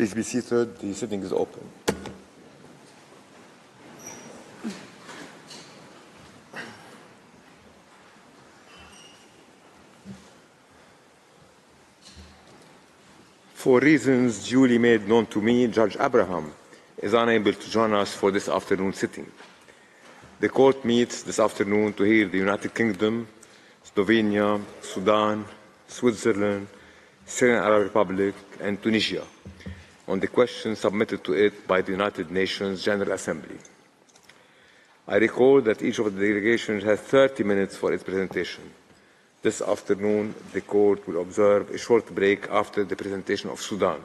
Please be seated. The sitting is open. For reasons duly made known to me, Judge Abraham is unable to join us for this afternoon sitting. The court meets this afternoon to hear the United Kingdom, Slovenia, Sudan, Switzerland, Syrian Arab Republic, and Tunisia on the questions submitted to it by the United Nations General Assembly. I recall that each of the delegations has 30 minutes for its presentation. This afternoon, the court will observe a short break after the presentation of Sudan.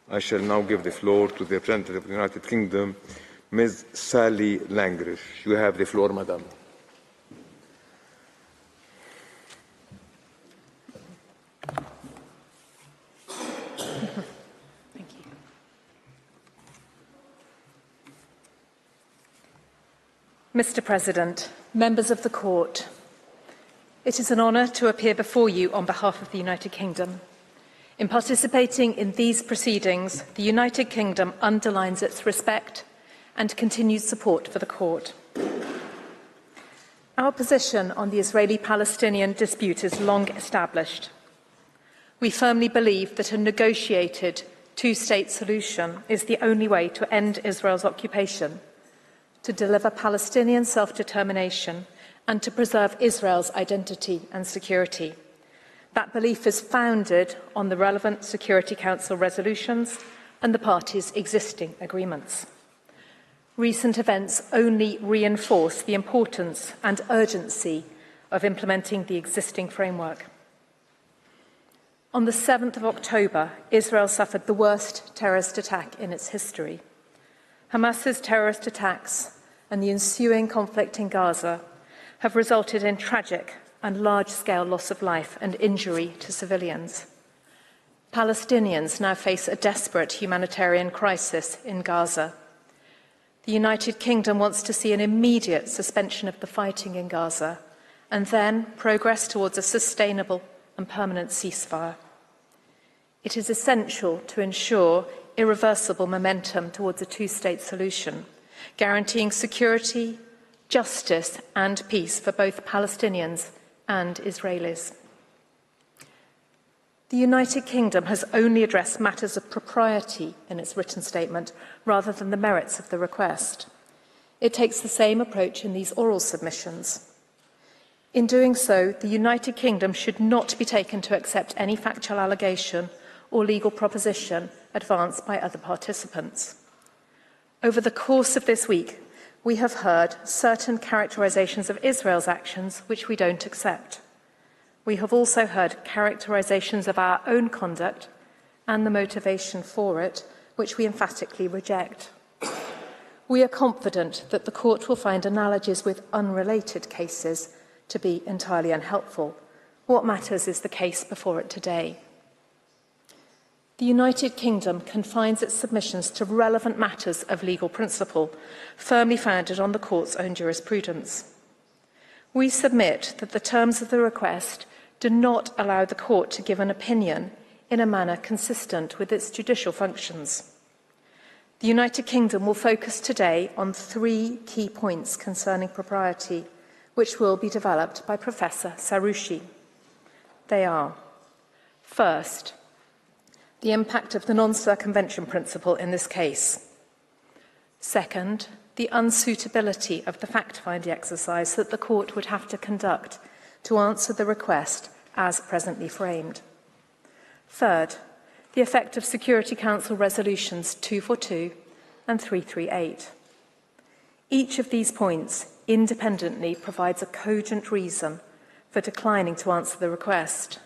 I shall now give the floor to the representative of the United Kingdom, Ms. Sally Langrish. You have the floor, Madam. Mr. President, members of the Court, it is an honour to appear before you on behalf of the United Kingdom. In participating in these proceedings, the United Kingdom underlines its respect and continued support for the Court. Our position on the Israeli-Palestinian dispute is long established. We firmly believe that a negotiated two-state solution is the only way to end Israel's occupation, to deliver Palestinian self-determination, and to preserve Israel's identity and security. That belief is founded on the relevant Security Council resolutions and the parties' existing agreements. Recent events only reinforce the importance and urgency of implementing the existing framework. On the 7th of October, Israel suffered the worst terrorist attack in its history. Hamas's terrorist attacks and the ensuing conflict in Gaza have resulted in tragic and large-scale loss of life and injury to civilians. Palestinians now face a desperate humanitarian crisis in Gaza. The United Kingdom wants to see an immediate suspension of the fighting in Gaza and then progress towards a sustainable and permanent ceasefire. It is essential to ensure irreversible momentum towards a two-state solution, guaranteeing security, justice and peace for both Palestinians and Israelis. The United Kingdom has only addressed matters of propriety in its written statement rather than the merits of the request. It takes the same approach in these oral submissions. In doing so, the United Kingdom should not be taken to accept any factual allegation or legal proposition advanced by other participants. Over the course of this week, we have heard certain characterizations of Israel's actions which we don't accept. We have also heard characterizations of our own conduct and the motivation for it, which we emphatically reject. We are confident that the Court will find analogies with unrelated cases to be entirely unhelpful. What matters is the case before it today. The United Kingdom confines its submissions to relevant matters of legal principle, firmly founded on the Court's own jurisprudence. We submit that the terms of the request do not allow the Court to give an opinion in a manner consistent with its judicial functions. The United Kingdom will focus today on 3 key points concerning propriety, which will be developed by Professor Saroushi. They are: first, the impact of the non-circumvention principle in this case. Second, the unsuitability of the fact-finding exercise that the Court would have to conduct to answer the request as presently framed. Third, the effect of Security Council resolutions 242 and 338. Each of these points independently provides a cogent reason for declining to answer the request.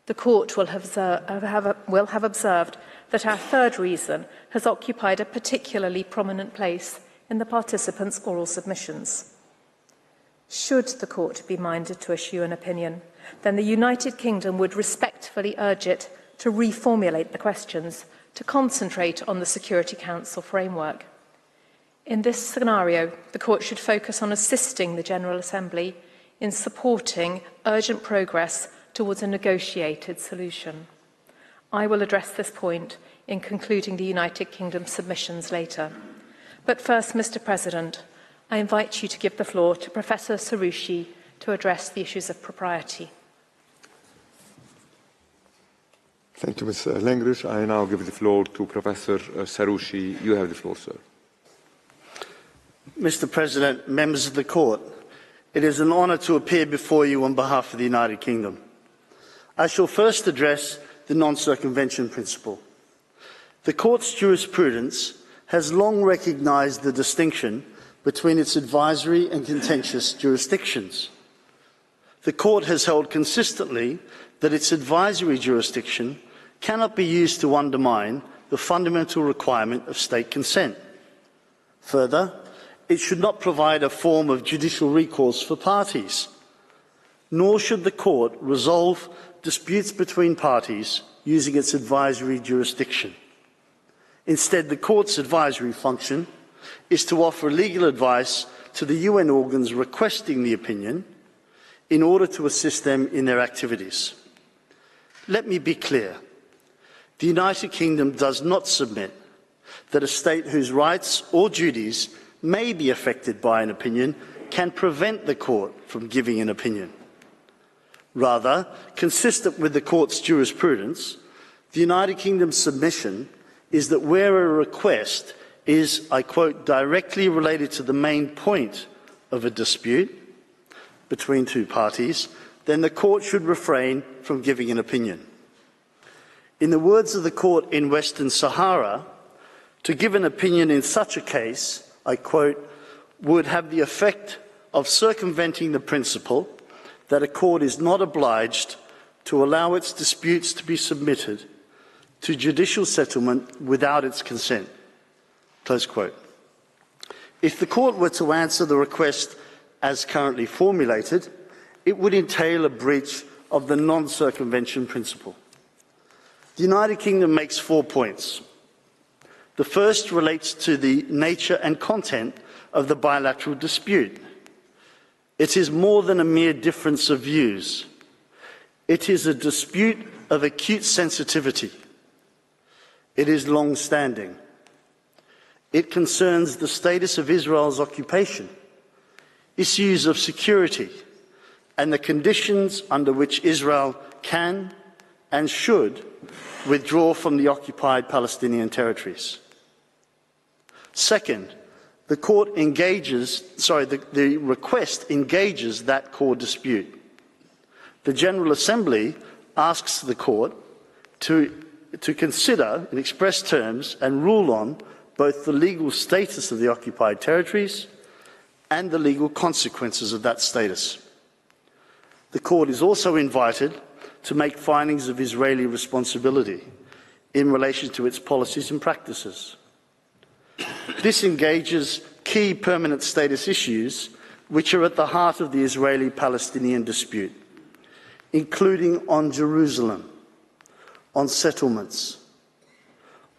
The Court will have observed that our third reason has occupied a particularly prominent place in the participants' oral submissions. Should the Court be minded to issue an opinion, then the United Kingdom would respectfully urge it to reformulate the questions to concentrate on the Security Council framework. In this scenario, the Court should focus on assisting the General Assembly in supporting urgent progress towards a negotiated solution. I will address this point in concluding the United Kingdom submissions later. But first, Mr. President, I invite you to give the floor to Professor Saroushi to address the issues of propriety. Thank you, Ms. Lengrich. I now give the floor to Professor Saroushi. You have the floor, sir. Mr. President, members of the Court, it is an honour to appear before you on behalf of the United Kingdom. I shall first address the non-circumvention principle. The Court's jurisprudence has long recognised the distinction between its advisory and contentious jurisdictions. The Court has held consistently that its advisory jurisdiction cannot be used to undermine the fundamental requirement of state consent. Further, it should not provide a form of judicial recourse for parties, nor should the Court resolve disputes between parties using its advisory jurisdiction. Instead, the Court's advisory function is to offer legal advice to the UN organs requesting the opinion in order to assist them in their activities. Let me be clear. The United Kingdom does not submit that a state whose rights or duties may be affected by an opinion can prevent the Court from giving an opinion. Rather, consistent with the Court's jurisprudence, the United Kingdom's submission is that where a request is, I quote, directly related to the main point of a dispute between two parties, then the Court should refrain from giving an opinion. In the words of the Court in Western Sahara, to give an opinion in such a case, I quote, would have the effect of circumventing the principle that a court is not obliged to allow its disputes to be submitted to judicial settlement without its consent. Close quote. If the Court were to answer the request as currently formulated, it would entail a breach of the non-circumvention principle. The United Kingdom makes 4 points. The first relates to the nature and content of the bilateral dispute. It is more than a mere difference of views. It is a dispute of acute sensitivity. It is long-standing. It concerns the status of Israel's occupation, issues of security, and the conditions under which Israel can and should withdraw from the occupied Palestinian territories. Second, the request engages that core dispute. The General Assembly asks the Court to consider in express terms and rule on both the legal status of the occupied territories and the legal consequences of that status. The Court is also invited to make findings of Israeli responsibility in relation to its policies and practices. This engages key permanent status issues which are at the heart of the Israeli-Palestinian dispute, including on Jerusalem, on settlements,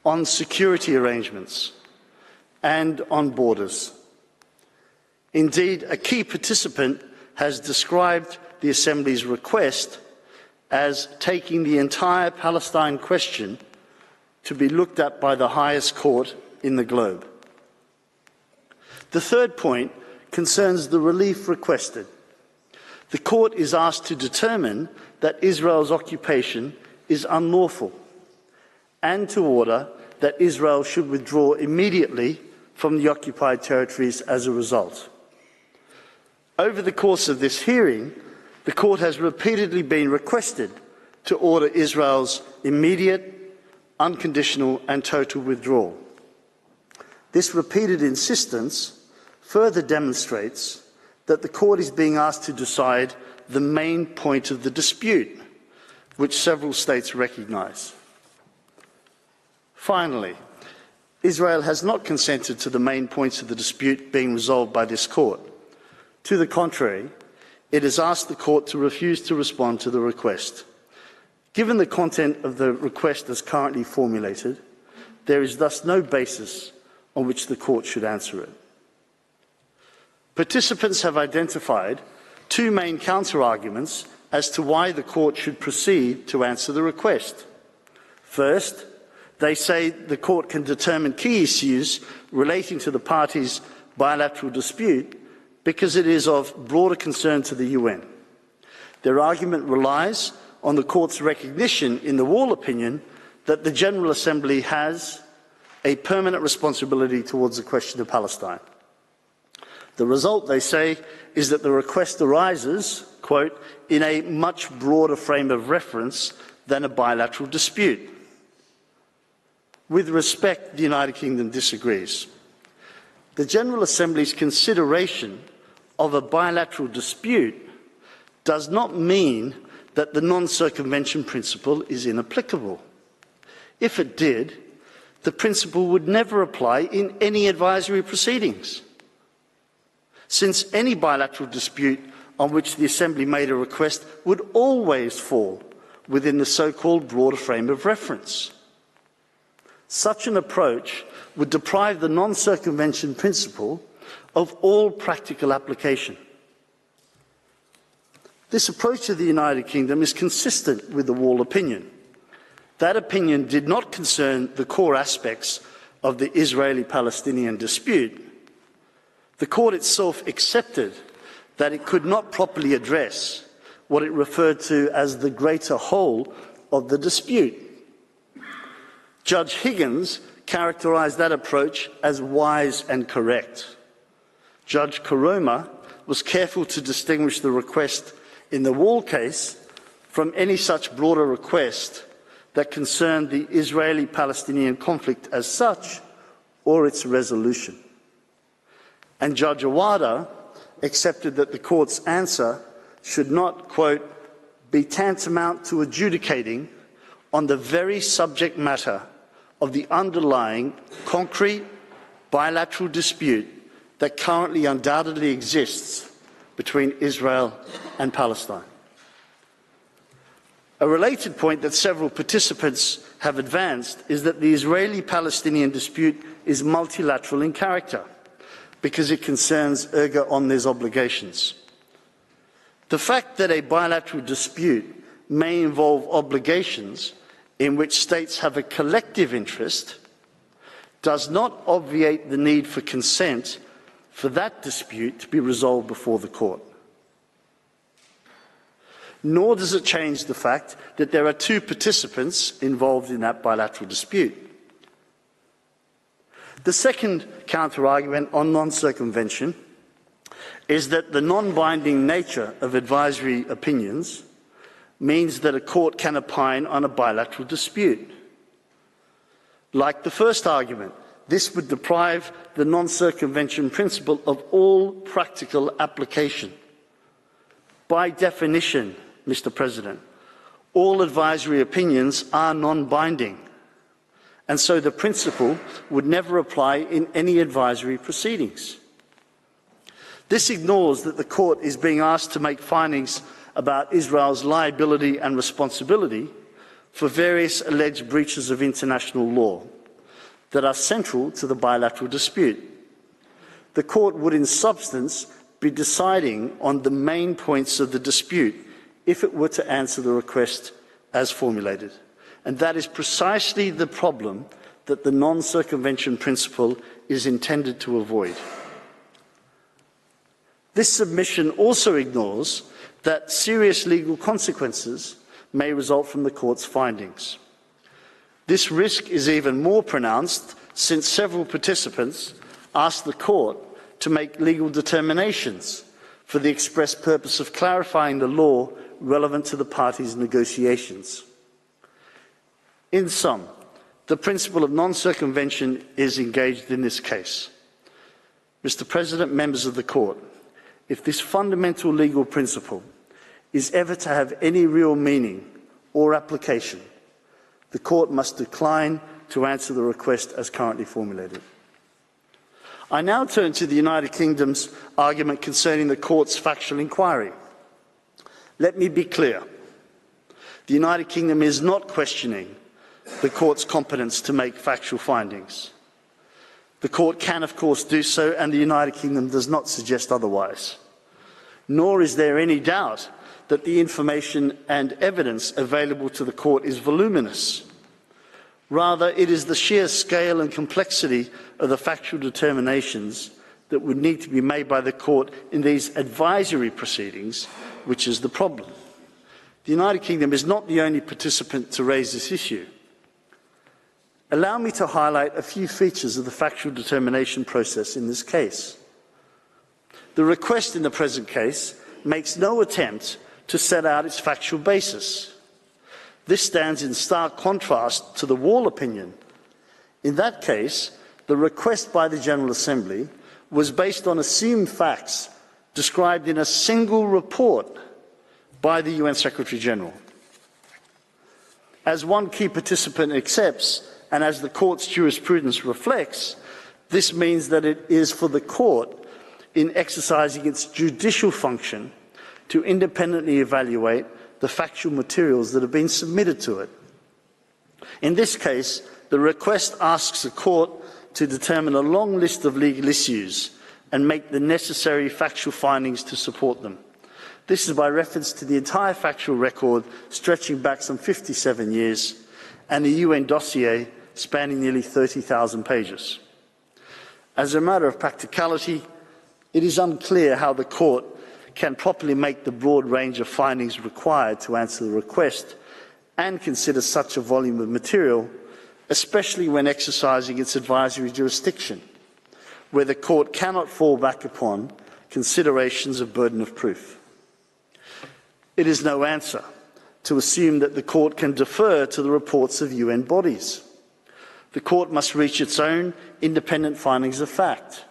on security arrangements, and on borders. Indeed, a key participant has described the Assembly's request as taking the entire Palestine question to be looked at by the highest court in the globe. The third point concerns the relief requested. The Court is asked to determine that Israel's occupation is unlawful and to order that Israel should withdraw immediately from the occupied territories as a result. Over the course of this hearing, the Court has repeatedly been requested to order Israel's immediate, unconditional and total withdrawal. This repeated insistence further demonstrates that the Court is being asked to decide the main point of the dispute, which several states recognise. Finally, Israel has not consented to the main points of the dispute being resolved by this Court. To the contrary, it has asked the Court to refuse to respond to the request. Given the content of the request as currently formulated, there is thus no basis on which the Court should answer it. Participants have identified two main counter-arguments as to why the Court should proceed to answer the request. First, They say the court can determine key issues relating to the parties' bilateral dispute because it is of broader concern to the UN. Their argument relies on the court's recognition in the Wall opinion that the General Assembly has a permanent responsibility towards the question of Palestine. The result, they say, is that the request arises, quote, in a much broader frame of reference than a bilateral dispute. With respect, the United Kingdom disagrees. The General Assembly's consideration of a bilateral dispute does not mean that the non-circumvention principle is inapplicable. If it did, the principle would never apply in any advisory proceedings, since any bilateral dispute on which the Assembly made a request would always fall within the so-called broader frame of reference. Such an approach would deprive the non-circumvention principle of all practical application. This approach of the United Kingdom is consistent with the Wall opinion. That opinion did not concern the core aspects of the Israeli-Palestinian dispute. The court itself accepted that it could not properly address what it referred to as the greater whole of the dispute. Judge Higgins characterised that approach as wise and correct. Judge Karoma was careful to distinguish the request in the Wall case from any such broader request that concerned the Israeli-Palestinian conflict as such or its resolution. And Judge Awada accepted that the court's answer should not, quote, be tantamount to adjudicating on the very subject matter of the underlying concrete bilateral dispute that currently undoubtedly exists between Israel and Palestine. A related point that several participants have advanced is that the Israeli-Palestinian dispute is multilateral in character because it concerns erga omnes obligations. The fact that a bilateral dispute may involve obligations in which states have a collective interest does not obviate the need for consent for that dispute to be resolved before the court. Nor does it change the fact that there are two participants involved in that bilateral dispute. The second counter-argument on non-circumvention is that the non-binding nature of advisory opinions means that a court can opine on a bilateral dispute. Like the first argument, this would deprive the non-circumvention principle of all practical application. By definition, Mr. President, all advisory opinions are non-binding, and so the principle would never apply in any advisory proceedings. This ignores that the court is being asked to make findings about Israel's liability and responsibility for various alleged breaches of international law that are central to the bilateral dispute. The court would, in substance, be deciding on the main points of the dispute if it were to answer the request as formulated. And that is precisely the problem that the non-circumvention principle is intended to avoid. This submission also ignores that serious legal consequences may result from the court's findings. This risk is even more pronounced since several participants asked the court to make legal determinations for the express purpose of clarifying the law relevant to the parties' negotiations. In sum, the principle of non-circumvention is engaged in this case. Mr. President, members of the court, if this fundamental legal principle is ever to have any real meaning or application, the court must decline to answer the request as currently formulated. I now turn to the United Kingdom's argument concerning the court's factual inquiry. Let me be clear. The United Kingdom is not questioning the court's competence to make factual findings. The court can, of course, do so, and the United Kingdom does not suggest otherwise. Nor is there any doubt that the information and evidence available to the court is voluminous. Rather, it is the sheer scale and complexity of the factual determinations that would need to be made by the Court in these advisory proceedings which is the problem. The United Kingdom is not the only participant to raise this issue. Allow me to highlight a few features of the factual determination process in this case. The request in the present case makes no attempt to set out its factual basis. This stands in stark contrast to the Wall opinion. In that case, the request by the General Assembly was based on assumed facts described in a single report by the UN Secretary-General. As one key participant accepts, and as the Court's jurisprudence reflects, this means that it is for the Court, in exercising its judicial function, to independently evaluate the factual materials that have been submitted to it. In this case, the request asks the Court to determine a long list of legal issues and make the necessary factual findings to support them. This is by reference to the entire factual record stretching back some 57 years and a UN dossier spanning nearly 30,000 pages. As a matter of practicality, it is unclear how the Court can properly make the broad range of findings required to answer the request and consider such a volume of material, especially when exercising its advisory jurisdiction, where the Court cannot fall back upon considerations of burden of proof. It is no answer to assume that the Court can defer to the reports of UN bodies. The Court must reach its own independent findings of fact.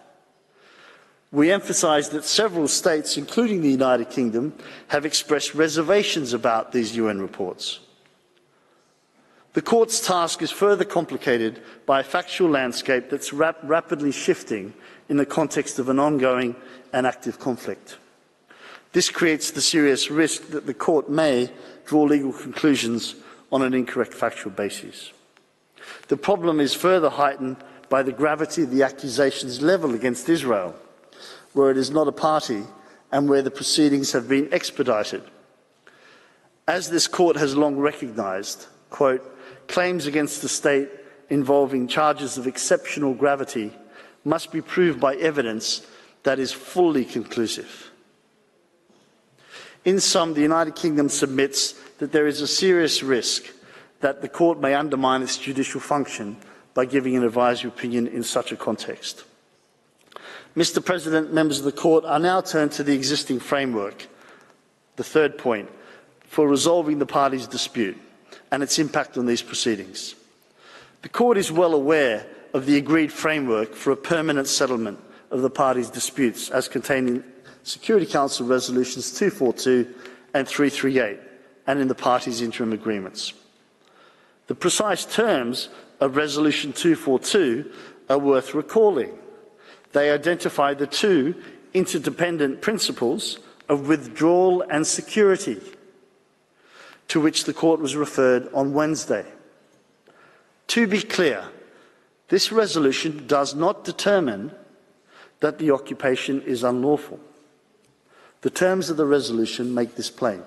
We emphasise that several states, including the United Kingdom, have expressed reservations about these UN reports. The Court's task is further complicated by a factual landscape that's rapidly shifting in the context of an ongoing and active conflict. This creates the serious risk that the Court may draw legal conclusions on an incorrect factual basis. The problem is further heightened by the gravity of the accusations levelled against Israel, where it is not a party and where the proceedings have been expedited. As this Court has long recognised, quote, claims against the state involving charges of exceptional gravity must be proved by evidence that is fully conclusive. In sum, the United Kingdom submits that there is a serious risk that the Court may undermine its judicial function by giving an advisory opinion in such a context. Mr. President, members of the Court, I now turn to the existing framework, the third point, for resolving the parties' dispute and its impact on these proceedings. The Court is well aware of the agreed framework for a permanent settlement of the parties' disputes as contained in Security Council Resolutions 242 and 338 and in the parties' interim agreements. The precise terms of Resolution 242 are worth recalling. They identify the two interdependent principles of withdrawal and security, to which the Court was referred on Wednesday. To be clear, this resolution does not determine that the occupation is unlawful. The terms of the resolution make this plain.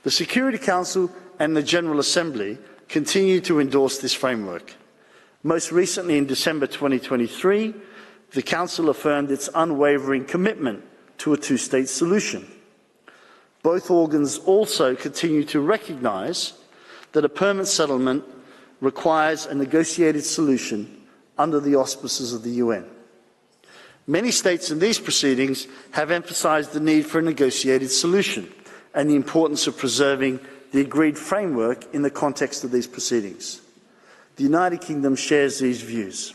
The Security Council and the General Assembly continue to endorse this framework. Most recently, in December 2023, the Council affirmed its unwavering commitment to a two-state solution. Both organs also continue to recognise that a permanent settlement requires a negotiated solution under the auspices of the UN. Many states in these proceedings have emphasised the need for a negotiated solution and the importance of preserving the agreed framework in the context of these proceedings. The United Kingdom shares these views.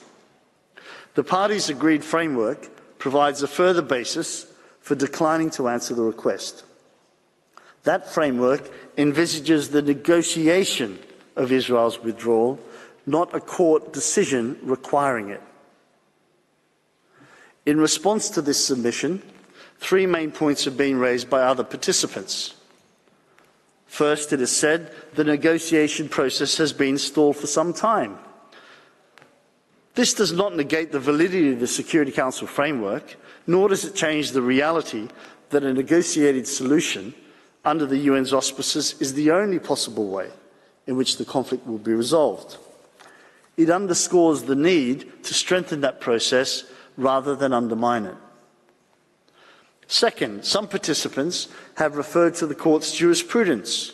The parties' agreed framework provides a further basis for declining to answer the request. That framework envisages the negotiation of Israel's withdrawal, not a court decision requiring it. In response to this submission, three main points have been raised by other participants. First, it is said the negotiation process has been stalled for some time. This does not negate the validity of the Security Council framework, nor does it change the reality that a negotiated solution under the UN's auspices is the only possible way in which the conflict will be resolved. It underscores the need to strengthen that process rather than undermine it. Second, some participants have referred to the Court's jurisprudence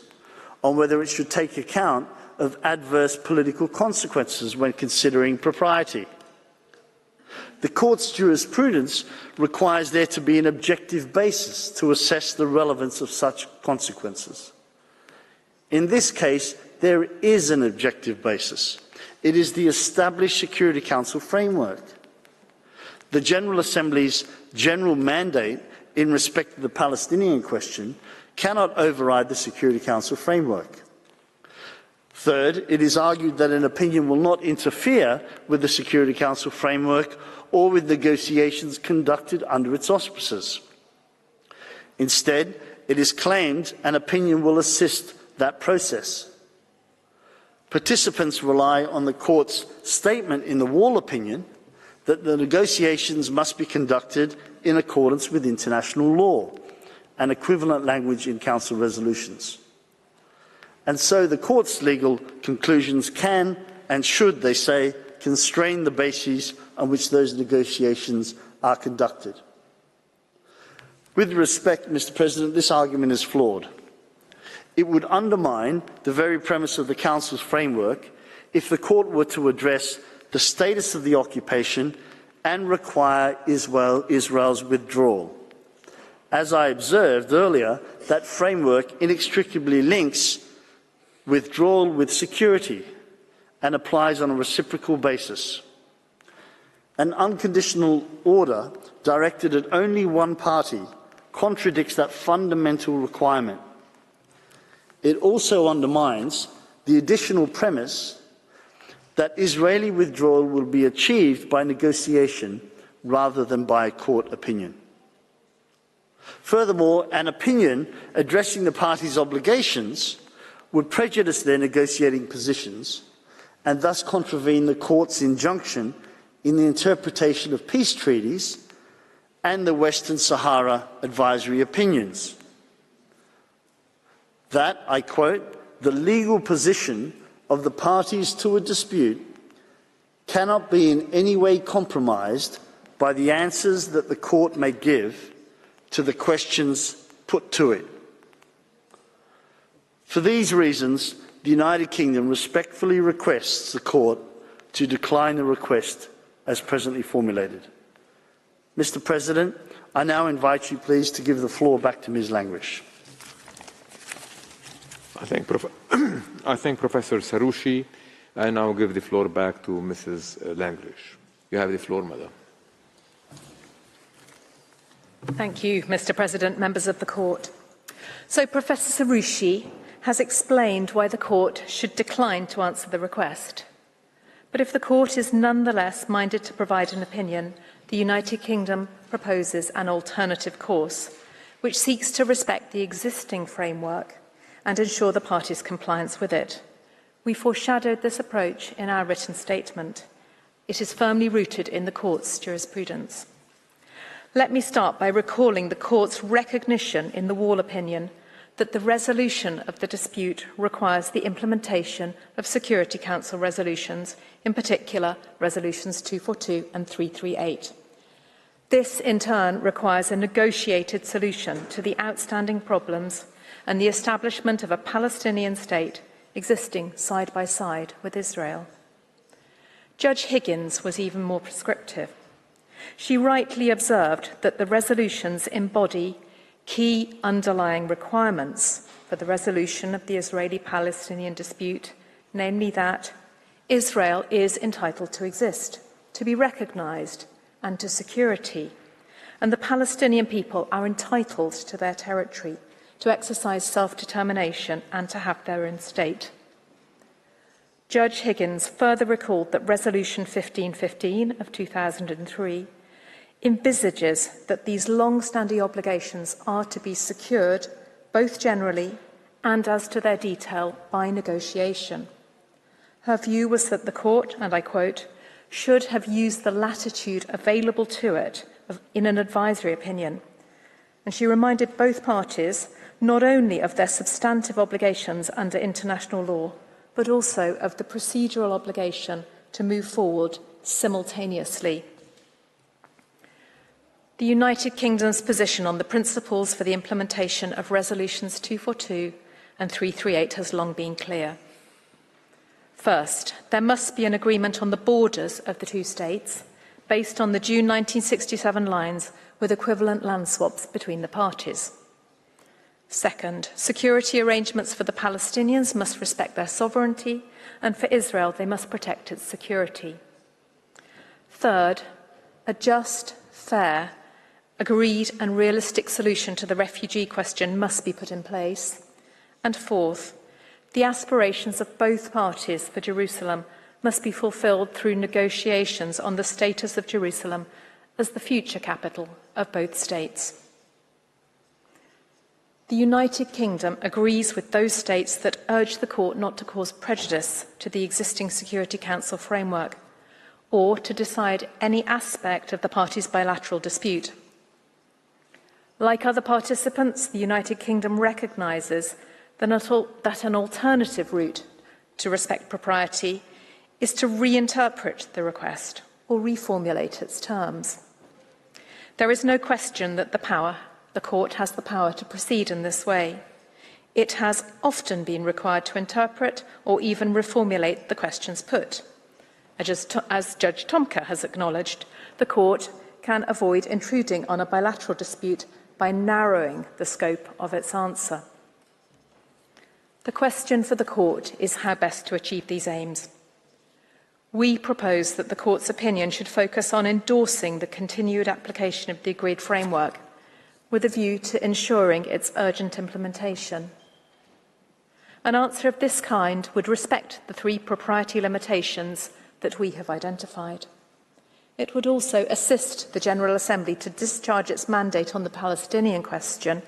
on whether it should take account of adverse political consequences when considering propriety. The Court's jurisprudence requires there to be an objective basis to assess the relevance of such consequences. In this case, there is an objective basis. It is the established Security Council framework. The General Assembly's general mandate in respect of the Palestinian question cannot override the Security Council framework. Third, it is argued that an opinion will not interfere with the Security Council framework or with negotiations conducted under its auspices. Instead, it is claimed an opinion will assist that process. Participants rely on the Court's statement in the Wall opinion that the negotiations must be conducted in accordance with international law and equivalent language in Council resolutions. And so the Court's legal conclusions can and should, they say, constrain the bases on which those negotiations are conducted. With respect, Mr. President, this argument is flawed. It would undermine the very premise of the Council's framework if the Court were to address the status of the occupation and require Israel's withdrawal. As I observed earlier, that framework inextricably links withdrawal with security and applies on a reciprocal basis. An unconditional order directed at only one party contradicts that fundamental requirement. It also undermines the additional premise that Israeli withdrawal will be achieved by negotiation rather than by court opinion. Furthermore, an opinion addressing the parties' obligations would prejudice their negotiating positions and thus contravene the Court's injunction in the interpretation of peace treaties and the Western Sahara advisory opinions. That, I quote, "the legal position of the parties to a dispute cannot be in any way compromised by the answers that the Court may give to the questions put to it." For these reasons, the United Kingdom respectfully requests the Court to decline the request as presently formulated. Mr. President, I now invite you please to give the floor back to Ms. Langrish. I thank Professor Saroushi. I now give the floor back to Mrs. Langrish. You have the floor, Madam. Thank you, Mr. President, members of the Court. So Professor Saroushi has explained why the Court should decline to answer the request. But if the Court is nonetheless minded to provide an opinion, the United Kingdom proposes an alternative course, which seeks to respect the existing framework and ensure the parties' compliance with it. We foreshadowed this approach in our written statement. It is firmly rooted in the Court's jurisprudence. Let me start by recalling the Court's recognition in the Wall opinion that the resolution of the dispute requires the implementation of Security Council resolutions, in particular Resolutions 242 and 338. This, in turn, requires a negotiated solution to the outstanding problems and the establishment of a Palestinian state existing side by side with Israel. Judge Higgins was even more prescriptive. She rightly observed that the resolutions embody key underlying requirements for the resolution of the Israeli-Palestinian dispute, namely that Israel is entitled to exist, to be recognised, and to security, and the Palestinian people are entitled to their territory, to exercise self-determination and to have their own state. Judge Higgins further recalled that Resolution 1515 of 2003 envisages that these long-standing obligations are to be secured both generally and as to their detail by negotiation. Her view was that the Court, and I quote, should have used the latitude available to it in an advisory opinion. And she reminded both parties not only of their substantive obligations under international law, but also of the procedural obligation to move forward simultaneously. The United Kingdom's position on the principles for the implementation of Resolutions 242 and 338 has long been clear. First, there must be an agreement on the borders of the two states based on the June 1967 lines with equivalent land swaps between the parties. Second, security arrangements for the Palestinians must respect their sovereignty, and for Israel, they must protect its security. Third, a just, fair, agreed and realistic solution to the refugee question must be put in place. And fourth, the aspirations of both parties for Jerusalem must be fulfilled through negotiations on the status of Jerusalem as the future capital of both states. The United Kingdom agrees with those states that urge the Court not to cause prejudice to the existing Security Council framework or to decide any aspect of the parties' bilateral dispute. Like other participants, the United Kingdom recognises that an alternative route to respect propriety is to reinterpret the request or reformulate its terms. There is no question that the Court has the power to proceed in this way. It has often been required to interpret or even reformulate the questions put. As Judge Tomka has acknowledged, the Court can avoid intruding on a bilateral dispute by narrowing the scope of its answer. The question for the Court is how best to achieve these aims. We propose that the Court's opinion should focus on endorsing the continued application of the agreed framework with a view to ensuring its urgent implementation. An answer of this kind would respect the three propriety limitations that we have identified. It would also assist the General Assembly to discharge its mandate on the Palestinian question,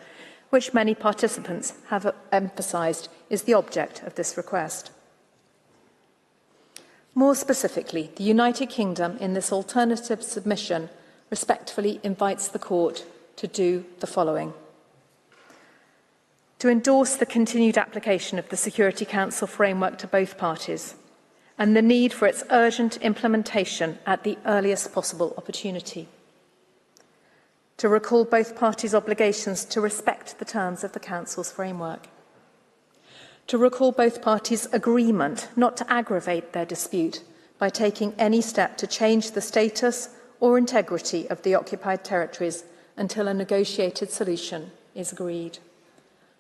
which many participants have emphasised is the object of this request. More specifically, the United Kingdom, in this alternative submission, respectfully invites the Court to do the following: to endorse the continued application of the Security Council framework to both parties and the need for its urgent implementation at the earliest possible opportunity, to recall both parties' obligations to respect the terms of the Council's framework, to recall both parties' agreement not to aggravate their dispute by taking any step to change the status or integrity of the occupied territories until a negotiated solution is agreed.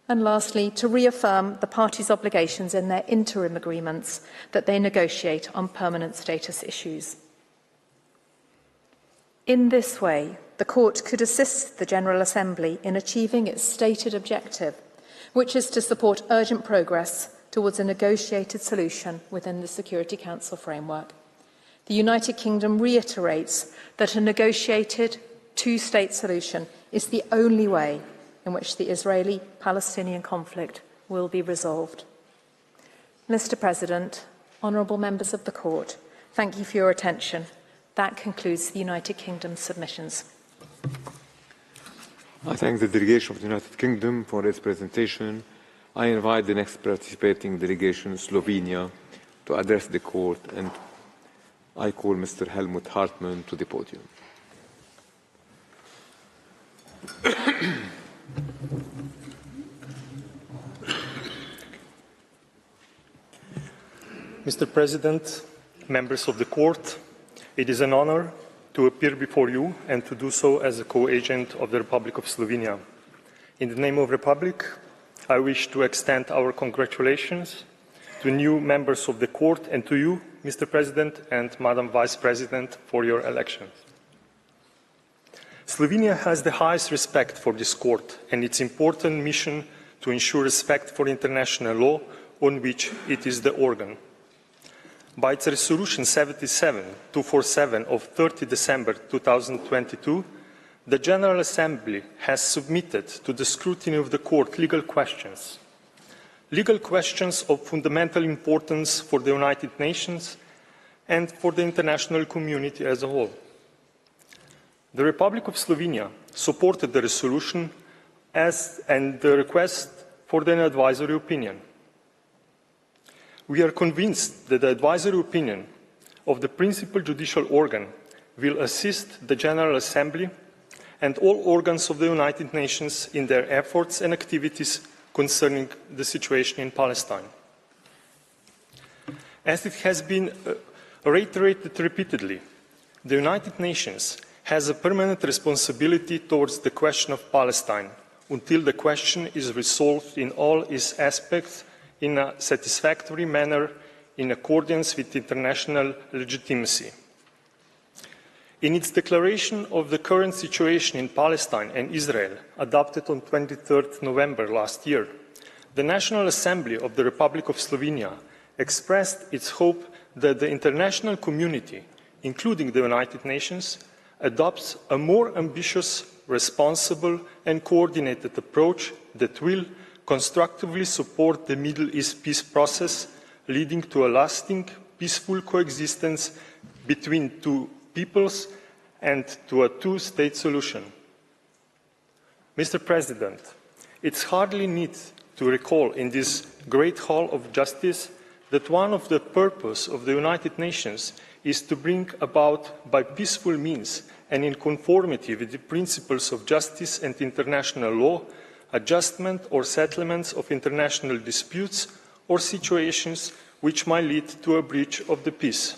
And lastly, to reaffirm the parties' obligations in their interim agreements that they negotiate on permanent status issues. In this way, the Court could assist the General Assembly in achieving its stated objective, which is to support urgent progress towards a negotiated solution within the Security Council framework. The United Kingdom reiterates that a negotiated two-state solution is the only way in which the Israeli-Palestinian conflict will be resolved. Mr. President, honourable members of the Court, thank you for your attention. That concludes the United Kingdom's submissions. I thank the delegation of the United Kingdom for its presentation. I invite the next participating delegation, Slovenia, to address the Court, and I call Mr. Helmut Hartmann to the podium. Mr. President, members of the Court, it is an honor to appear before you and to do so as a co-agent of the Republic of Slovenia. In the name of the Republic, I wish to extend our congratulations to new members of the Court and to you, Mr. President and Madam Vice President, for your elections. Slovenia has the highest respect for this Court and its important mission to ensure respect for international law on which it is the organ. By its Resolution 77-247 of 30 December 2022, the General Assembly has submitted to the scrutiny of the Court legal questions of fundamental importance for the United Nations and for the international community as a whole. The Republic of Slovenia supported the resolution and the request for an advisory opinion. We are convinced that the advisory opinion of the principal judicial organ will assist the General Assembly and all organs of the United Nations in their efforts and activities concerning the situation in Palestine. As it has been reiterated repeatedly, the United Nations has a permanent responsibility towards the question of Palestine until the question is resolved in all its aspects in a satisfactory manner in accordance with international legitimacy. In its declaration of the current situation in Palestine and Israel, adopted on 23 November last year, the National Assembly of the Republic of Slovenia expressed its hope that the international community, including the United Nations, adopts a more ambitious, responsible and coordinated approach that will constructively support the Middle East peace process, leading to a lasting, peaceful coexistence between two peoples and to a two-state solution. Mr. President, it's hardly need to recall in this great hall of justice that one of the purposes of the United Nations is to bring about by peaceful means and in conformity with the principles of justice and international law, adjustment or settlements of international disputes or situations which might lead to a breach of the peace.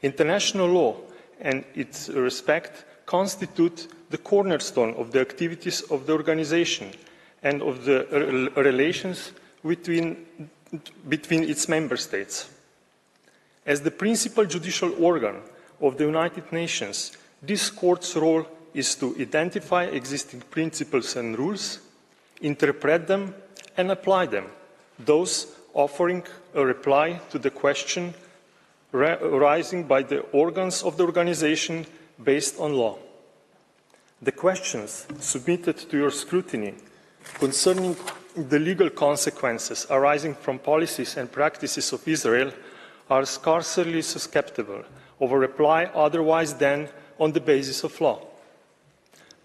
International law and its respect constitute the cornerstone of the activities of the organization and of the relations between its member states. As the principal judicial organ of the United Nations, this court's role is to identify existing principles and rules, interpret them and apply them, those offering a reply to the question arising by the organs of the organization based on law. The questions submitted to your scrutiny concerning the legal consequences arising from policies and practices of Israel are scarcely susceptible of a reply otherwise than on the basis of law.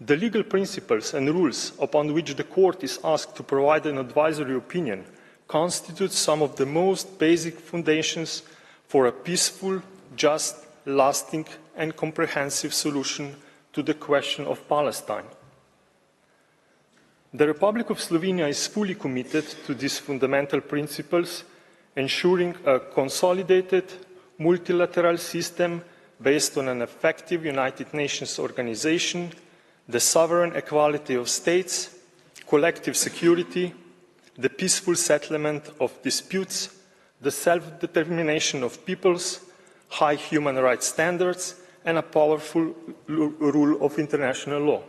The legal principles and rules upon which the court is asked to provide an advisory opinion constitute some of the most basic foundations for a peaceful, just, lasting and comprehensive solution to the question of Palestine. The Republic of Slovenia is fully committed to these fundamental principles, ensuring a consolidated multilateral system based on an effective United Nations organization, the sovereign equality of states, collective security, the peaceful settlement of disputes, the self-determination of peoples, high human rights standards, and a powerful rule of international law.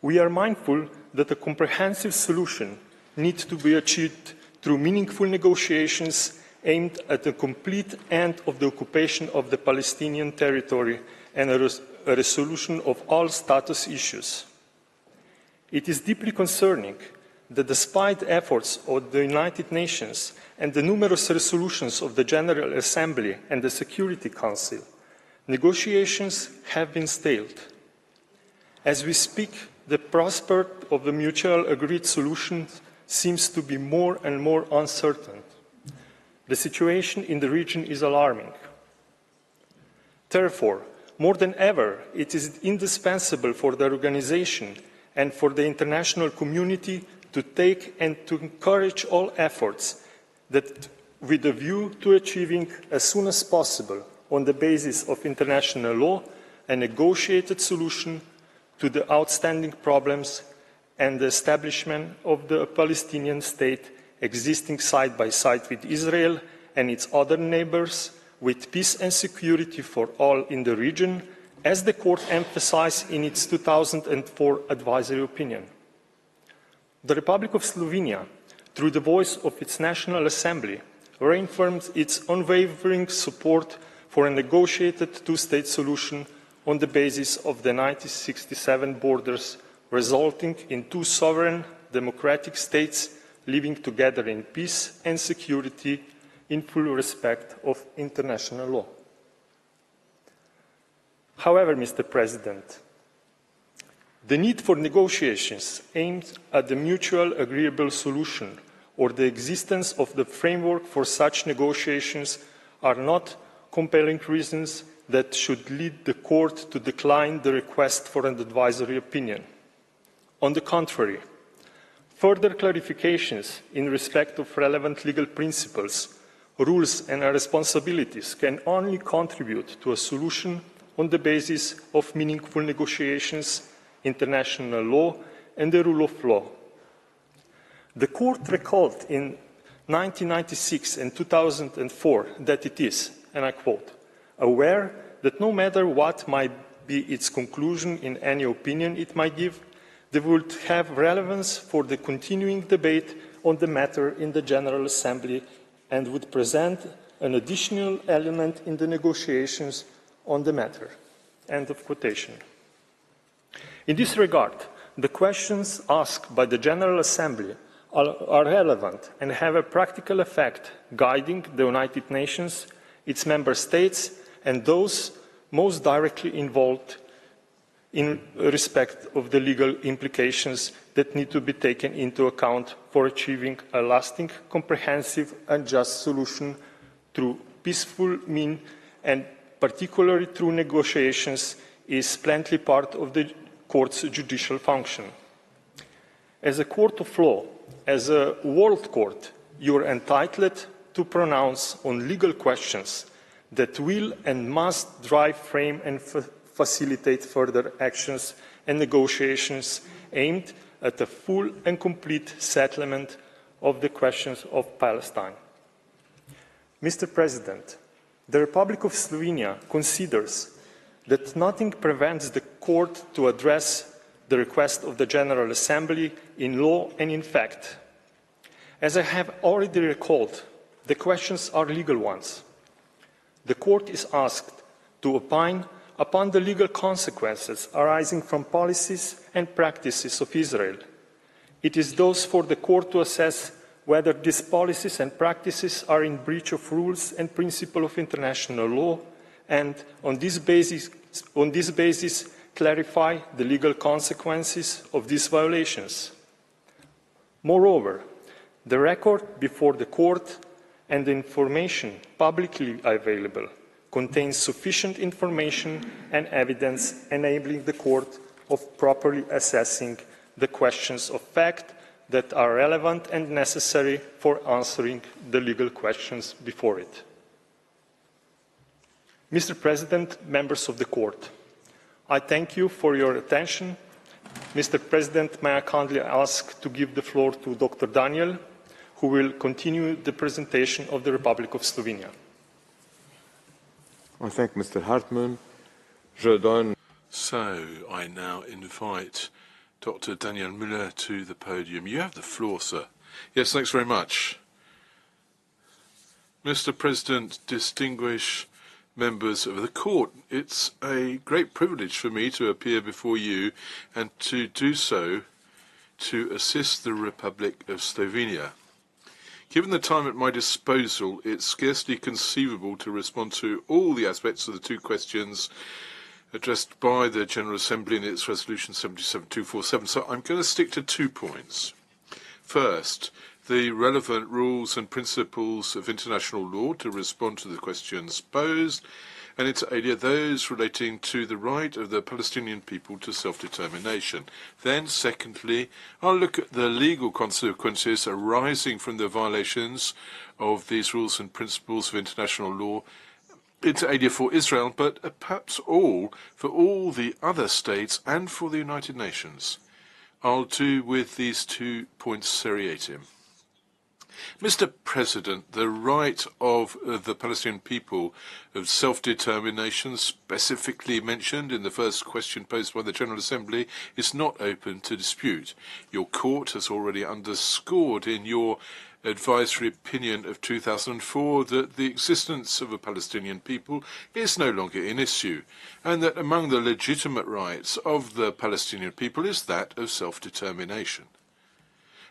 We are mindful that a comprehensive solution needs to be achieved through meaningful negotiations aimed at the complete end of the occupation of the Palestinian territory and a resolution of all status issues. It is deeply concerning that despite efforts of the United Nations and the numerous resolutions of the General Assembly and the Security Council, negotiations have been stalled. As we speak, the prospect of the mutual agreed solution seems to be more and more uncertain. The situation in the region is alarming. Therefore, more than ever, it is indispensable for the organization and for the international community to take and to encourage all efforts that, with a view to achieving as soon as possible, on the basis of international law, a negotiated solution to the outstanding problems and the establishment of the Palestinian state existing side by side with Israel and its other neighbors, with peace and security for all in the region, as the court emphasized in its 2004 advisory opinion. The Republic of Slovenia, through the voice of its National Assembly, reaffirmed its unwavering support for a negotiated two-state solution on the basis of the 1967 borders, resulting in two sovereign democratic states living together in peace and security in full respect of international law. However, Mr. President, the need for negotiations aimed at the mutual agreeable solution or the existence of the framework for such negotiations are not compelling reasons that should lead the Court to decline the request for an advisory opinion. On the contrary, further clarifications in respect of relevant legal principles, rules and responsibilities can only contribute to a solution on the basis of meaningful negotiations, international law and the rule of law. The Court recalled in 1996 and 2004 that it is, and I quote, aware that no matter what might be its conclusion in any opinion it might give, they would have relevance for the continuing debate on the matter in the General Assembly and would present an additional element in the negotiations on the matter. End of quotation. In this regard, the questions asked by the General Assembly are relevant and have a practical effect guiding the United Nations, its member states, and those most directly involved in respect of the legal implications that need to be taken into account for achieving a lasting, comprehensive and just solution through peaceful means, and particularly through negotiations, is plenty part of the Court's judicial function. As a court of law, as a world court, you are entitled to pronounce on legal questions that will and must drive, frame and facilitate further actions and negotiations aimed at a full and complete settlement of the questions of Palestine. Mr. President, the Republic of Slovenia considers that nothing prevents the Court to address the request of the General Assembly in law and in fact. As I have already recalled, the questions are legal ones. The Court is asked to opine upon the legal consequences arising from policies and practices of Israel. It is thus for the Court to assess whether these policies and practices are in breach of rules and principles of international law, and on this basis clarify the legal consequences of these violations. Moreover, the record before the Court and the information publicly available contains sufficient information and evidence enabling the Court of properly assessing the questions of fact that are relevant and necessary for answering the legal questions before it. Mr. President, members of the Court, I thank you for your attention. Mr. President, may I kindly ask to give the floor to Dr. Daniel, who will continue the presentation of the Republic of Slovenia. I thank Mr. Hartmann. So I now invite Dr. Daniel Müller to the podium. You have the floor, sir. Yes, thanks very much. Mr. President, distinguished members of the Court, it's a great privilege for me to appear before you and to do so to assist the Republic of Slovenia. Given the time at my disposal, it's scarcely conceivable to respond to all the aspects of the two questions addressed by the General Assembly in its Resolution 77247, so I'm going to stick to 2 points. First, the relevant rules and principles of international law to respond to the questions posed, and inter alia those relating to the right of the Palestinian people to self-determination. Then, secondly, I'll look at the legal consequences arising from the violations of these rules and principles of international law, inter alia for Israel, but perhaps all for all the other states and for the United Nations. I'll do with these 2 points seriatim. Mr. President, the right of the Palestinian people of self-determination, specifically mentioned in the first question posed by the General Assembly, is not open to dispute. Your court has already underscored in your advisory opinion of 2004 that the existence of a Palestinian people is no longer an issue, and that among the legitimate rights of the Palestinian people is that of self-determination.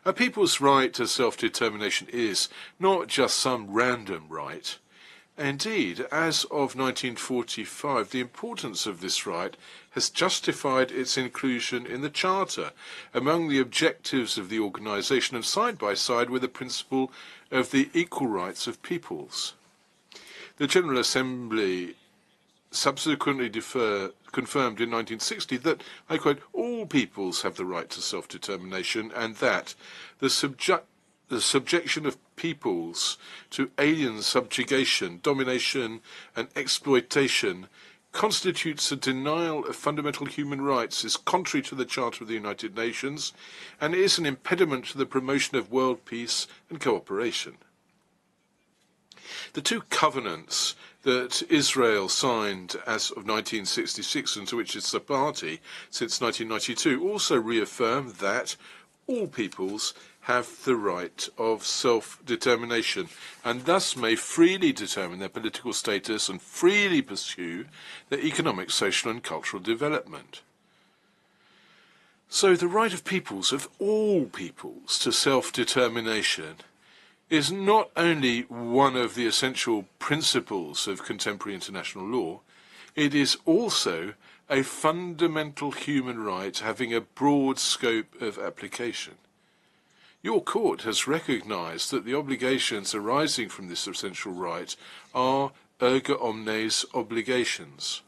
A people's right to self-determination is not just some random right. Indeed, as of 1945, the importance of this right has justified its inclusion in the Charter among the objectives of the organisation and side by side with the principle of the equal rights of peoples. The General Assembly subsequently confirmed in 1960 that, I quote, all peoples have the right to self-determination and that the subjection of peoples to alien subjugation, domination and exploitation constitutes a denial of fundamental human rights, is contrary to the Charter of the United Nations, and is an impediment to the promotion of world peace and cooperation. The two covenants that Israel signed as of 1966 and to which it's a party since 1992 also reaffirm that all peoples have the right of self-determination and thus may freely determine their political status and freely pursue their economic, social and cultural development. So the right of peoples, of all peoples, to self-determination is not only one of the essential principles of contemporary international law, it is also a fundamental human right having a broad scope of application. Your court has recognized that the obligations arising from this essential right are erga omnes obligations.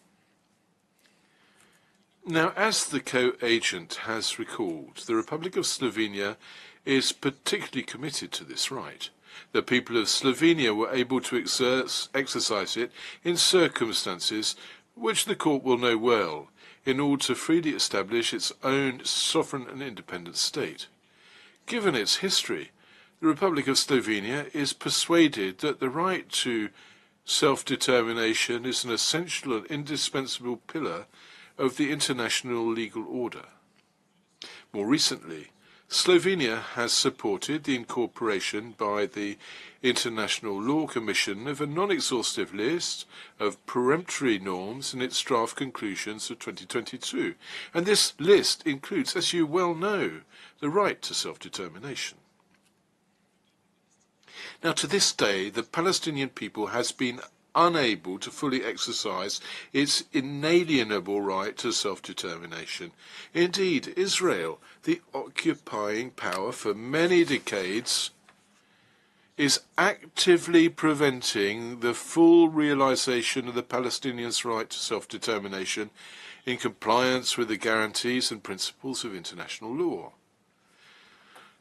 Now, as the co-agent has recalled, the Republic of Slovenia is particularly committed to this right. The people of Slovenia were able to exercise it in circumstances which the court will know well, in order to freely establish its own sovereign and independent state. Given its history, the Republic of Slovenia is persuaded that the right to self-determination is an essential and indispensable pillar of the international legal order. More recently, Slovenia has supported the incorporation by the International Law Commission of a non-exhaustive list of peremptory norms in its draft conclusions of 2022. And this list includes, as you well know, the right to self-determination. Now, to this day, the Palestinian people has been unable to fully exercise its inalienable right to self-determination. Indeed, Israel, the occupying power for many decades, is actively preventing the full realization of the Palestinians' right to self-determination in compliance with the guarantees and principles of international law.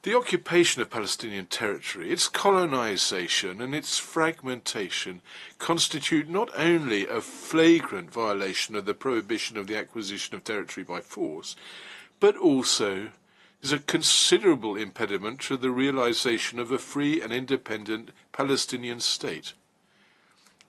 The occupation of Palestinian territory, its colonization and its fragmentation constitute not only a flagrant violation of the prohibition of the acquisition of territory by force, but also is a considerable impediment to the realization of a free and independent Palestinian state.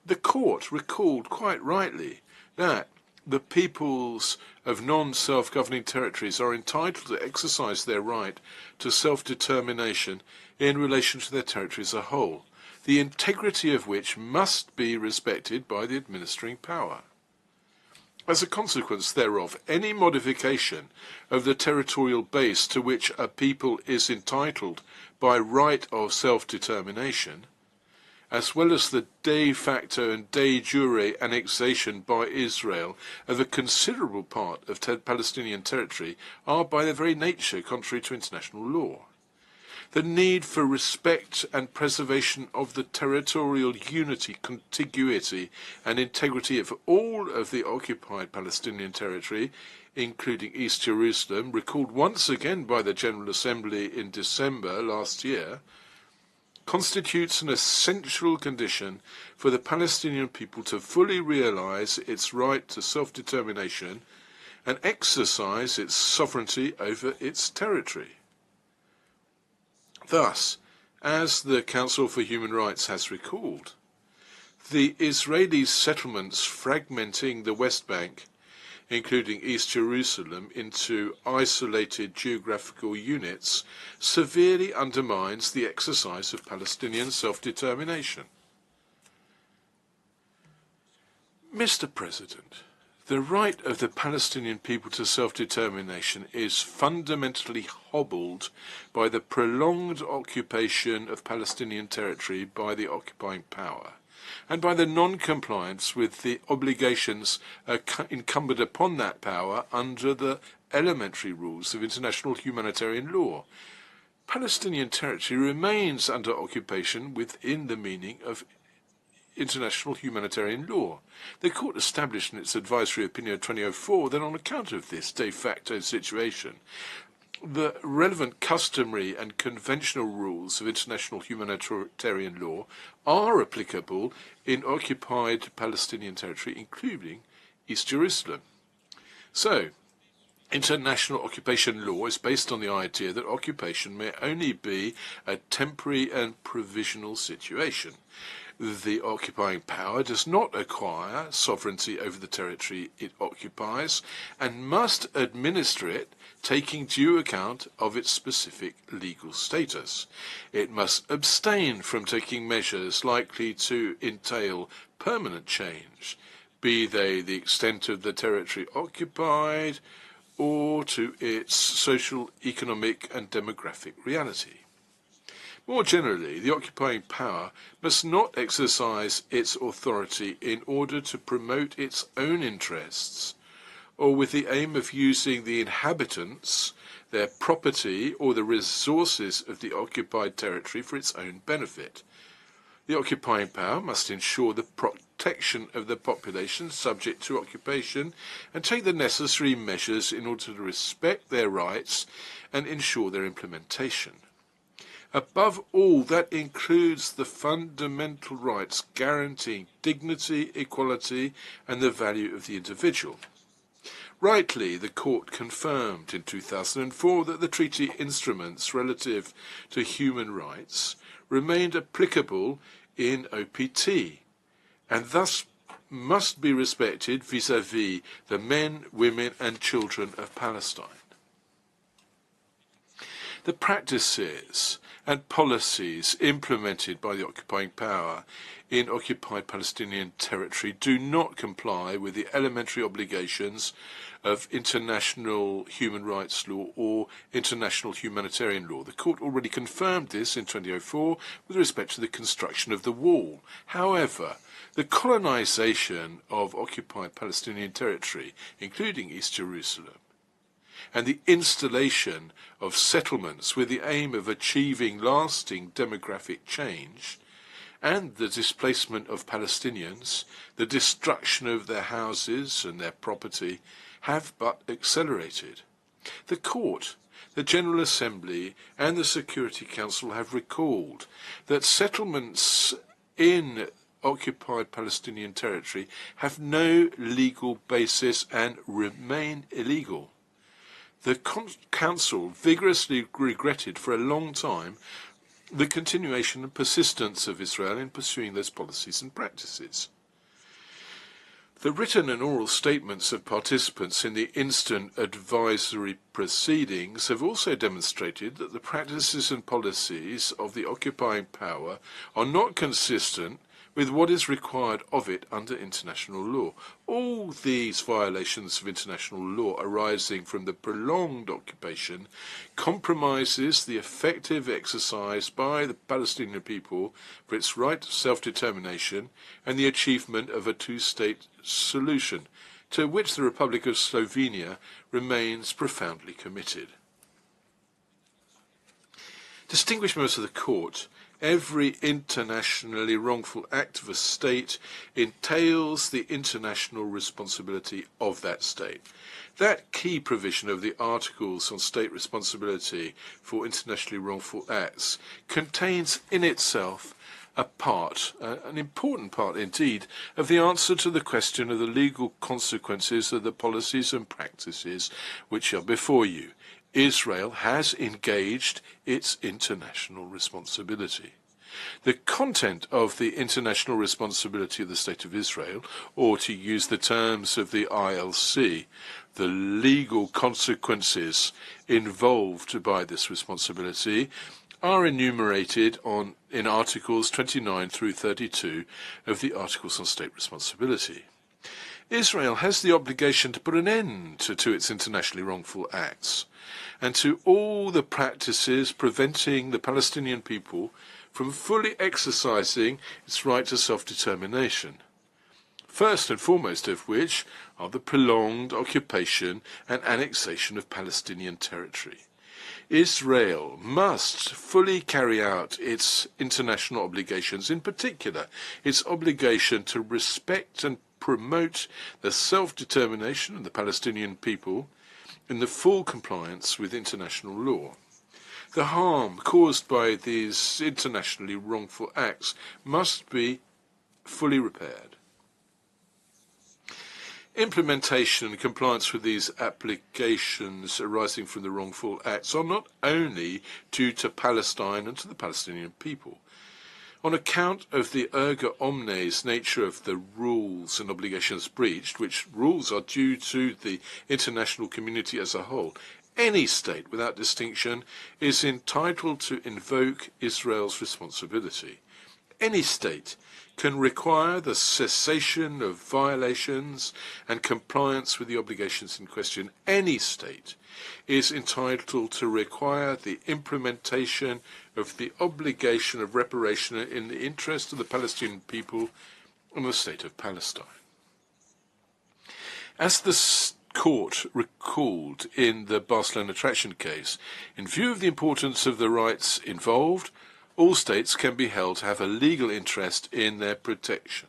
The court recalled quite rightly that the peoples of non-self-governing territories are entitled to exercise their right to self-determination in relation to their territory as a whole, the integrity of which must be respected by the administering power. As a consequence thereof, any modification of the territorial base to which a people is entitled by right of self-determination, as well as the de facto and de jure annexation by Israel of a considerable part of Palestinian territory, are by their very nature contrary to international law. The need for respect and preservation of the territorial unity, contiguity and integrity of all of the occupied Palestinian territory, including East Jerusalem, recalled once again by the General Assembly in December last year, constitutes an essential condition for the Palestinian people to fully realize its right to self-determination and exercise its sovereignty over its territory. Thus, as the Council for Human Rights has recalled, the Israeli settlements fragmenting the West Bank, including East Jerusalem, into isolated geographical units, severely undermines the exercise of Palestinian self-determination. Mr. President, the right of the Palestinian people to self-determination is fundamentally hobbled by the prolonged occupation of Palestinian territory by the occupying power, and by the non-compliance with the obligations incumbent upon that power under the elementary rules of international humanitarian law. Palestinian territory remains under occupation within the meaning of international humanitarian law. The Court established in its advisory opinion of 2004 that on account of this de facto situation, the relevant customary and conventional rules of international humanitarian law are applicable in occupied Palestinian territory, including East Jerusalem. So, international occupation law is based on the idea that occupation may only be a temporary and provisional situation. The occupying power does not acquire sovereignty over the territory it occupies and must administer it, taking due account of its specific legal status. It must abstain from taking measures likely to entail permanent change, be they the extent of the territory occupied or to its social, economic and demographic reality. More generally, the occupying power must not exercise its authority in order to promote its own interests, or with the aim of using the inhabitants, their property, or the resources of the occupied territory for its own benefit. The occupying power must ensure the protection of the population subject to occupation and take the necessary measures in order to respect their rights and ensure their implementation. Above all, that includes the fundamental rights guaranteeing dignity, equality, and the value of the individual. Rightly, the Court confirmed in 2004 that the treaty instruments relative to human rights remained applicable in OPT, and thus must be respected vis-à-vis the men, women, and children of Palestine. The practices and policies implemented by the occupying power in occupied Palestinian territory do not comply with the elementary obligations of international human rights law or international humanitarian law. The Court already confirmed this in 2004 with respect to the construction of the wall. However, the colonization of occupied Palestinian territory, including East Jerusalem, and the installation of settlements with the aim of achieving lasting demographic change, and the displacement of Palestinians, the destruction of their houses and their property, have but accelerated. The Court, the General Assembly, and the Security Council have recalled that settlements in occupied Palestinian territory have no legal basis and remain illegal. The Council vigorously regretted for a long time the continuation and persistence of Israel in pursuing those policies and practices. The written and oral statements of participants in the instant advisory proceedings have also demonstrated that the practices and policies of the occupying power are not consistent with what is required of it under international law. All these violations of international law arising from the prolonged occupation compromises the effective exercise by the Palestinian people for its right to self-determination and the achievement of a two-state solution, to which the Republic of Slovenia remains profoundly committed. Distinguished members of the Court, every internationally wrongful act of a state entails the international responsibility of that state. That key provision of the Articles on State Responsibility for Internationally Wrongful Acts contains in itself a part, an important part indeed, of the answer to the question of the legal consequences of the policies and practices which are before you. Israel has engaged its international responsibility. The content of the international responsibility of the State of Israel, or to use the terms of the ILC, the legal consequences involved by this responsibility, are enumerated in Articles 29 through 32 of the Articles on State Responsibility. Israel has the obligation to put an end to its internationally wrongful acts and to all the practices preventing the Palestinian people from fully exercising its right to self-determination, first and foremost of which are the prolonged occupation and annexation of Palestinian territory. Israel must fully carry out its international obligations, in particular its obligation to respect and promote the self-determination of the Palestinian people in the full compliance with international law. The harm caused by these internationally wrongful acts must be fully repaired. Implementation and compliance with these applications arising from the wrongful acts are not only due to Palestine and to the Palestinian people. On account of the erga omnes nature of the rules and obligations breached, which rules are due to the international community as a whole, any state, without distinction, is entitled to invoke Israel's responsibility. Any state can require the cessation of violations and compliance with the obligations in question. Any state is entitled to require the implementation of the obligation of reparation in the interest of the Palestinian people and the state of Palestine. As the court recalled in the Barcelona Traction case, in view of the importance of the rights involved, all states can be held to have a legal interest in their protection.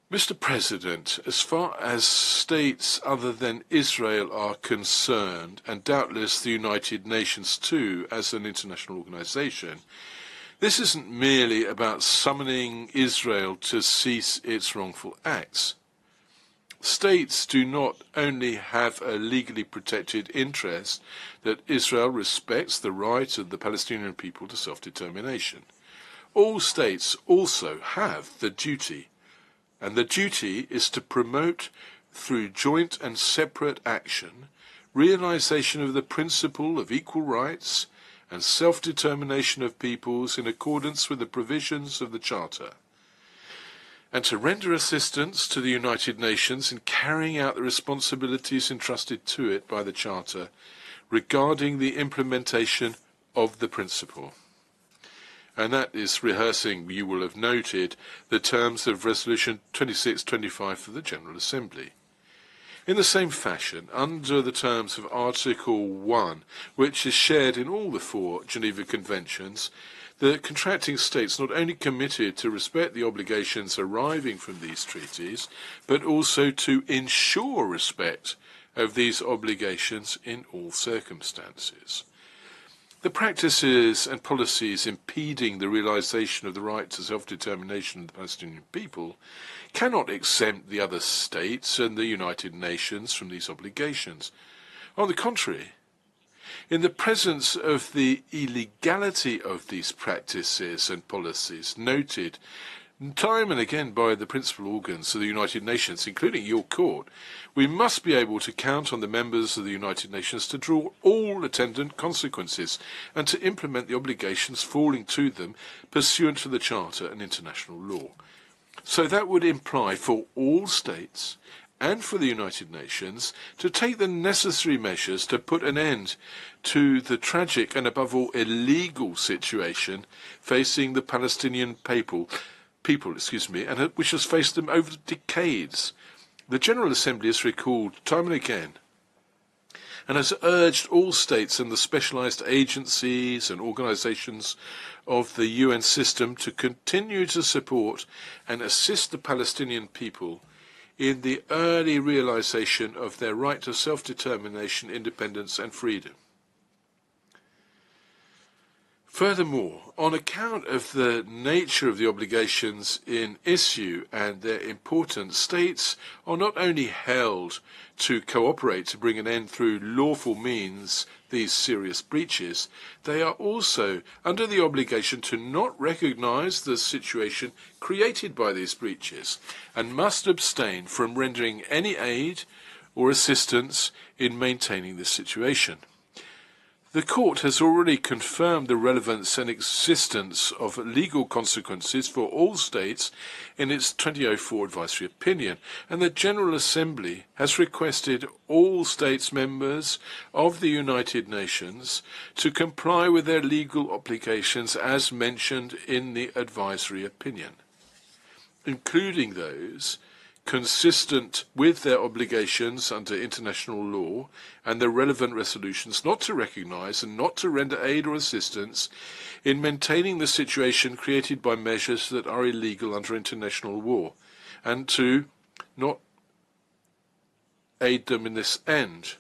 Mr. President, as far as states other than Israel are concerned, and doubtless the United Nations too as an international organization, this isn't merely about summoning Israel to cease its wrongful acts. States do not only have a legally protected interest that Israel respects the right of the Palestinian people to self-determination. All states also have the duty, and the duty is to promote, through joint and separate action, realization of the principle of equal rights and self-determination of peoples in accordance with the provisions of the Charter, and to render assistance to the United Nations in carrying out the responsibilities entrusted to it by the Charter regarding the implementation of the principle. And that is rehearsing, you will have noted, the terms of Resolution 2625 of the General Assembly. In the same fashion, under the terms of Article 1, which is shared in all the 4 Geneva Conventions, the contracting states not only committed to respect the obligations arising from these treaties, but also to ensure respect of these obligations in all circumstances. The practices and policies impeding the realization of the right to self-determination of the Palestinian people cannot exempt the other states and the United Nations from these obligations. On the contrary, in the presence of the illegality of these practices and policies noted time and again by the principal organs of the United Nations, including your court, we must be able to count on the members of the United Nations to draw all attendant consequences and to implement the obligations falling to them pursuant to the Charter and international law. So that would imply for all states and for the United Nations to take the necessary measures to put an end to the tragic and above all illegal situation facing the Palestinian people, and which has faced them over decades. The General Assembly has recalled time and again and has urged all states and the specialized agencies and organizations of the UN system to continue to support and assist the Palestinian people in the early realization of their right to self-determination, independence and freedom. Furthermore, on account of the nature of the obligations in issue and their importance, states are not only held to cooperate to bring an end through lawful means these serious breaches, they are also under the obligation to not recognize the situation created by these breaches and must abstain from rendering any aid or assistance in maintaining this situation. The Court has already confirmed the relevance and existence of legal consequences for all states in its 2004 advisory opinion, and the General Assembly has requested all states members of the United Nations to comply with their legal obligations as mentioned in the advisory opinion, including those consistent with their obligations under international law and the relevant resolutions not to recognise and not to render aid or assistance in maintaining the situation created by measures that are illegal under international law, and to not aid them in this end.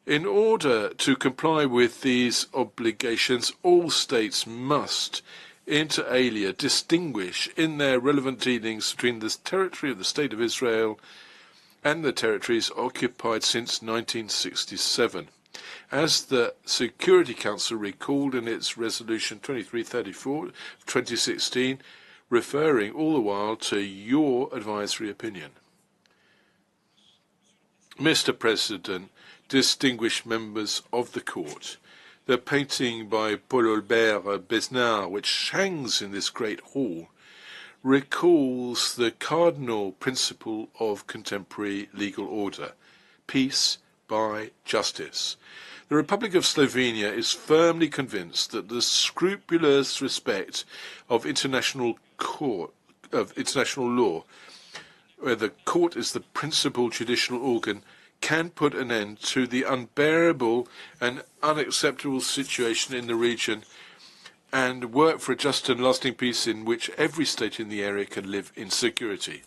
In order to comply with these obligations, all states must inter alia distinguish in their relevant dealings between the territory of the State of Israel and the territories occupied since 1967. As the Security Council recalled in its Resolution 2334 of 2016, referring all the while to your advisory opinion. Mr. President, distinguished members of the Court, the painting by Paul Albert Besnard, which hangs in this great hall, recalls the cardinal principle of contemporary legal order: peace by justice. The Republic of Slovenia is firmly convinced that the scrupulous respect of international law, where the court is the principal judicial organ, can put an end to the unbearable and unacceptable situation in the region and work for a just and lasting peace in which every state in the area can live in security.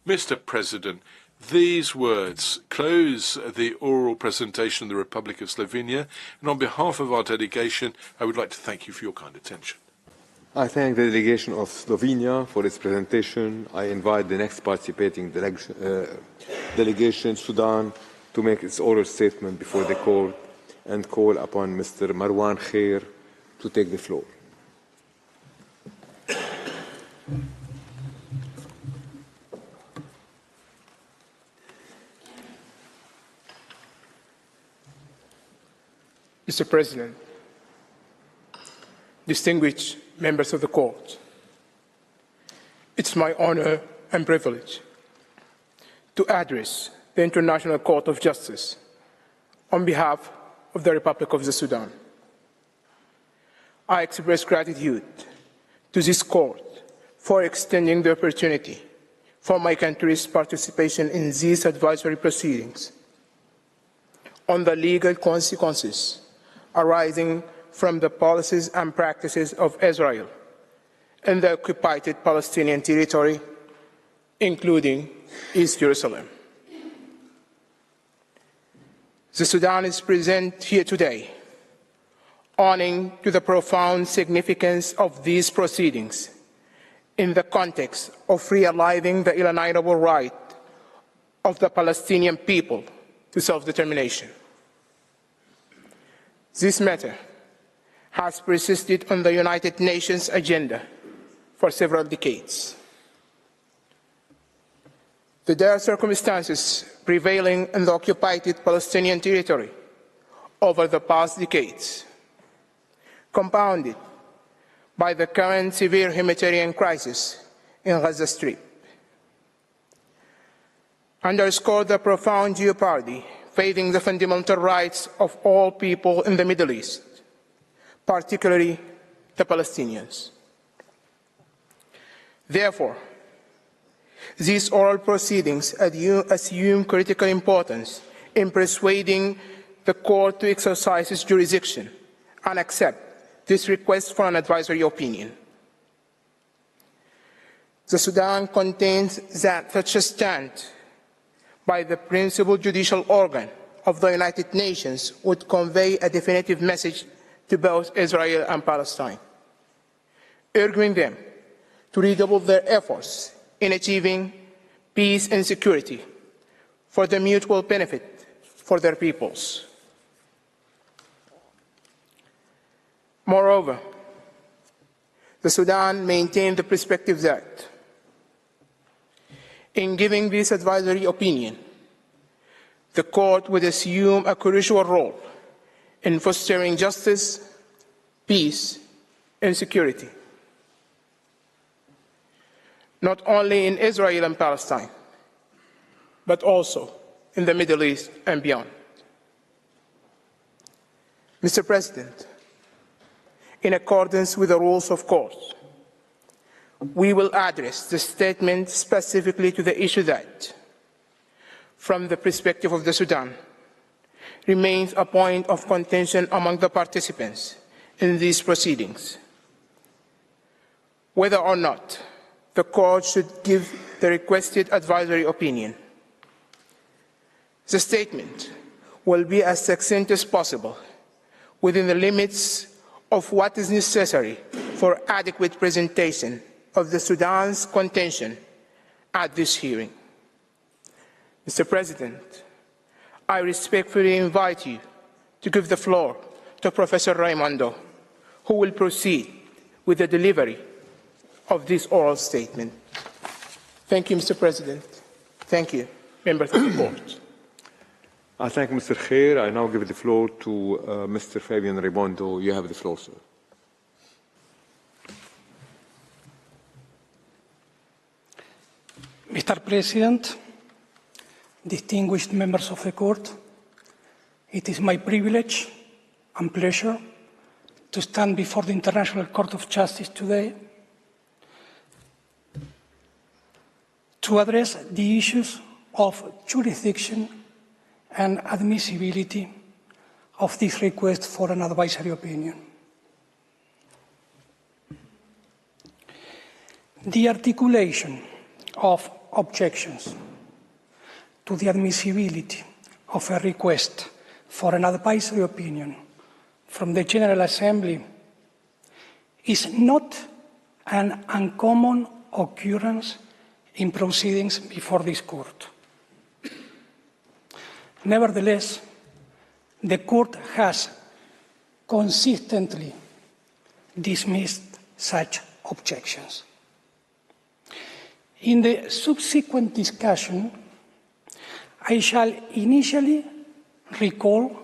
Mr. President, these words close the oral presentation of the Republic of Slovenia, and on behalf of our delegation, I would like to thank you for your kind attention. I thank the delegation of Slovenia for its presentation. I invite the next participating delegation, Sudan, to make its oral statement before the court and call upon Mr. Marwan Khair to take the floor. Mr. President, distinguished members of the Court, it's my honor and privilege to address the International Court of Justice on behalf of the Republic of the Sudan. I express gratitude to this Court for extending the opportunity for my country's participation in these advisory proceedings on the legal consequences arising from the policies and practices of Israel in the occupied Palestinian territory, including East Jerusalem. The Sudan is present here today, owing to the profound significance of these proceedings in the context of realizing the inalienable right of the Palestinian people to self-determination. This matter has persisted on the United Nations agenda for several decades. The dire circumstances prevailing in the occupied Palestinian territory over the past decades, compounded by the current severe humanitarian crisis in Gaza Strip, underscore the profound jeopardy facing the fundamental rights of all people in the Middle East, particularly the Palestinians. Therefore, these oral proceedings assume critical importance in persuading the Court to exercise its jurisdiction and accept this request for an advisory opinion. The Sudan contains that such a stand by the principal judicial organ of the United Nations would convey a definitive message to both Israel and Palestine, urging them to redouble their efforts in achieving peace and security for the mutual benefit for their peoples. Moreover, the Sudan maintained the perspective that, in giving this advisory opinion, the Court would assume a crucial role in fostering justice, peace, and security, not only in Israel and Palestine, but also in the Middle East and beyond. Mr. President, in accordance with the rules of court, we will address the statement specifically to the issue that, from the perspective of the Sudan, remains a point of contention among the participants in these proceedings, whether or not the court should give the requested advisory opinion. The statement will be as succinct as possible within the limits of what is necessary for adequate presentation of the Sudan's contention at this hearing. Mr. President, I respectfully invite you to give the floor to Professor Raimondo, who will proceed with the delivery of this oral statement. Thank you, Mr. President. Thank you, members of the court. I thank Mr. Khair. I now give the floor to Mr. Fabian Raimondo. You have the floor, sir. Mr. President, distinguished members of the court, it is my privilege and pleasure to stand before the International Court of Justice today to address the issues of jurisdiction and admissibility of this request for an advisory opinion. The articulation of objections to the admissibility of a request for an advisory opinion from the General Assembly is not an uncommon occurrence in proceedings before this court. Nevertheless, the court has consistently dismissed such objections. In the subsequent discussion, I shall initially recall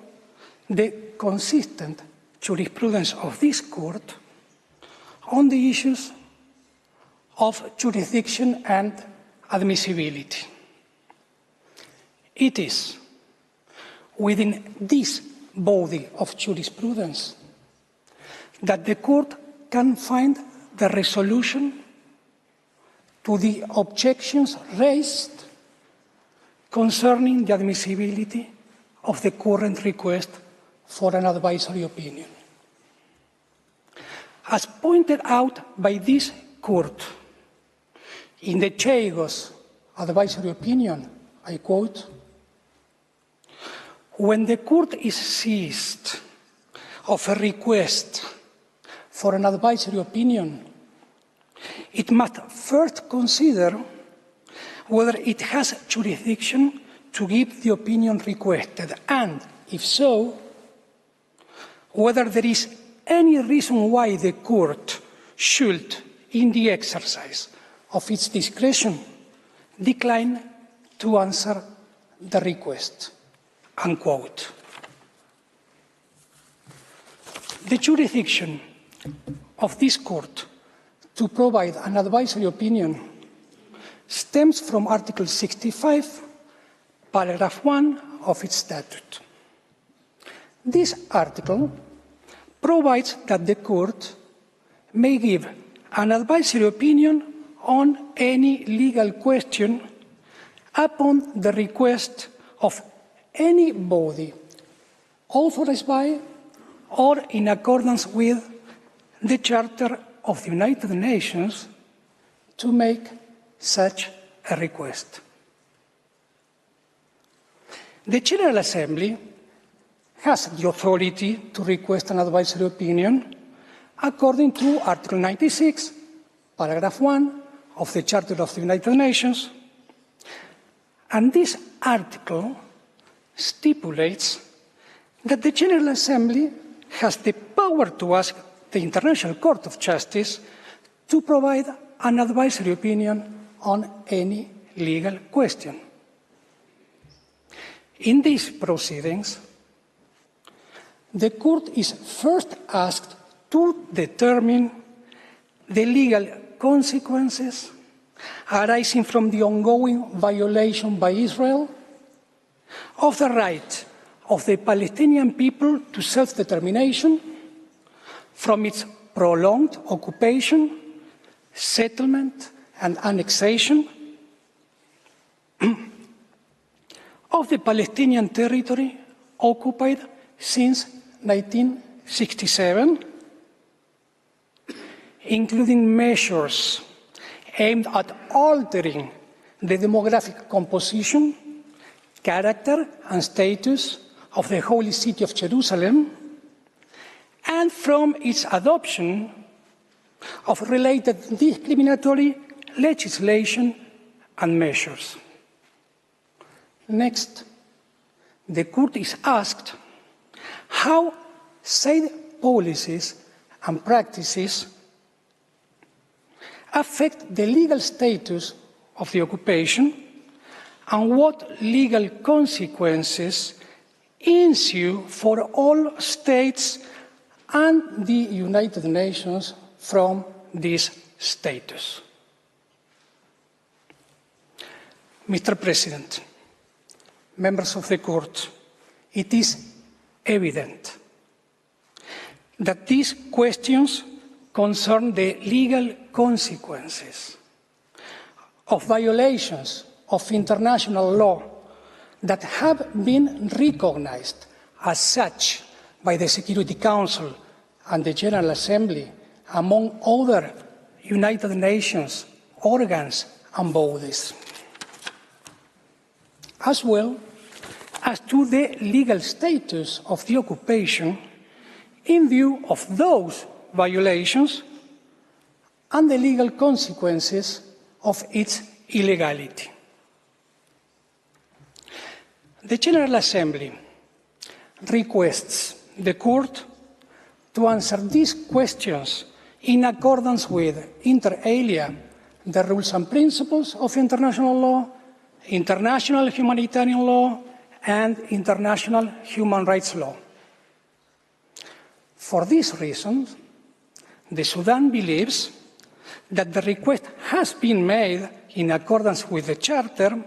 the consistent jurisprudence of this court on the issues of jurisdiction and admissibility. It is within this body of jurisprudence that the court can find the resolution to the objections raised concerning the admissibility of the current request for an advisory opinion. As pointed out by this court in the Chagos advisory opinion, I quote, "When the court is seized of a request for an advisory opinion, it must first consider whether it has jurisdiction to give the opinion requested, and, if so, whether there is any reason why the court should, in the exercise of its discretion, decline to answer the request." Unquote. The jurisdiction of this court to provide an advisory opinion stems from Article 65, paragraph 1 of its statute. This article provides that the court may give an advisory opinion on any legal question upon the request of any body authorized by or in accordance with the Charter of the United Nations to make such a request. The General Assembly has the authority to request an advisory opinion according to Article 96, paragraph 1 of the Charter of the United Nations, and this article stipulates that the General Assembly has the power to ask the International Court of Justice to provide an advisory opinion on any legal question. In these proceedings, the Court is first asked to determine the legal consequences arising from the ongoing violation by Israel of the right of the Palestinian people to self-determination from its prolonged occupation, settlement, and annexation of the Palestinian territory occupied since 1967, including measures aimed at altering the demographic composition, character, and status of the Holy City of Jerusalem, and from its adoption of related discriminatory legislation and measures. Next, the Court is asked how said policies and practices affect the legal status of the occupation and what legal consequences ensue for all states and the United Nations from this status. Mr. President, members of the Court, it is evident that these questions concern the legal consequences of violations of international law that have been recognized as such by the Security Council and the General Assembly, among other United Nations organs and bodies, as well as to the legal status of the occupation in view of those violations and the legal consequences of its illegality. The General Assembly requests the Court to answer these questions in accordance with, inter alia, the rules and principles of international law, international humanitarian law, and international human rights law. For these reasons, the Sudan believes that the request has been made in accordance with the Charter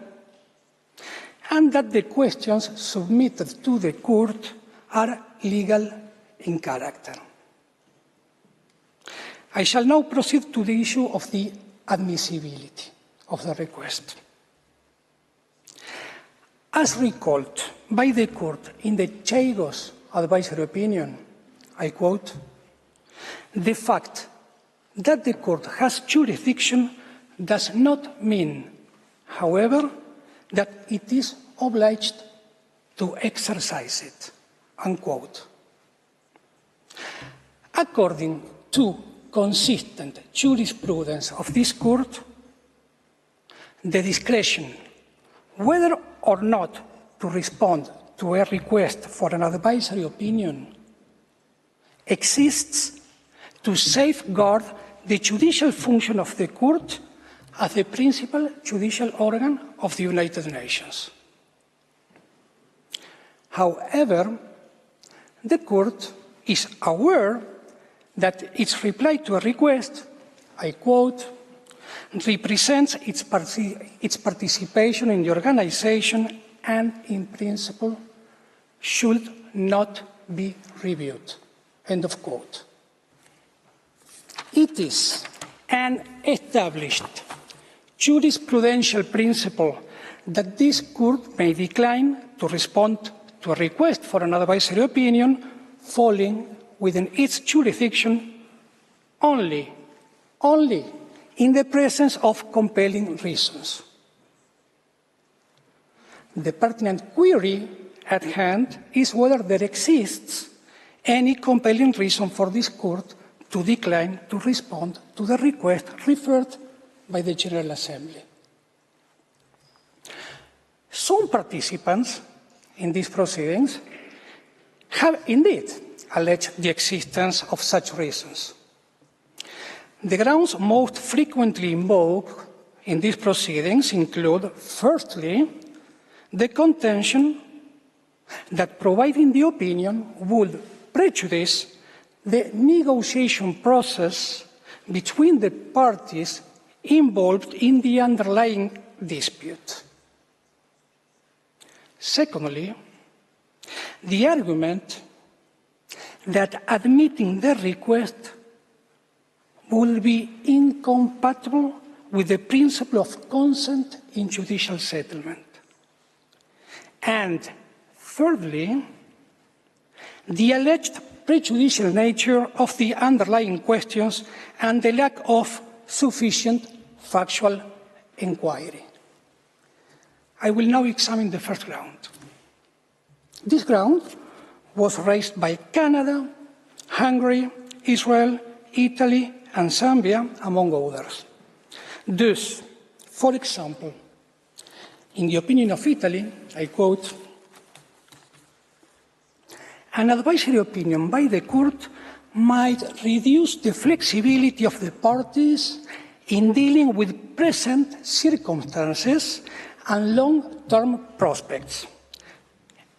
and that the questions submitted to the Court are legal in character. I shall now proceed to the issue of the admissibility of the request. As recalled by the Court in the Chagos advisory opinion, I quote, "The fact that the Court has jurisdiction does not mean, however, that it is obliged to exercise it," unquote. According to consistent jurisprudence of this Court, the discretion whether or not to respond to a request for an advisory opinion exists to safeguard the judicial function of the Court as the principal judicial organ of the United Nations. However, the Court is aware that its reply to a request, I quote, represents its participation in the organization and, in principle, should not be reviewed, end of quote. It is an established jurisprudential principle that this Court may decline to respond to a request for an advisory opinion falling within its jurisdiction only in the presence of compelling reasons. The pertinent query at hand is whether there exists any compelling reason for this Court to decline to respond to the request referred by the General Assembly. Some participants in these proceedings have indeed alleged the existence of such reasons. The grounds most frequently invoked in these proceedings include, firstly, the contention that providing the opinion would prejudice the negotiation process between the parties involved in the underlying dispute. Secondly, the argument that admitting the request will be incompatible with the principle of consent in judicial settlement. And thirdly, the alleged prejudicial nature of the underlying questions and the lack of sufficient factual inquiry. I will now examine the first ground. This ground was raised by Canada, Hungary, Israel, Italy, and Zambia, among others. Thus, for example, in the opinion of Italy, I quote, "An advisory opinion by the court might reduce the flexibility of the parties in dealing with present circumstances and long-term prospects,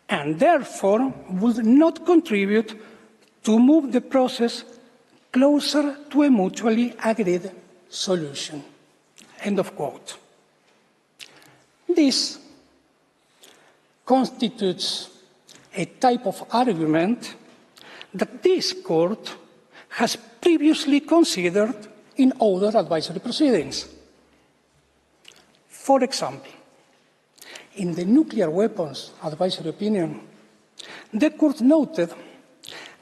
and therefore would not contribute to move the process closer to a mutually agreed solution." End of quote. This constitutes a type of argument that this court has previously considered in other advisory proceedings. For example, in the nuclear weapons advisory opinion, the court noted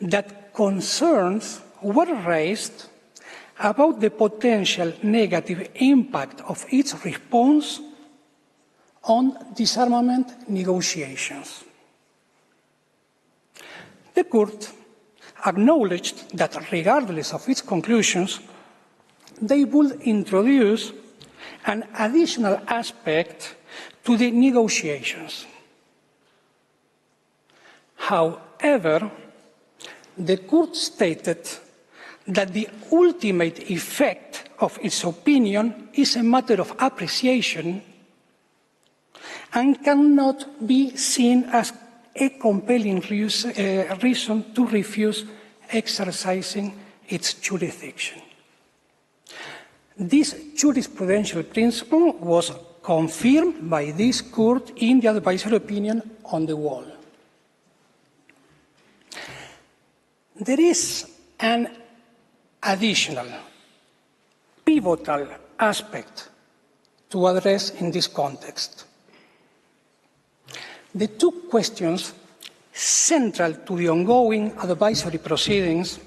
that concerns were raised about the potential negative impact of its response on disarmament negotiations. The court acknowledged that regardless of its conclusions, they would introduce an additional aspect to the negotiations. However, the court stated that the ultimate effect of its opinion is a matter of appreciation and cannot be seen as a compelling reason to refuse exercising its jurisdiction. This jurisprudential principle was confirmed by this court in the advisory opinion on the wall. There is an additional, pivotal aspect to address in this context. The two questions central to the ongoing advisory proceedings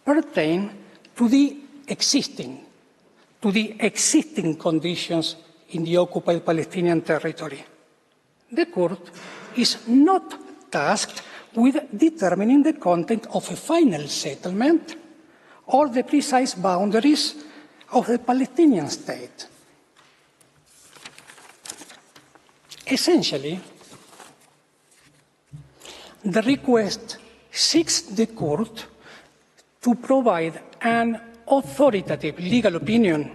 pertain to the existing conditions in the occupied Palestinian territory. The court is not tasked with determining the content of a final settlement or the precise boundaries of the Palestinian state. Essentially, the request seeks the court to provide an authoritative legal opinion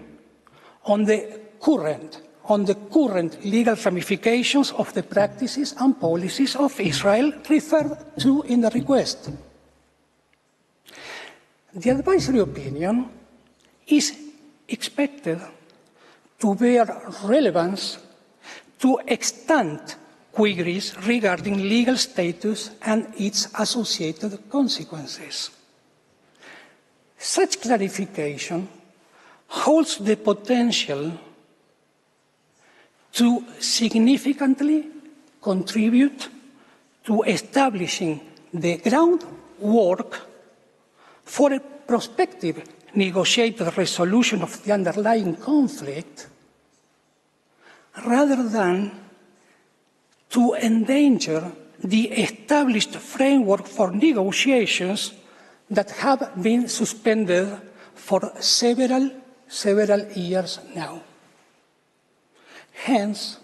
on the current legal ramifications of the practices and policies of Israel referred to in the request. The advisory opinion is expected to bear relevance to extant queries regarding legal status and its associated consequences. Such clarification holds the potential to significantly contribute to establishing the groundwork for a prospective negotiated resolution of the underlying conflict, rather than to endanger the established framework for negotiations that have been suspended for several years now. Hence,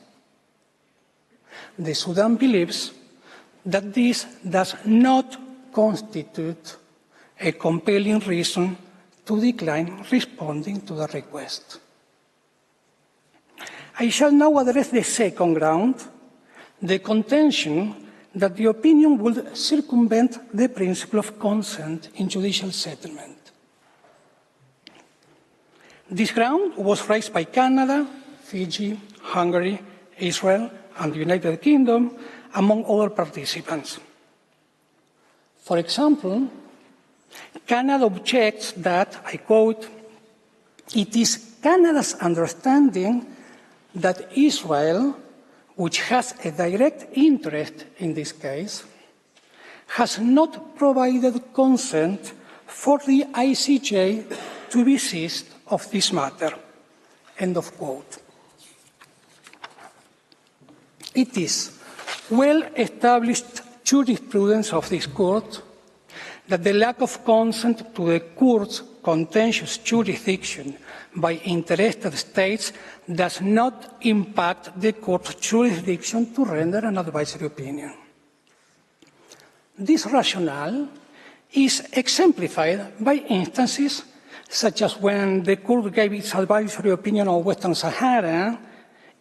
the Sudan believes that this does not constitute a compelling reason to decline responding to the request. I shall now address the second ground, the contention that the opinion would circumvent the principle of consent in judicial settlement. This ground was raised by Canada, Fiji, Hungary, Israel, and the United Kingdom, among other participants. For example, Canada objects that, I quote, "It is Canada's understanding that Israel, which has a direct interest in this case, has not provided consent for the ICJ to desist of this matter." End of quote. It is well-established jurisprudence of this court that the lack of consent to the court's contentious jurisdiction by interested states does not impact the court's jurisdiction to render an advisory opinion. This rationale is exemplified by instances such as when the court gave its advisory opinion on Western Sahara,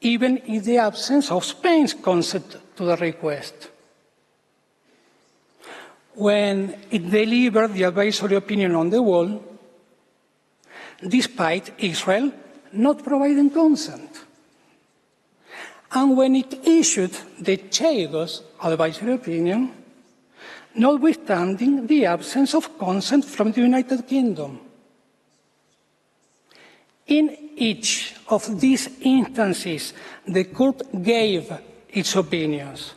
even in the absence of Spain's consent to the request. When it delivered the advisory opinion on the wall, despite Israel not providing consent. And when it issued the Chagos advisory opinion, notwithstanding the absence of consent from the United Kingdom. In each of these instances, the court gave its opinions,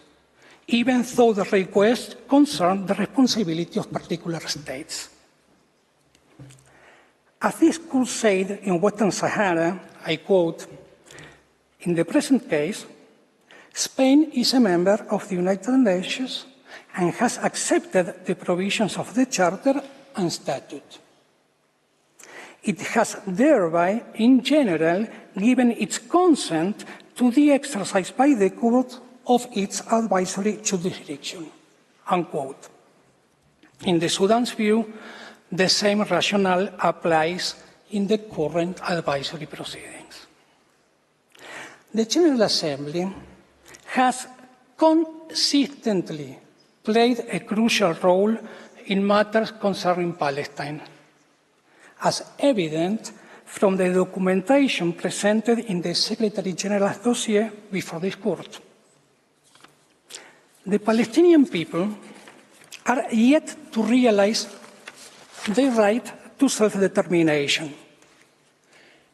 even though the request concerned the responsibility of particular states. As this court said in Western Sahara, I quote, "In the present case, Spain is a member of the United Nations and has accepted the provisions of the Charter and Statute. It has thereby, in general, given its consent to the exercise by the court of its advisory jurisdiction." Unquote. In the Sudan's view, the same rationale applies in the current advisory proceedings. The General Assembly has consistently played a crucial role in matters concerning Palestine, as evident from the documentation presented in the Secretary General's dossier before this court. The Palestinian people are yet to realize their right to self-determination,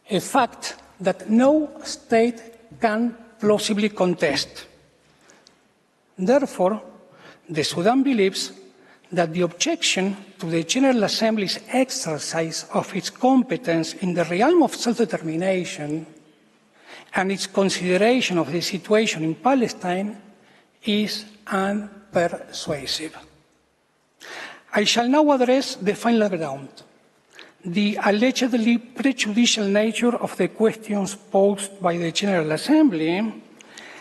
a fact that no state can plausibly contest. Therefore, the Sudan believes that the objection to the General Assembly's exercise of its competence in the realm of self-determination and its consideration of the situation in Palestine is unpersuasive. I shall now address the final ground, the allegedly prejudicial nature of the questions posed by the General Assembly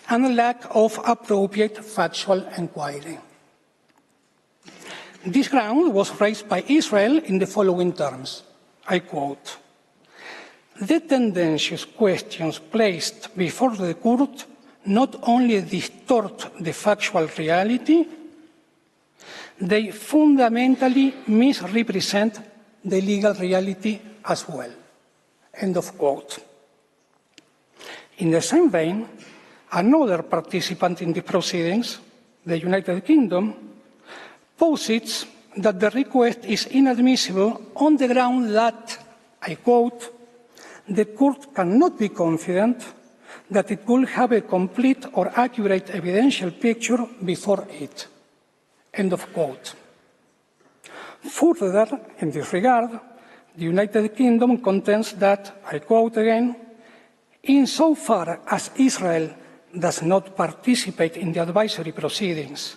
and the lack of appropriate factual inquiry. This ground was raised by Israel in the following terms, I quote, "The tendentious questions placed before the court not only distort the factual reality, they fundamentally misrepresent the legal reality as well." End of quote. In the same vein, another participant in the proceedings, the United Kingdom, posits that the request is inadmissible on the ground that, I quote, "the court cannot be confident that it will have a complete or accurate evidential picture before it." End of quote. Further, in this regard, the United Kingdom contends that, I quote again, "insofar as Israel does not participate in the advisory proceedings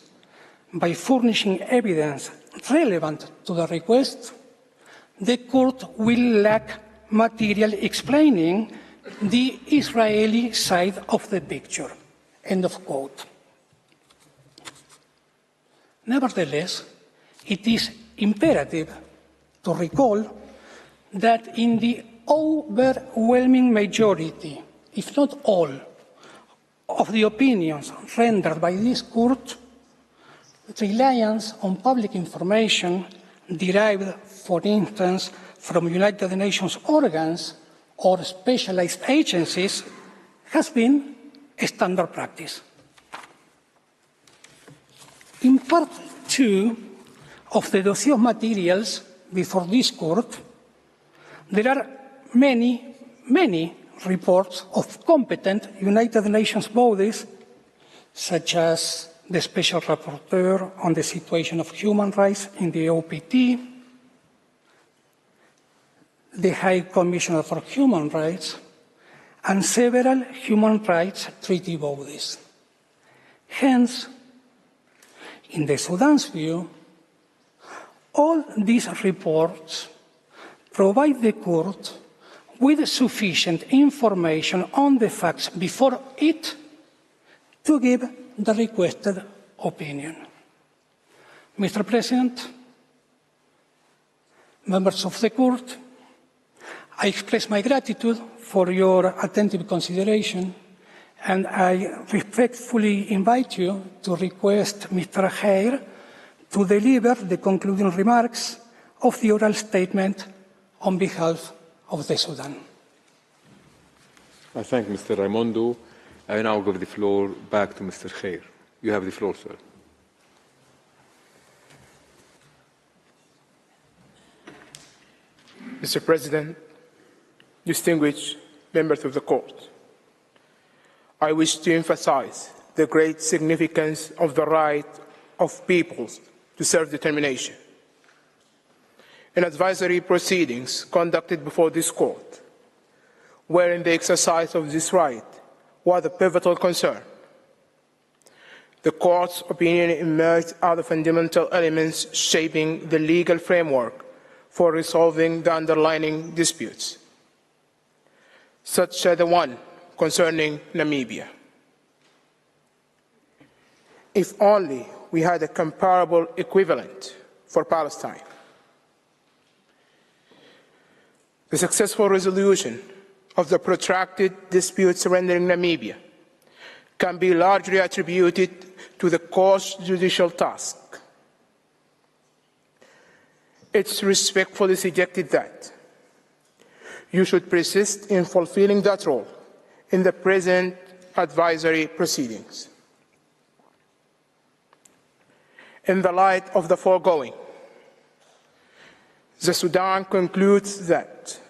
by furnishing evidence relevant to the request, the court will lack material explaining the Israeli side of the picture." End of quote. Nevertheless, it is imperative to recall that in the overwhelming majority, if not all, of the opinions rendered by this court, reliance on public information derived, for instance, from United Nations organs or specialized agencies has been a standard practice. In part 2 of the dossier of materials before this court, there are many reports of competent United Nations bodies, such as the Special Rapporteur on the Situation of Human Rights in the OPT, the High Commissioner for Human Rights, and several human rights treaty bodies. Hence, in the Sudan's view, all these reports provide the court with sufficient information on the facts before it to give the requested opinion. Mr. President, members of the court, I express my gratitude for your attentive consideration, and I respectfully invite you to request Mr. Hague to deliver the concluding remarks of the oral statement on behalf of the Sudan. I thank Mr. Raimondo. I now give the floor back to Mr. Khair. You have the floor, sir. Mr. President, distinguished members of the court, I wish to emphasize the great significance of the right of peoples to self-determination. In advisory proceedings conducted before this court, wherein the exercise of this right was a pivotal concern, the court's opinion emerged out of fundamental elements shaping the legal framework for resolving the underlying disputes, such as the one concerning Namibia. If only we had a comparable equivalent for Palestine. The successful resolution of the protracted dispute surrendering Namibia can be largely attributed to the court's judicial task. It's respectfully suggested that you should persist in fulfilling that role in the present advisory proceedings. In the light of the foregoing, the Sudan concludes that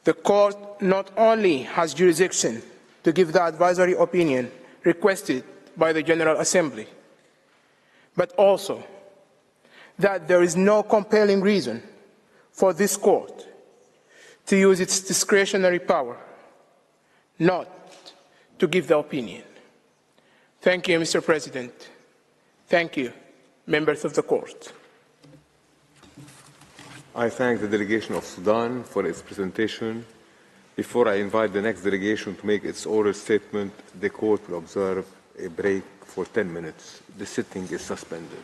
the court not only has jurisdiction to give the advisory opinion requested by the General Assembly, but also that there is no compelling reason for this court to use its discretionary power not to give the opinion. Thank you, Mr. President. Thank you, members of the court. I thank the delegation of Sudan for its presentation. Before I invite the next delegation to make its oral statement, the court will observe a break for 10 minutes. The sitting is suspended.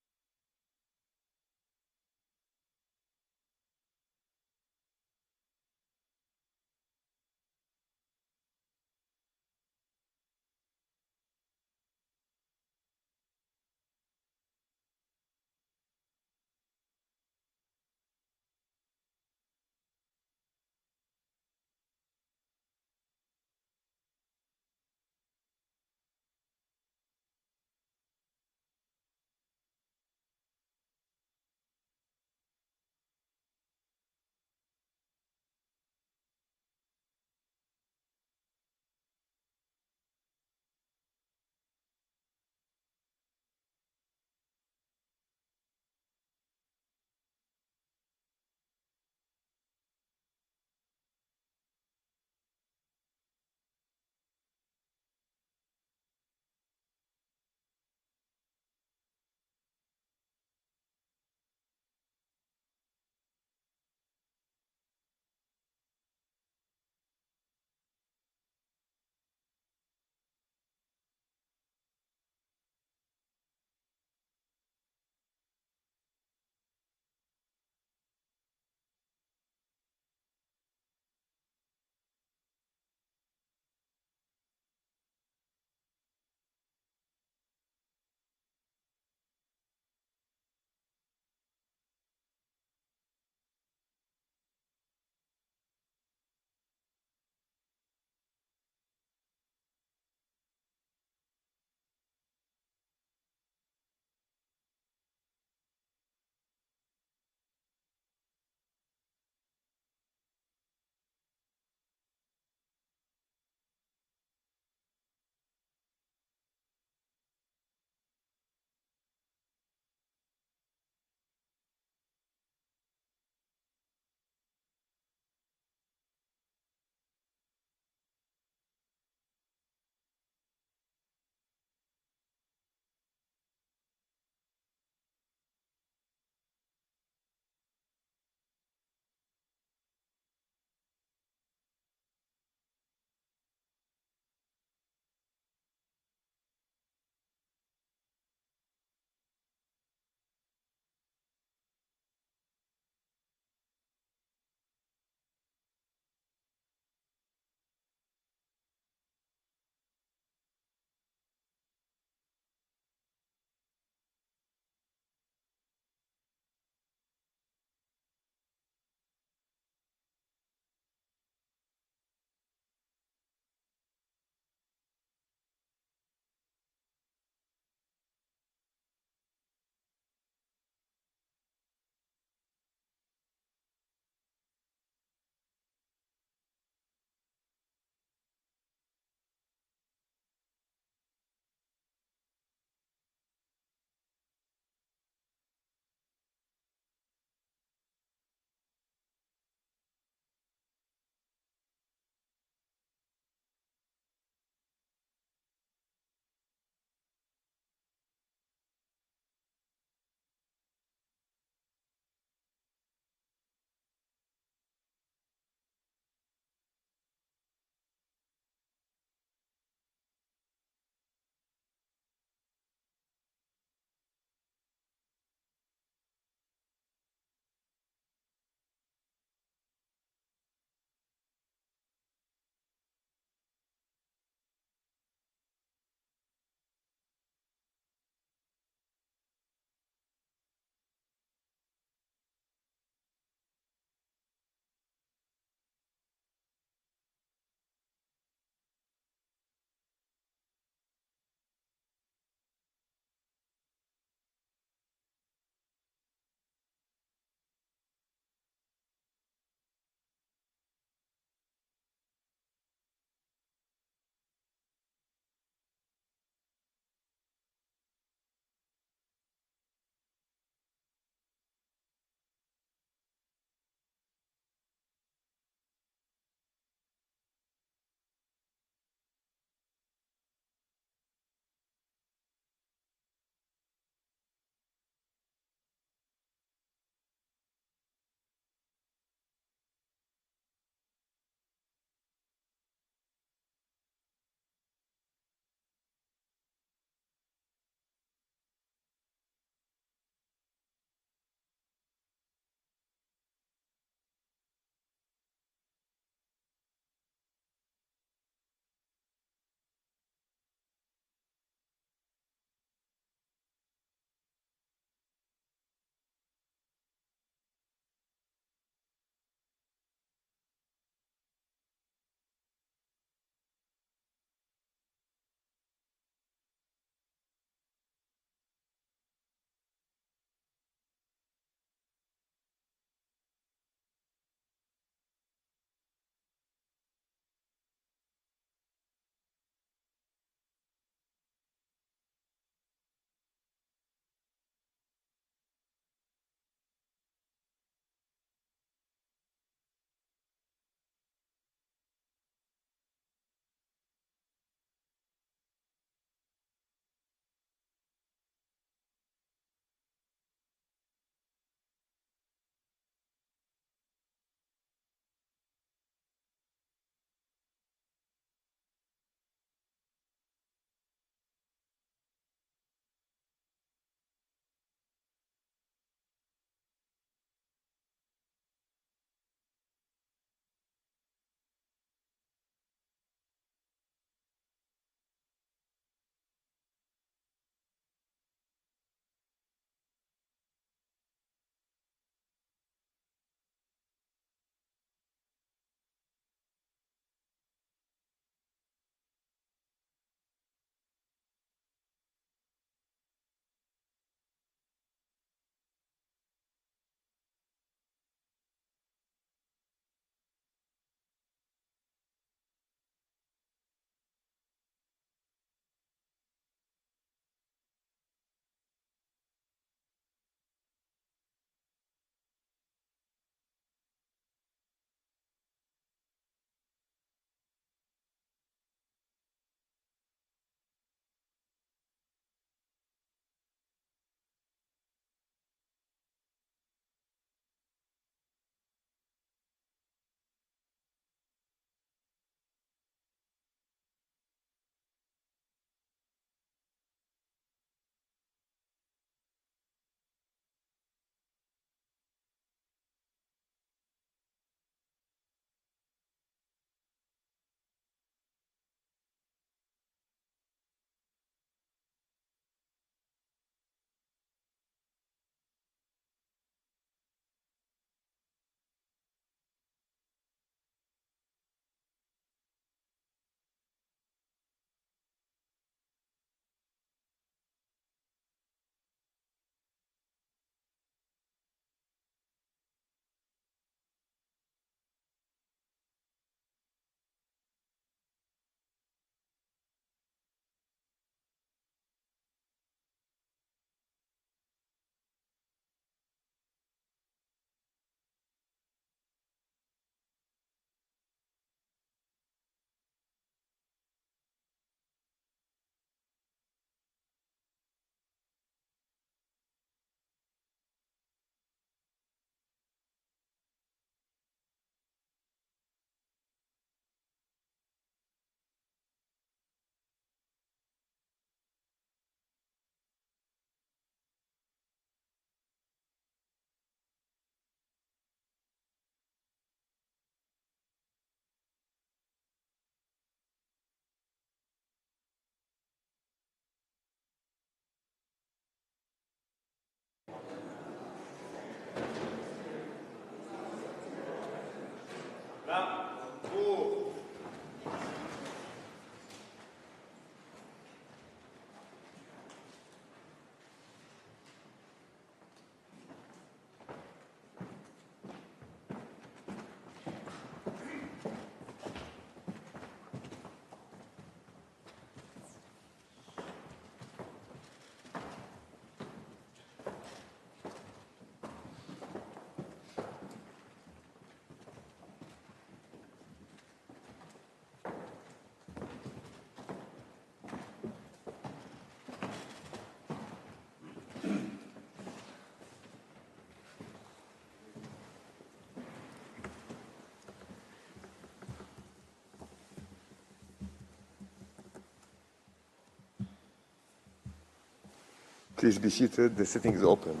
Please be seated. The sitting is open.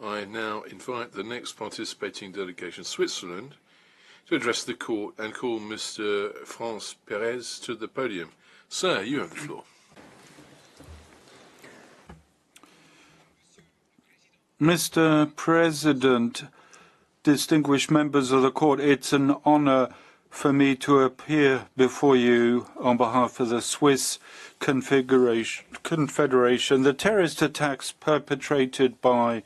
I now invite the next participating delegation, Switzerland, to address the court and call Mr. France Perez to the podium. Sir, you have the floor. Mr. President, distinguished members of the court, it's an honor for me to appear before you on behalf of the Swiss Confederation. The terrorist attacks perpetrated by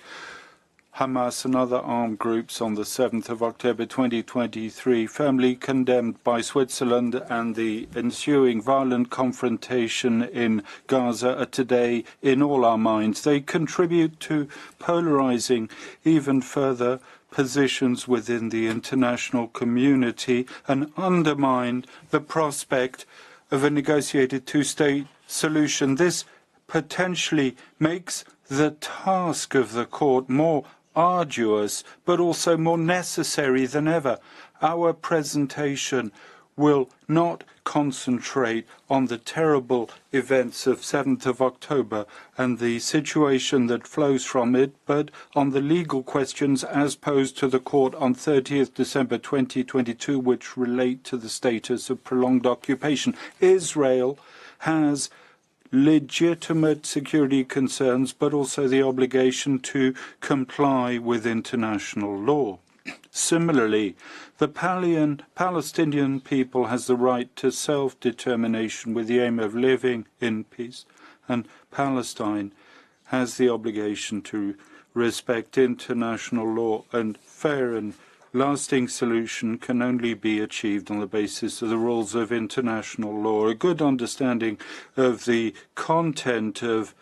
Hamas and other armed groups on the 7th of October 2023, firmly condemned by Switzerland, and the ensuing violent confrontation in Gaza are today in all our minds. They contribute to polarizing even further positions within the international community and undermine the prospect of a negotiated two-state solution. This potentially makes the task of the court more arduous, but also more necessary than ever. Our presentation will not concentrate on the terrible events of 7th of October and the situation that flows from it, but on the legal questions as posed to the court on 30th December 2022, which relate to the status of prolonged occupation. Israel has legitimate security concerns, but also the obligation to comply with international law. Similarly, the Palestinian people has the right to self-determination with the aim of living in peace, and Palestine has the obligation to respect international law, and fair and lasting solution can only be achieved on the basis of the rules of international law. A good understanding of the content of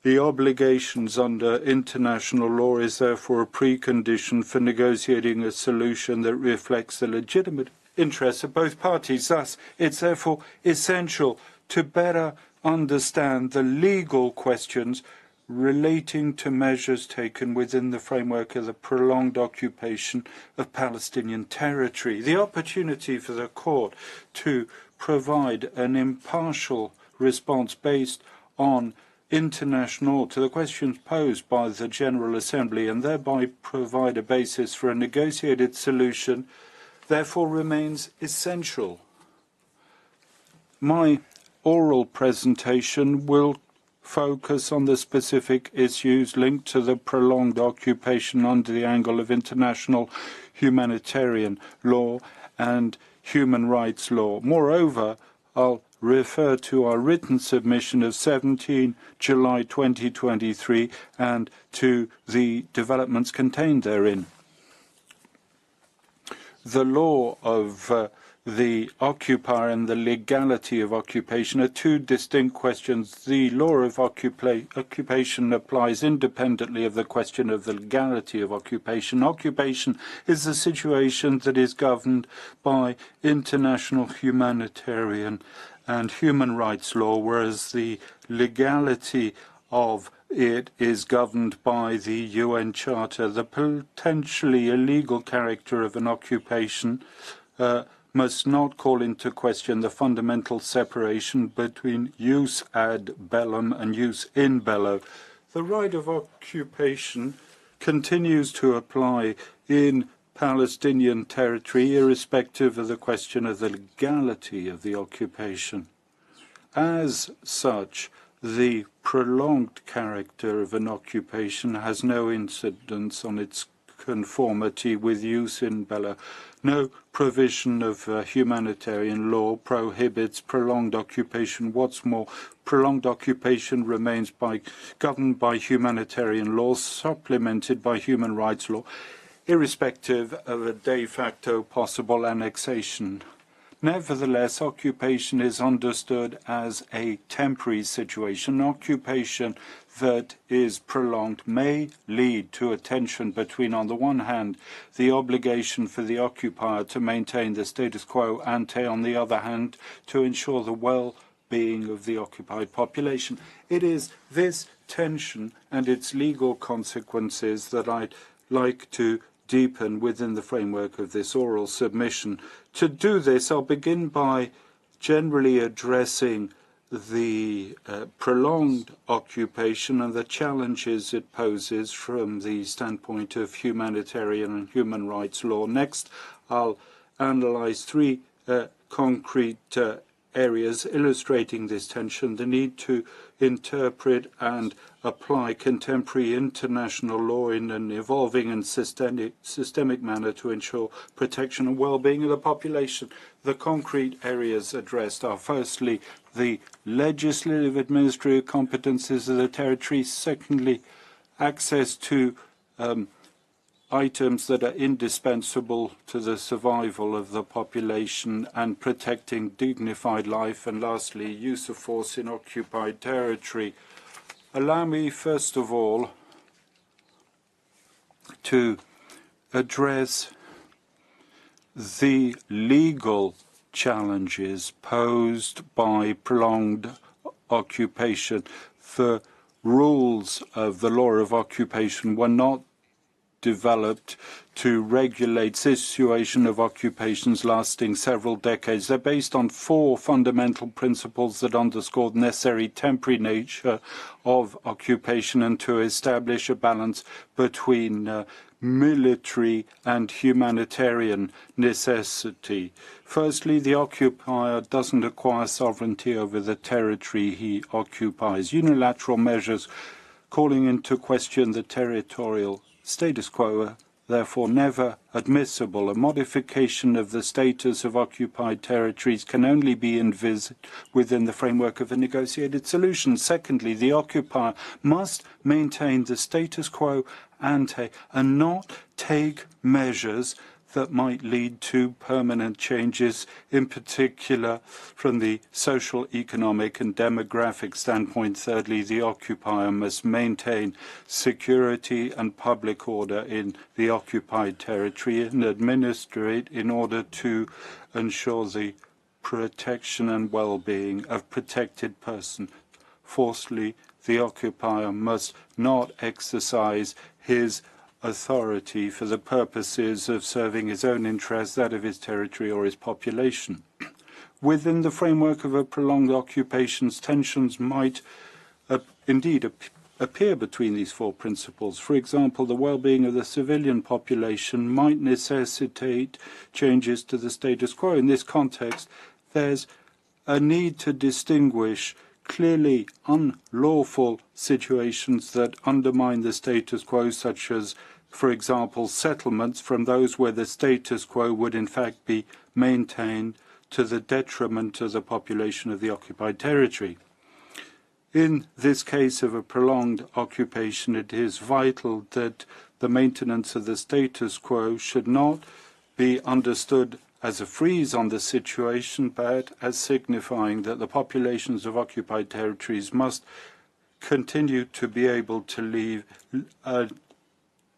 the obligations under international law is therefore a precondition for negotiating a solution that reflects the legitimate interests of both parties. Thus, it's therefore essential to better understand the legal questions relating to measures taken within the framework of the prolonged occupation of Palestinian territory. The opportunity for the court to provide an impartial response based on international law to the questions posed by the General Assembly and thereby provide a basis for a negotiated solution therefore remains essential. My oral presentation will focus on the specific issues linked to the prolonged occupation under the angle of international humanitarian law and human rights law. Moreover, I'll refer to our written submission of 17 July 2023 and to the developments contained therein. The law of the occupier and the legality of occupation are two distinct questions. The law of occupation applies independently of the question of the legality of occupation. Occupation is a situation that is governed by international humanitarian and human rights law, whereas the legality of it is governed by the UN Charter. The potentially illegal character of an occupation must not call into question the fundamental separation between jus ad bellum and jus in bello. The right of occupation continues to apply in Palestinian territory, irrespective of the question of the legality of the occupation. As such, the prolonged character of an occupation has no incidence on its conformity with jus in bello. No provision of humanitarian law prohibits prolonged occupation. What's more, prolonged occupation remains governed by humanitarian law, supplemented by human rights law, irrespective of a de facto possible annexation. Nevertheless, occupation is understood as a temporary situation. Occupation that is prolonged may lead to a tension between, on the one hand, the obligation for the occupier to maintain the status quo ante, on the other hand, to ensure the well-being of the occupied population. It is this tension and its legal consequences that I'd like to deepen within the framework of this oral submission. To do this, I'll begin by generally addressing the prolonged occupation and the challenges it poses from the standpoint of humanitarian and human rights law. Next, I'll analyze three concrete areas illustrating this tension: the need to interpret and apply contemporary international law in an evolving and systemic manner to ensure protection and well-being of the population. The concrete areas addressed are firstly the legislative administrative competences of the territory, secondly access to items that are indispensable to the survival of the population and protecting dignified life, and lastly, use of force in occupied territory. Allow me, first of all, to address the legal challenges posed by prolonged occupation. The rules of the law of occupation were not developed to regulate situation of occupations lasting several decades. They're based on four fundamental principles that underscore the necessary temporary nature of occupation and to establish a balance between military and humanitarian necessity. Firstly, the occupier doesn't acquire sovereignty over the territory he occupies. Unilateral measures calling into question the territorial status quo are therefore never admissible. A modification of the status of occupied territories can only be envisaged within the framework of a negotiated solution. Secondly, the occupier must maintain the status quo ante and not take measures that might lead to permanent changes, in particular from the social, economic and demographic standpoint. Thirdly, the occupier must maintain security and public order in the occupied territory and administer it in order to ensure the protection and well-being of protected persons. Fourthly, the occupier must not exercise his authority for the purposes of serving his own interests, that of his territory or his population. Within the framework of a prolonged occupation, tensions might indeed appear between these four principles. For example, the well-being of the civilian population might necessitate changes to the status quo. In this context, there's a need to distinguish clearly unlawful situations that undermine the status quo, such as, for example, settlements, from those where the status quo would in fact be maintained to the detriment of the population of the occupied territory. In this case of a prolonged occupation, it is vital that the maintenance of the status quo should not be understood as a freeze on the situation, but as signifying that the populations of occupied territories must continue to be able to live a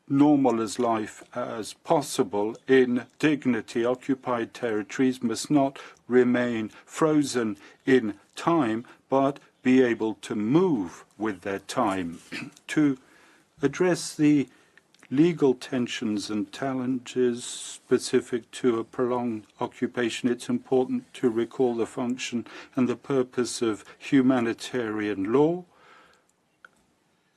normal as life as possible in dignity. Occupied territories must not remain frozen in time, but be able to move with their time. To address the legal tensions and challenges specific to a prolonged occupation, it's important to recall the function and the purpose of humanitarian law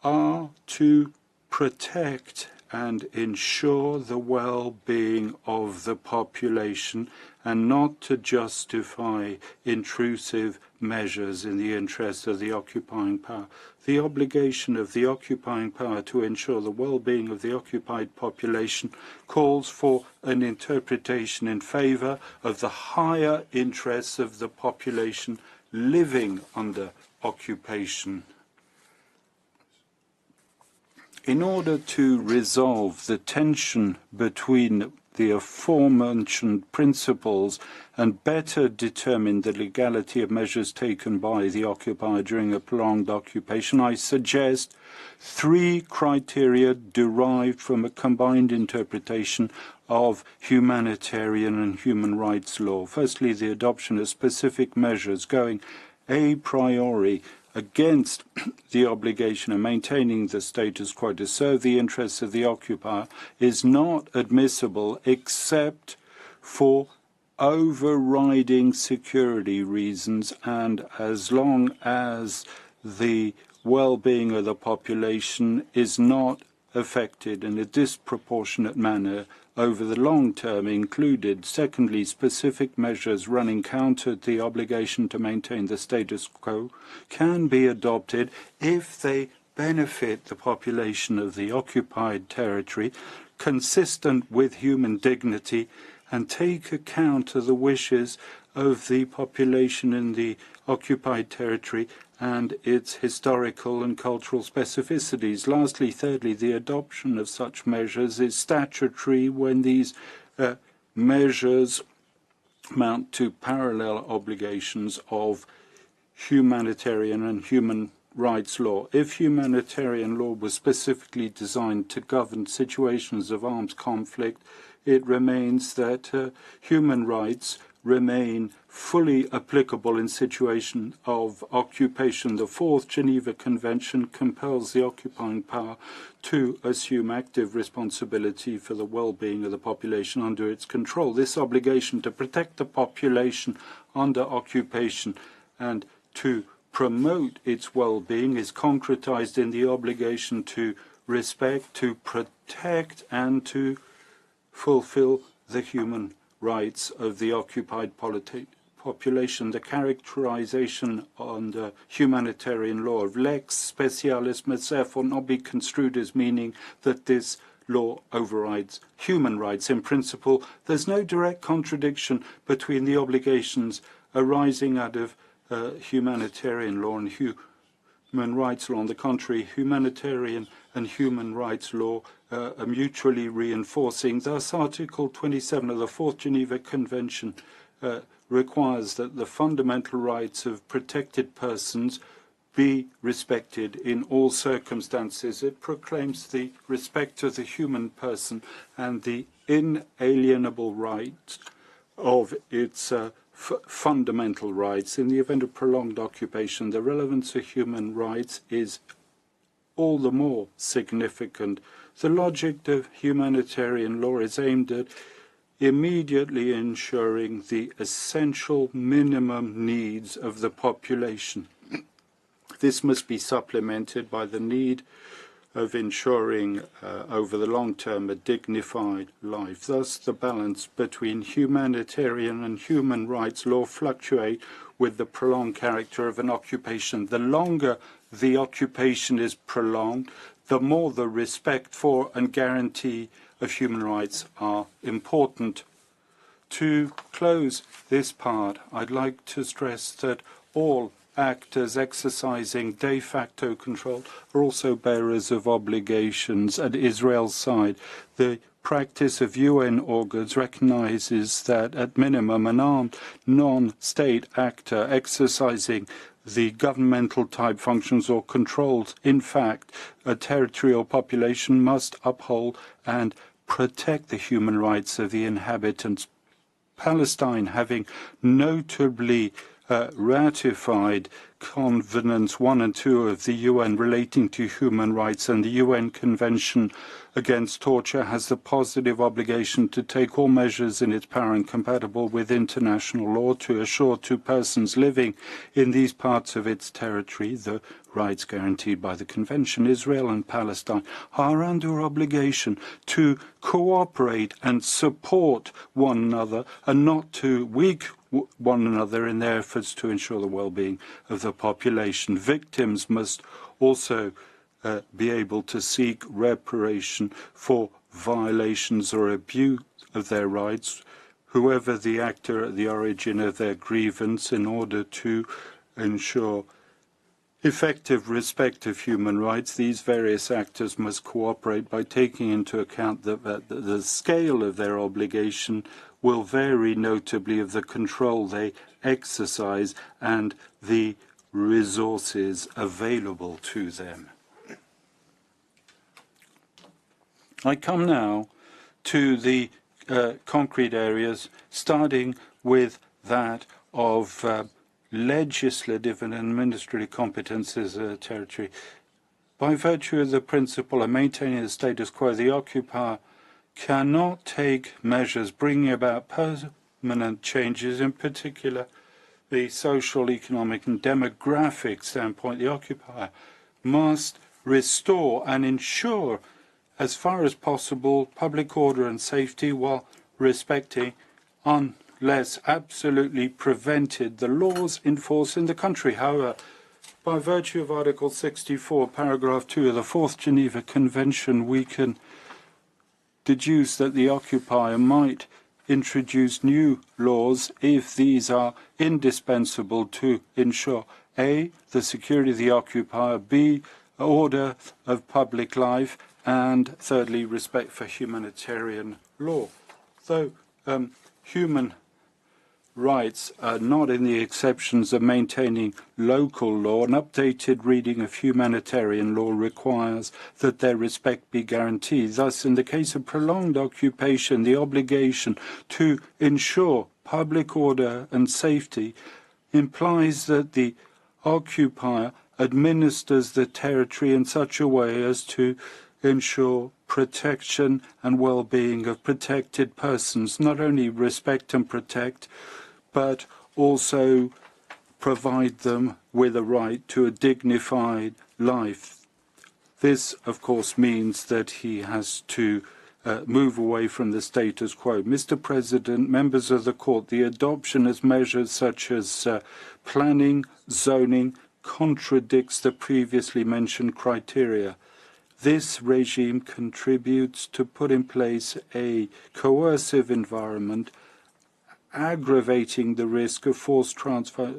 are to protect and ensure the well-being of the population and not to justify intrusive measures in the interest of the occupying power. The obligation of the occupying power to ensure the well-being of the occupied population calls for an interpretation in favor of the higher interests of the population living under occupation. In order to resolve the tension between the aforementioned principles and better determine the legality of measures taken by the occupier during a prolonged occupation, I suggest three criteria derived from a combined interpretation of humanitarian and human rights law. Firstly, the adoption of specific measures going a priori against the obligation of maintaining the status quo to serve the interests of the occupier is not admissible except for overriding security reasons, and as long as the well-being of the population is not affected in a disproportionate manner over the long term included. Secondly, specific measures running counter to the obligation to maintain the status quo can be adopted if they benefit the population of the occupied territory, consistent with human dignity, and take account of the wishes of the population in the occupied territory and its historical and cultural specificities. Lastly, thirdly, the adoption of such measures is statutory when these measures amount to parallel obligations of humanitarian and human rights law. If humanitarian law was specifically designed to govern situations of armed conflict, it remains that human rights remain fully applicable in situation of occupation. The Fourth Geneva Convention compels the occupying power to assume active responsibility for the well-being of the population under its control. This obligation to protect the population under occupation and to promote its well-being is concretized in the obligation to respect, to protect, and to fulfill the human rights of the occupied population. The characterization under humanitarian law of lex specialis must therefore not be construed as meaning that this law overrides human rights. In principle, there's no direct contradiction between the obligations arising out of humanitarian law and human rights law. On the contrary, humanitarian and human rights law are mutually reinforcing. Thus, Article 27 of the Fourth Geneva Convention requires that the fundamental rights of protected persons be respected in all circumstances. It proclaims the respect of the human person and the inalienable right of its fundamental rights. In the event of prolonged occupation, the relevance of human rights is all the more significant. The logic of humanitarian law is aimed at immediately ensuring the essential minimum needs of the population. This must be supplemented by the need of ensuring over the long term a dignified life. Thus, the balance between humanitarian and human rights law fluctuate with the prolonged character of an occupation. The longer the occupation is prolonged, the more the respect for and guarantee of human rights are important. To close this part, I'd like to stress that all actors exercising de facto control are also bearers of obligations at Israel's side. The practice of UN organs recognizes that, at minimum, an armed non-state actor exercising the governmental type functions or controls, in fact, a territorial population must uphold and protect the human rights of the inhabitants. Palestine, having notably ratified Covenants 1 and 2 of the UN relating to human rights and the UN Convention against Torture, has the positive obligation to take all measures in its power and compatible with international law to assure to persons living in these parts of its territory the rights guaranteed by the Convention. Israel and Palestine are under obligation to cooperate and support one another and not to weaken one another in their efforts to ensure the well-being of the population. Victims must also be able to seek reparation for violations or abuse of their rights, whoever the actor at the origin of their grievance, in order to ensure effective respect of human rights. These various actors must cooperate by taking into account that the scale of their obligation will vary notably of the control they exercise and the resources available to them. I come now to the concrete areas, starting with that of legislative and administrative competences of the territory. By virtue of the principle of maintaining the status quo, the occupier cannot take measures bringing about permanent changes, in particular the social, economic and demographic standpoint. The occupier must restore and ensure, as far as possible, public order and safety while respecting, unless absolutely prevented, the laws in force in the country. However, by virtue of Article 64, paragraph 2 of the Fourth Geneva Convention, we can deduce that the occupier might introduce new laws if these are indispensable to ensure A, the security of the occupier, B, order of public life, and thirdly, respect for humanitarian law. Though human rights are not in the exceptions of maintaining local law, an updated reading of humanitarian law requires that their respect be guaranteed. Thus, in the case of prolonged occupation, the obligation to ensure public order and safety implies that the occupier administers the territory in such a way as to ensure protection and well-being of protected persons, not only respect and protect, but also provide them with a right to a dignified life. This, of course, means that he has to move away from the status quo. Mr. President, members of the court, the adoption of measures such as planning, zoning, contradicts the previously mentioned criteria. This regime contributes to put in place a coercive environment, aggravating the risk of forced transfer.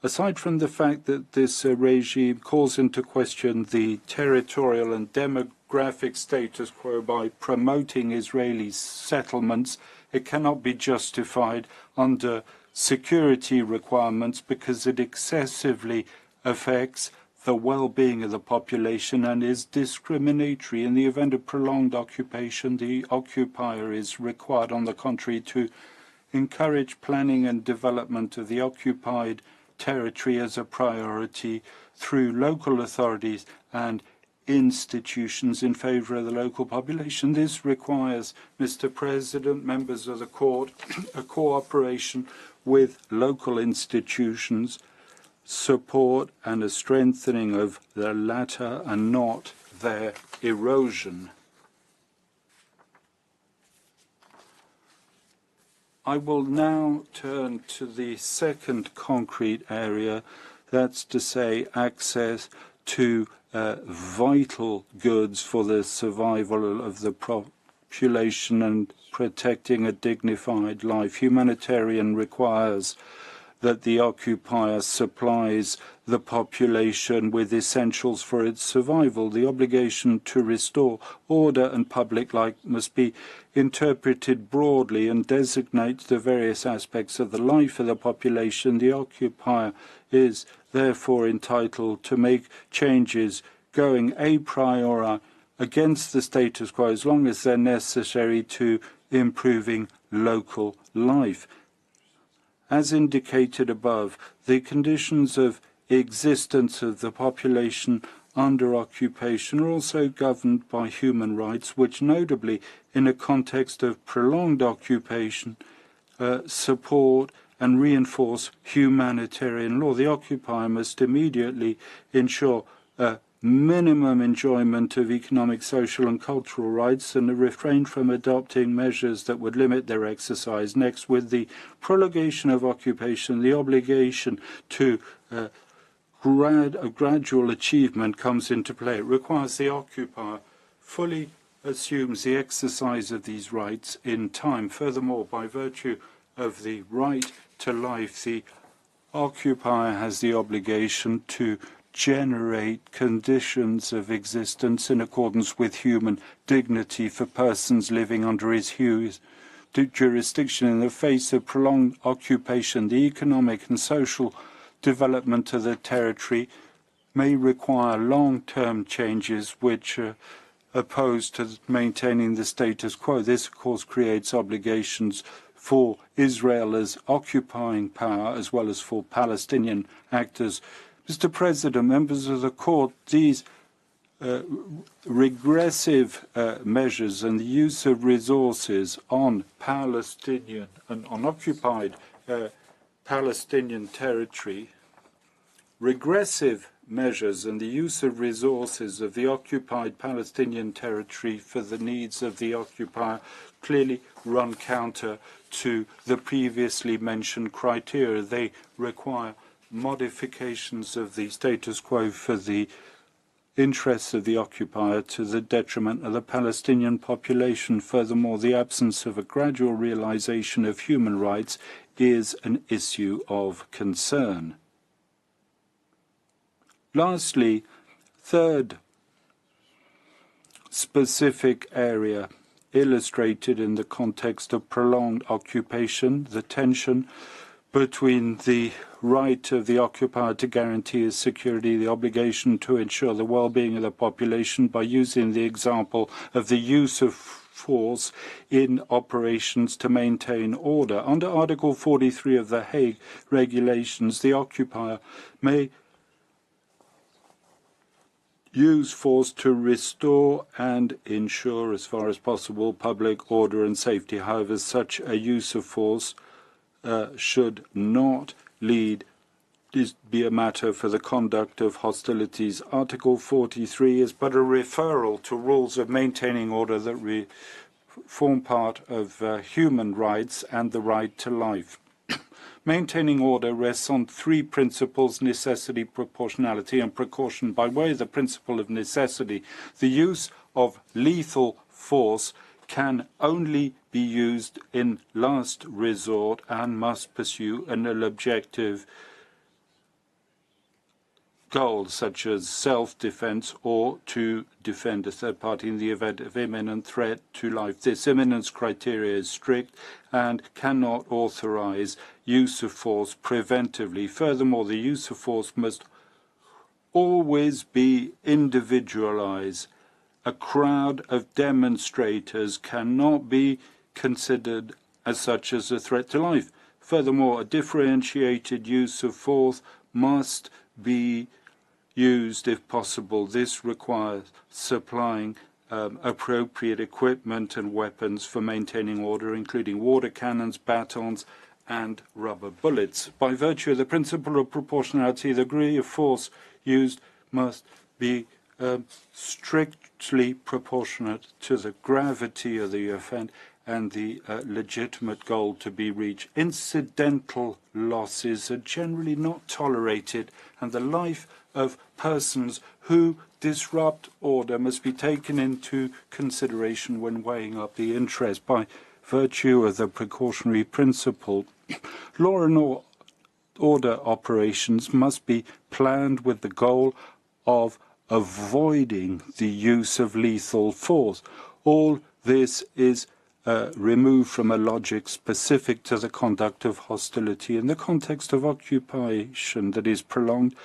Aside from the fact that this regime calls into question the territorial and demographic status quo by promoting Israeli settlements, it cannot be justified under security requirements because it excessively affects the well-being of the population and is discriminatory. In the event of prolonged occupation, the occupier is required, on the contrary, to encourage planning and development of the occupied territory as a priority through local authorities and institutions in favour of the local population. This requires, Mr. President, members of the court, a cooperation with local institutions, support and a strengthening of the latter and not their erosion. I will now turn to the second concrete area, that's to say access to vital goods for the survival of the population and protecting a dignified life. Humanitarian requires that the occupier supplies the population with essentials for its survival. The obligation to restore order and public life must be interpreted broadly and designate the various aspects of the life of the population. The occupier is therefore entitled to make changes going a priori against the status quo as long as they're necessary to improving local life. As indicated above, the conditions of existence of the population under occupation are also governed by human rights, which notably, in a context of prolonged occupation, support and reinforce humanitarian law. The occupier must immediately ensure minimum enjoyment of economic, social and cultural rights and refrain from adopting measures that would limit their exercise. Next, with the prolongation of occupation, the obligation to a gradual achievement comes into play. It requires the occupier fully assumes the exercise of these rights in time. Furthermore, by virtue of the right to life, the occupier has the obligation to generate conditions of existence in accordance with human dignity for persons living under his jurisdiction. In the face of prolonged occupation, the economic and social development of the territory may require long-term changes which are opposed to maintaining the status quo. This, of course, creates obligations for Israel as occupying power as well as for Palestinian actors. Mr. President, members of the court, these regressive measures and the use of resources on Palestinian and on occupied Palestinian territory, regressive measures and the use of resources of the occupied Palestinian territory for the needs of the occupier clearly run counter to the previously mentioned criteria. They require modifications of the status quo for the interests of the occupier to the detriment of the Palestinian population. Furthermore, the absence of a gradual realization of human rights is an issue of concern. Lastly, third specific area illustrated in the context of prolonged occupation, the tension between the right of the occupier to guarantee his security, the obligation to ensure the well-being of the population by using the example of the use of force in operations to maintain order. Under Article 43 of the Hague regulations, the occupier may use force to restore and ensure, as far as possible, public order and safety. However, such a use of force should not be a matter for the conduct of hostilities. Article 43 is but a referral to rules of maintaining order that form part of human rights and the right to life. Maintaining order rests on three principles: necessity, proportionality, and precaution. By way of the principle of necessity, the use of lethal force can only be used in last resort and must pursue an objective goal, such as self-defense or to defend a third party in the event of imminent threat to life. This imminence criteria is strict and cannot authorize use of force preventively. Furthermore, the use of force must always be individualized. A crowd of demonstrators cannot be considered as such as a threat to life. Furthermore, a differentiated use of force must be used if possible. This requires supplying appropriate equipment and weapons for maintaining order, including water cannons, batons, and rubber bullets. By virtue of the principle of proportionality, the degree of force used must be strictly proportionate to the gravity of the offence and the legitimate goal to be reached. Incidental losses are generally not tolerated, and the life of persons who disrupt order must be taken into consideration when weighing up the interest. By virtue of the precautionary principle, law and order operations must be planned with the goal of avoiding the use of lethal force. All this is removed from a logic specific to the conduct of hostility. In the context of occupation that is prolonged,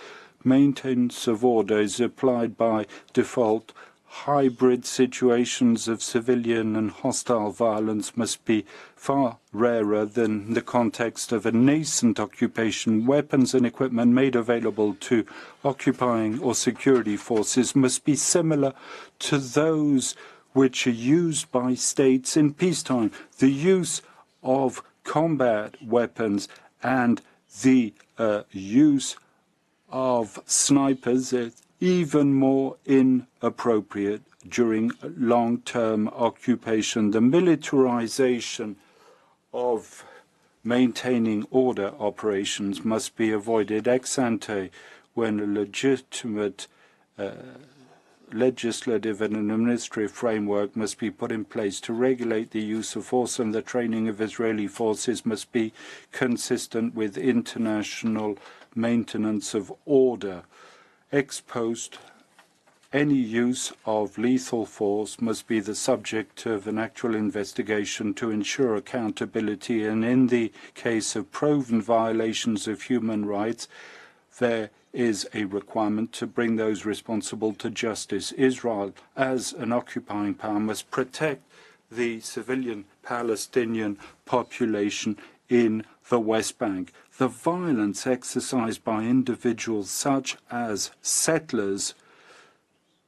maintenance of order is applied by default. Hybrid situations of civilian and hostile violence must be far rarer than the context of a nascent occupation. Weapons and equipment made available to occupying or security forces must be similar to those which are used by states in peacetime. The use of combat weapons and the use of snipers is even more inappropriate during long-term occupation. The militarization of maintaining order operations must be avoided ex ante when a legitimate legislative and administrative framework must be put in place to regulate the use of force, and the training of Israeli forces must be consistent with international maintenance of order. Ex post, any use of lethal force must be the subject of an actual investigation to ensure accountability, and in the case of proven violations of human rights, there is a requirement to bring those responsible to justice. Israel, as an occupying power, must protect the civilian Palestinian population in the West Bank. The violence exercised by individuals such as settlers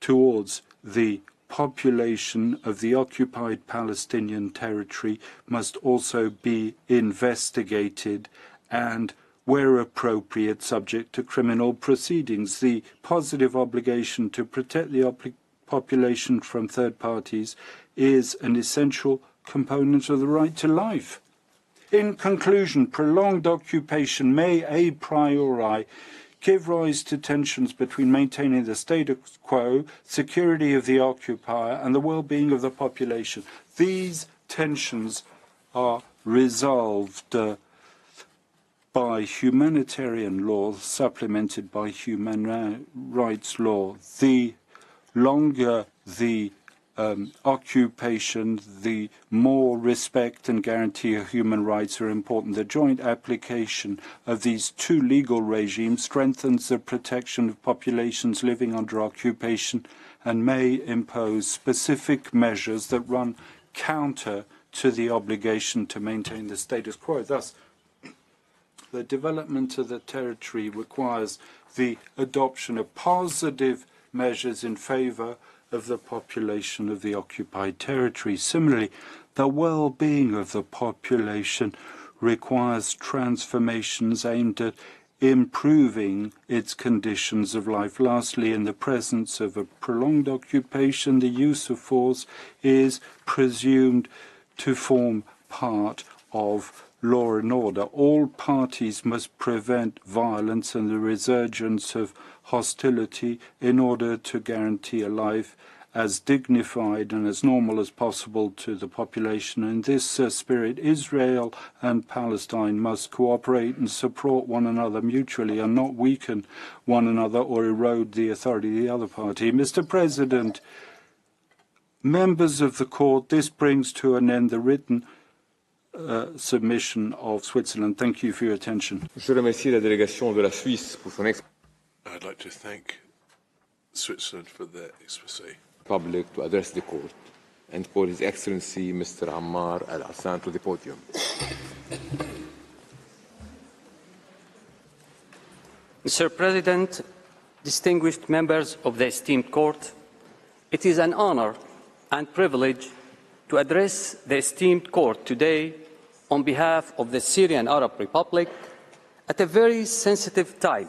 towards the population of the occupied Palestinian territory must also be investigated and, where appropriate, subject to criminal proceedings. The positive obligation to protect the population from third parties is an essential component of the right to life. In conclusion, prolonged occupation may a priori give rise to tensions between maintaining the status quo, security of the occupier, and the well-being of the population. These tensions are resolved by humanitarian law, supplemented by human rights law. The longer the occupation, the more respect and guarantee of human rights are important. The joint application of these two legal regimes strengthens the protection of populations living under occupation and may impose specific measures that run counter to the obligation to maintain the status quo. Thus, the development of the territory requires the adoption of positive measures in favour of the population of the occupied territory. Similarly, the well-being of the population requires transformations aimed at improving its conditions of life. Lastly, in the presence of a prolonged occupation, the use of force is presumed to form part of law and order. All parties must prevent violence and the resurgence of hostility in order to guarantee a life as dignified and as normal as possible to the population. In this spirit, Israel and Palestine must cooperate and support one another mutually and not weaken one another or erode the authority of the other party. Mr. President, members of the court, this brings to an end the written submission of Switzerland. Thank you for your attention. Je remercie la délégation de la Suisse pour son I'd like to thank Switzerland for their exposé. Public to address the court and for His Excellency Mr. Ammar Al-Hassan to the podium. Mr. President, distinguished members of the esteemed court, it is an honor and privilege to address the esteemed court today on behalf of the Syrian Arab Republic at a very sensitive time,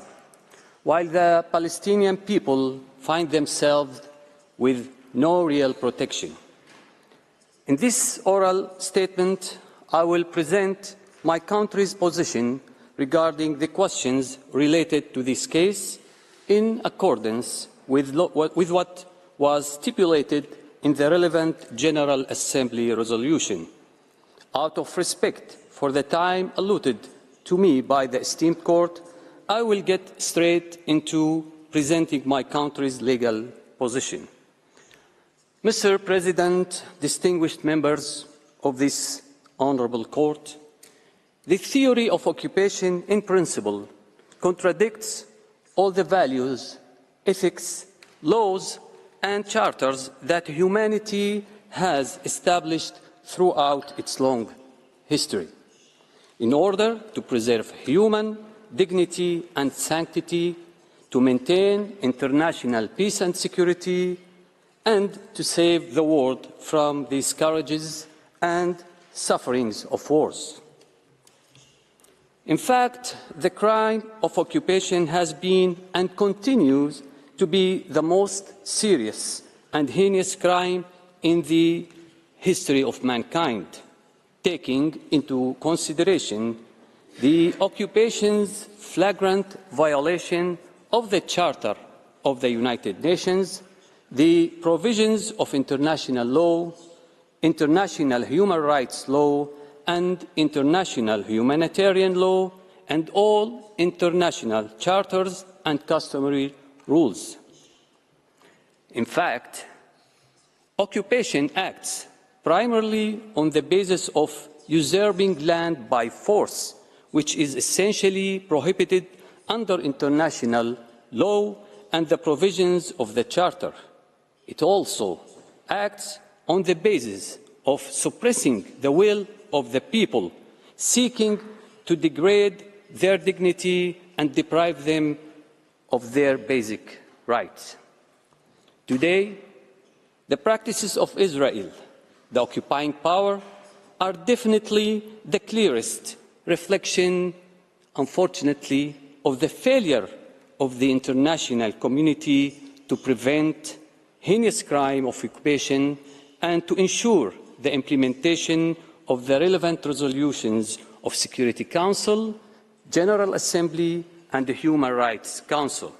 while the Palestinian people find themselves with no real protection. In this oral statement, I will present my country's position regarding the questions related to this case in accordance with what was stipulated in the relevant General Assembly resolution. Out of respect for the time allotted to me by the esteemed court, I will get straight into presenting my country's legal position. Mr. President, distinguished members of this honourable court, the theory of occupation in principle contradicts all the values, ethics, laws and charters that humanity has established throughout its long history. In order to preserve human dignity and sanctity, to maintain international peace and security, and to save the world from the scourges and sufferings of wars. In fact, the crime of occupation has been and continues to be the most serious and heinous crime in the history of mankind, taking into consideration the occupation's flagrant violation of the Charter of the United Nations, the provisions of international law, international human rights law, and international humanitarian law, and all international charters and customary rules. In fact, occupation acts primarily on the basis of usurping land by force, which is essentially prohibited under international law and the provisions of the Charter. It also acts on the basis of suppressing the will of the people, seeking to degrade their dignity and deprive them of their basic rights. Today, the practices of Israel, the occupying power, are definitely the clearest reflection, unfortunately, of the failure of the international community to prevent heinous crime of occupation and to ensure the implementation of the relevant resolutions of Security Council, General Assembly, and the Human Rights Council.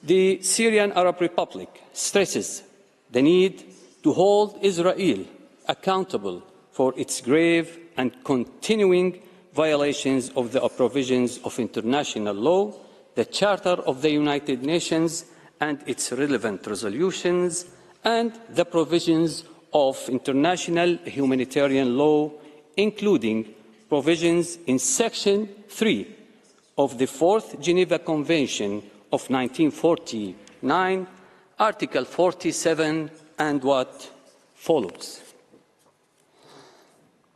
The Syrian Arab Republic stresses the need to hold Israel accountable for its grave and continuing violations of the provisions of international law, the Charter of the United Nations and its relevant resolutions, and the provisions of international humanitarian law, including provisions in Section 3 of the Fourth Geneva Convention of 1949, Article 47, and what follows.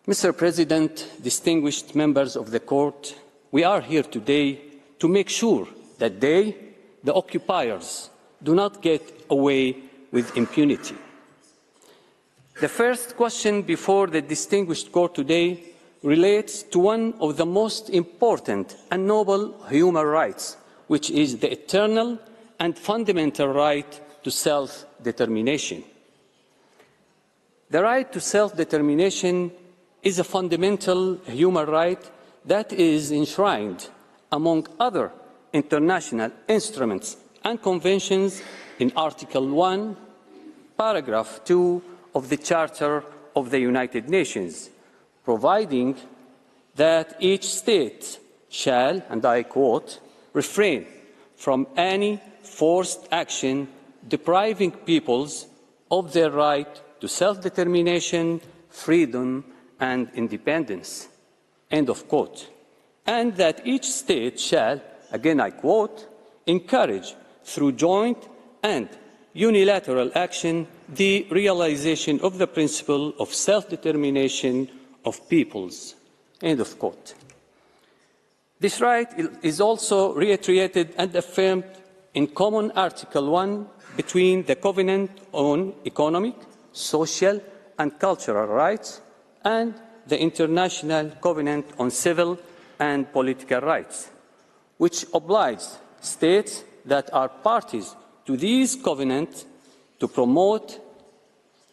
Mr. President, distinguished members of the Court, we are here today to make sure that they, the occupiers, do not get away with impunity. The first question before the distinguished Court today relates to one of the most important and noble human rights, which is the eternal and fundamental right to self-determination. The right to self-determination is a fundamental human right that is enshrined, among other international instruments and conventions, in Article 1, Paragraph 2 of the Charter of the United Nations, providing that each state shall, and I quote, refrain from any forced action depriving peoples of their right to self-determination, freedom, and independence, end of quote. And that each state shall, again I quote, encourage through joint and unilateral action the realization of the principle of self-determination of peoples, end of quote. This right is also reiterated and affirmed in common Article 1 between the Covenant on Economic, Social and Cultural Rights and the International Covenant on Civil and Political Rights, which obliges states that are parties to these covenants to promote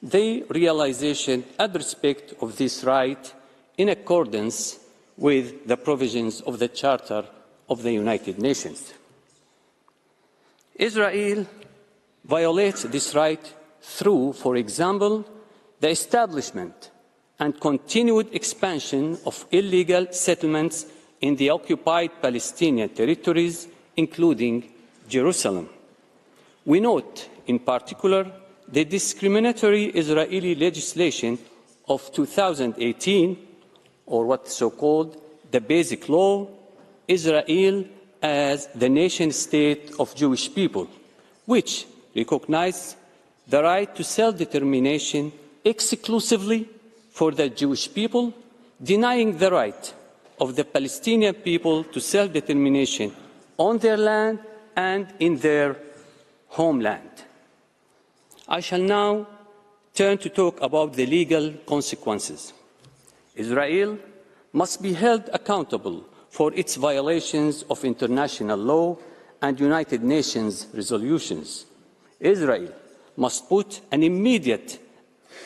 the realization and respect of this right in accordance with the provisions of the Charter of the United Nations. Israel violates this right through, for example, the establishment and continued expansion of illegal settlements in the occupied Palestinian territories, including Jerusalem. We note, in particular, the discriminatory Israeli legislation of 2018, or what's so-called the Basic Law, Israel as the nation-state of Jewish people, which recognizes the right to self-determination exclusively for the Jewish people, denying the right of the Palestinian people to self-determination on their land and in their homeland. I shall now turn to talk about the legal consequences. Israel must be held accountable for its violations of international law and United Nations resolutions. Israel must put an immediate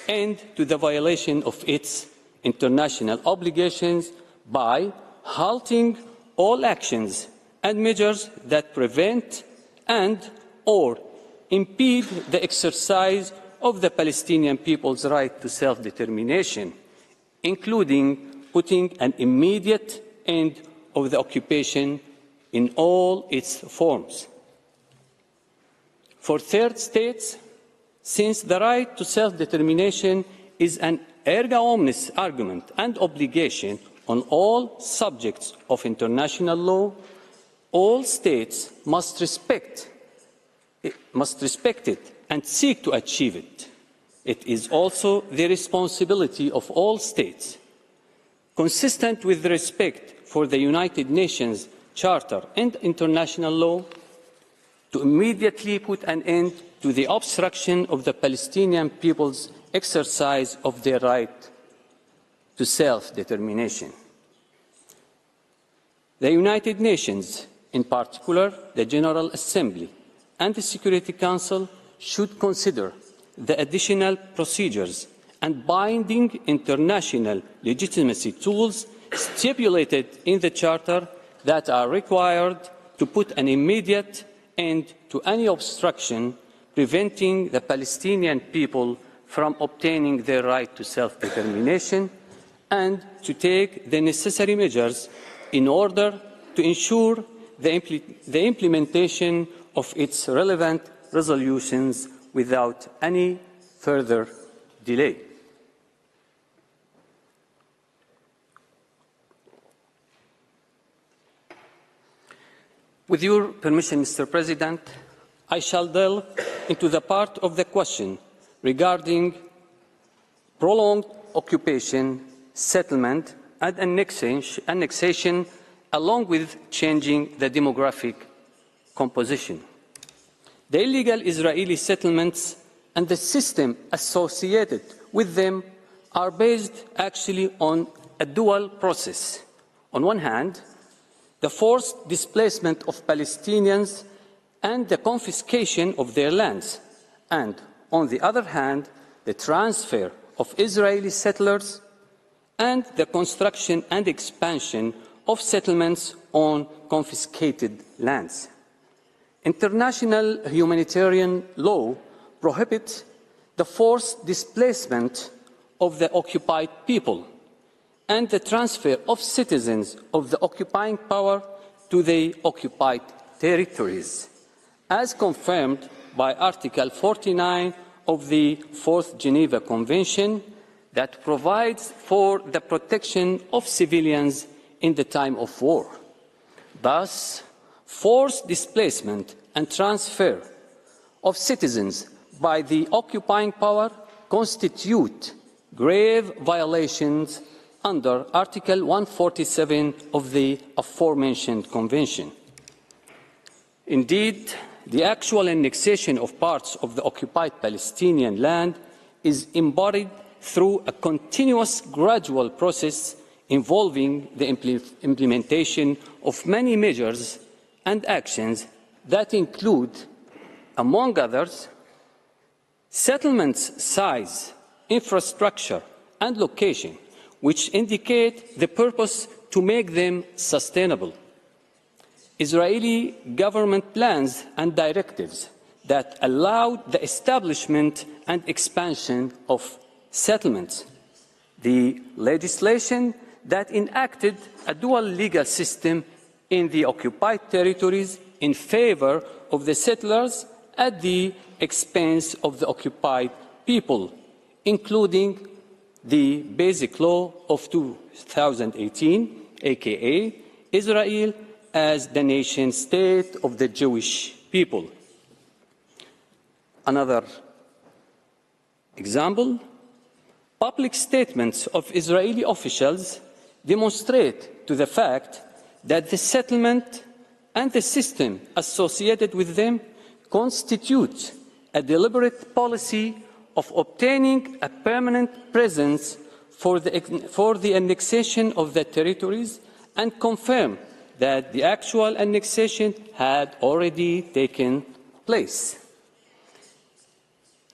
end to the violation of its international obligations by halting all actions and measures that prevent and/or impede the exercise of the Palestinian people's right to self-determination, including putting an immediate end of the occupation in all its forms. For third states, since the right to self-determination is an erga omnes argument and obligation on all subjects of international law, all states must respect it and seek to achieve it. It is also the responsibility of all states, consistent with the respect for the United Nations Charter and international law, to immediately put an end to the obstruction of the Palestinian people's exercise of their right to self-determination. The United Nations, in particular the General Assembly and the Security Council, should consider the additional procedures and binding international legitimacy tools stipulated in the Charter that are required to put an immediate end to any obstruction preventing the Palestinian people from obtaining their right to self-determination, and to take the necessary measures in order to ensure the implementation of its relevant resolutions without any further delay. With your permission, Mr. President, I shall delve into the part of the question regarding prolonged occupation, settlement and annexation, along with changing the demographic composition. The illegal Israeli settlements and the system associated with them are based actually on a dual process. On one hand, the forced displacement of Palestinians and the confiscation of their lands, and on the other hand, the transfer of Israeli settlers and the construction and expansion of settlements on confiscated lands. International humanitarian law prohibits the forced displacement of the occupied people and the transfer of citizens of the occupying power to the occupied territories, as confirmed by Article 49 of the Fourth Geneva Convention, that provides for the protection of civilians in the time of war. Thus, forced displacement and transfer of citizens by the occupying power constitute grave violations under Article 147 of the aforementioned Convention. Indeed, the actual annexation of parts of the occupied Palestinian land is embodied through a continuous gradual process involving the implementation of many measures and actions that include, among others, settlements' size, infrastructure, and location, which indicate the purpose to make them sustainable. Israeli government plans and directives that allowed the establishment and expansion of settlements. The legislation that enacted a dual legal system in the occupied territories in favor of the settlers at the expense of the occupied people, including the Basic Law of 2018, aka Israel as the nation state of the Jewish people. Another example, public statements of Israeli officials demonstrate to the fact that the settlement and the system associated with them constitute a deliberate policy of obtaining a permanent presence for the annexation of the territories, and confirm that the actual annexation had already taken place.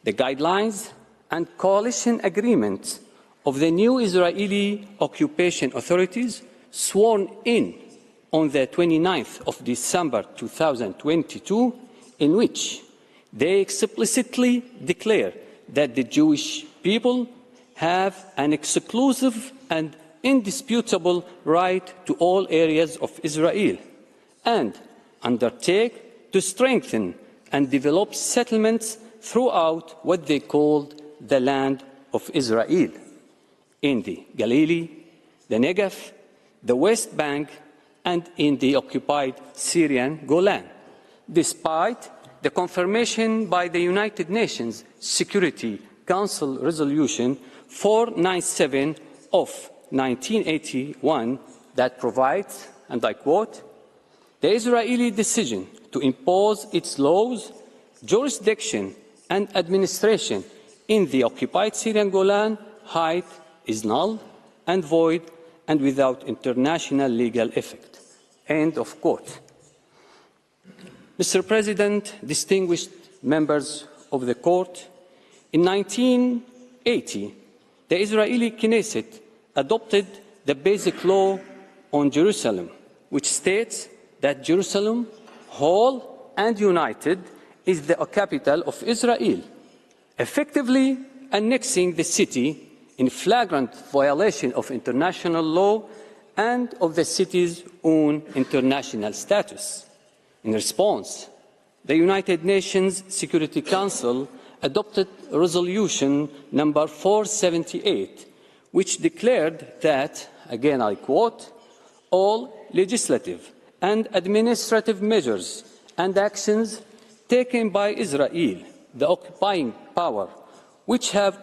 The guidelines and coalition agreements of the new Israeli occupation authorities, sworn in on the 29th of December 2022, in which they explicitly declare that the Jewish people have an exclusive and indisputable right to all areas of Israel, and undertake to strengthen and develop settlements throughout what they called the land of Israel, in the Galilee, the Negev, the West Bank, and in the occupied Syrian Golan, despite the confirmation by the United Nations Security Council Resolution 497 of 1981 that provides, and I quote, "The Israeli decision to impose its laws, jurisdiction and administration in the occupied Syrian Golan Heights is null and void and without international legal effect." End of quote. Mr. President, distinguished members of the Court, in 1980, the Israeli Knesset adopted the Basic Law on Jerusalem, which states that Jerusalem, whole and united, is the capital of Israel, effectively annexing the city in flagrant violation of international law and of the city's own international status. In response, the United Nations Security Council adopted Resolution number 478, which declared that, again I quote, "all legislative and administrative measures and actions taken by Israel, the occupying power, which have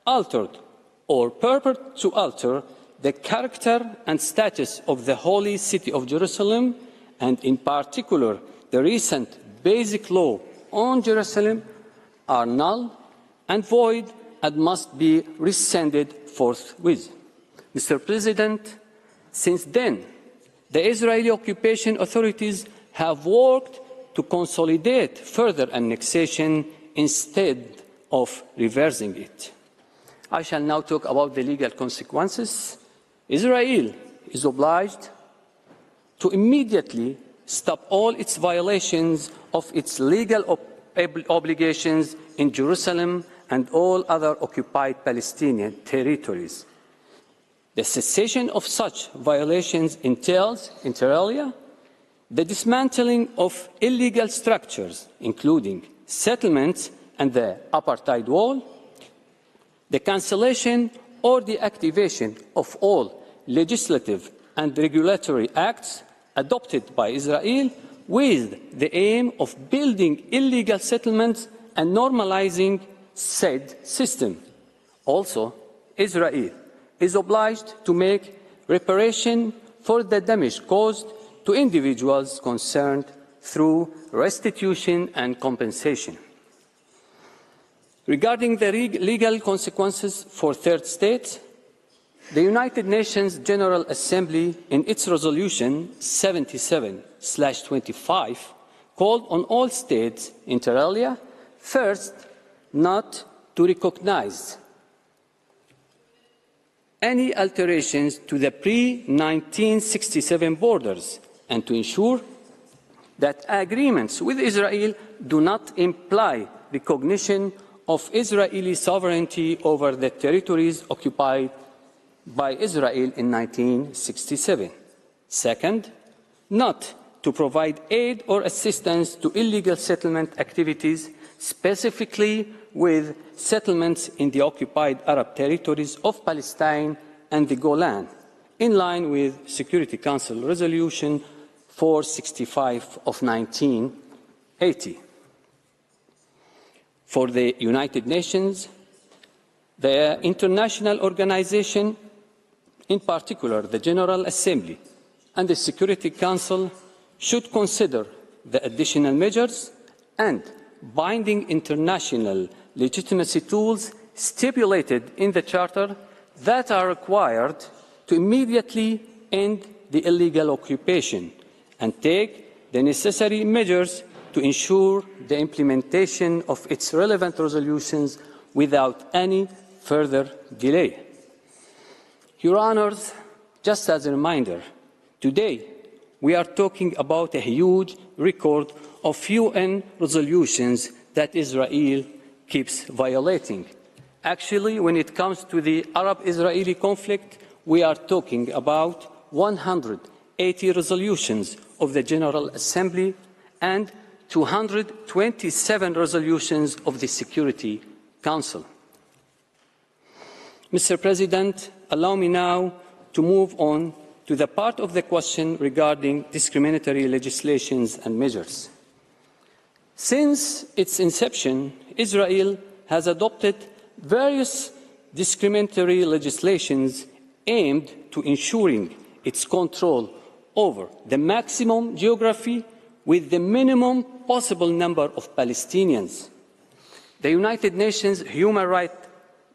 altered or purport to alter the character and status of the holy city of Jerusalem, and in particular the recent Basic Law on Jerusalem, are null and void and must be rescinded forthwith." Mr. President, since then, the Israeli occupation authorities have worked to consolidate further annexation instead of reversing it. I shall now talk about the legal consequences. Israel is obliged to immediately stop all its violations of its legal obligations in Jerusalem and all other occupied Palestinian territories. The cessation of such violations entails, inter alia, the dismantling of illegal structures, including settlements and the apartheid wall, the cancellation or the activation of all legislative and regulatory acts adopted by Israel with the aim of building illegal settlements and normalizing said system. Also, Israel is obliged to make reparation for the damage caused to individuals concerned through restitution and compensation. Regarding the legal consequences for third states, the United Nations General Assembly, in its resolution 77/25, called on all states, inter alia, first, not to recognize any alterations to the pre-1967 borders and to ensure that agreements with Israel do not imply recognition of Israeli sovereignty over the territories occupied by Israel in 1967. Second, not to provide aid or assistance to illegal settlement activities, specifically with settlements in the occupied Arab territories of Palestine and the Golan, in line with Security Council Resolution 465 of 1980. For the United Nations, the international organization, in particular the General Assembly and the Security Council, should consider the additional measures and binding international legitimacy tools stipulated in the Charter that are required to immediately end the illegal occupation and take the necessary measures to ensure the implementation of its relevant resolutions without any further delay. Your Honours, just as a reminder, today we are talking about a huge record of UN resolutions that Israel keeps violating. Actually, when it comes to the Arab-Israeli conflict, we are talking about 180 resolutions of the General Assembly and 227 resolutions of the Security Council. Mr. President, allow me now to move on to the part of the question regarding discriminatory legislations and measures. Since its inception, Israel has adopted various discriminatory legislations aimed to ensuring its control over the maximum geography with the minimum possible number of Palestinians. The United Nations Human Rights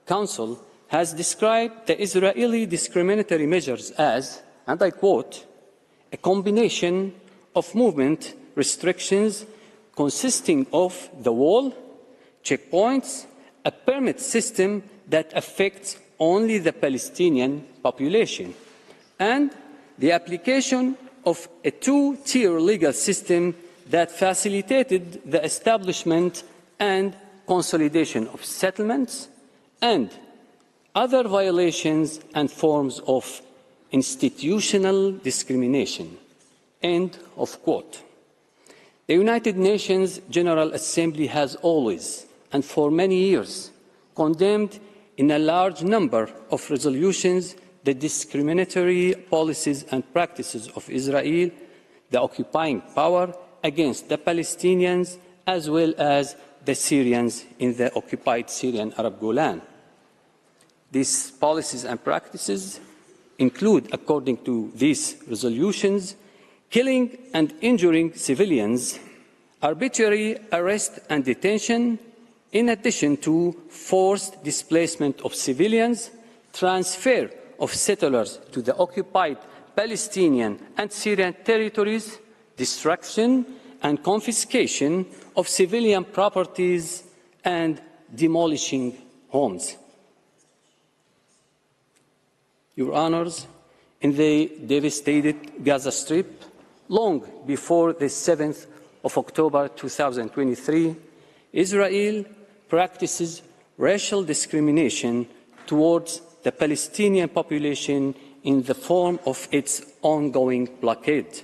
Council has described the Israeli discriminatory measures as, and I quote, a combination of movement restrictions consisting of the wall, checkpoints, a permit system that affects only the Palestinian population, and the application of a two-tier legal system that facilitated the establishment and consolidation of settlements and other violations and forms of institutional discrimination. End of quote. The United Nations General Assembly has always, and for many years, condemned in a large number of resolutions the discriminatory policies and practices of Israel, the occupying power, against the Palestinians as well as the Syrians in the occupied Syrian Arab Golan. These policies and practices include, according to these resolutions, killing and injuring civilians, arbitrary arrest and detention, in addition to forced displacement of civilians, transfer of settlers to the occupied Palestinian and Syrian territories, destruction and confiscation of civilian properties, and demolishing homes. Your Honors, in the devastated Gaza Strip, long before the 7th of October 2023, Israel practices racial discrimination towards the Palestinian population in the form of its ongoing blockade.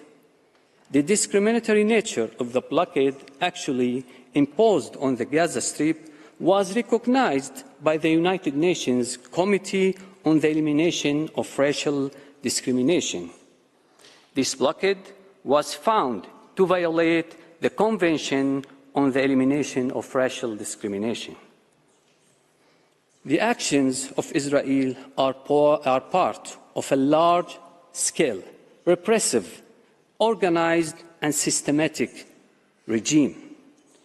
The discriminatory nature of the blockade actually imposed on the Gaza Strip was recognized by the United Nations Committee on the Elimination of Racial Discrimination. This blockade was found to violate the Convention on the Elimination of Racial Discrimination. The actions of Israel are part of a large-scale, repressive, organized and systematic regime.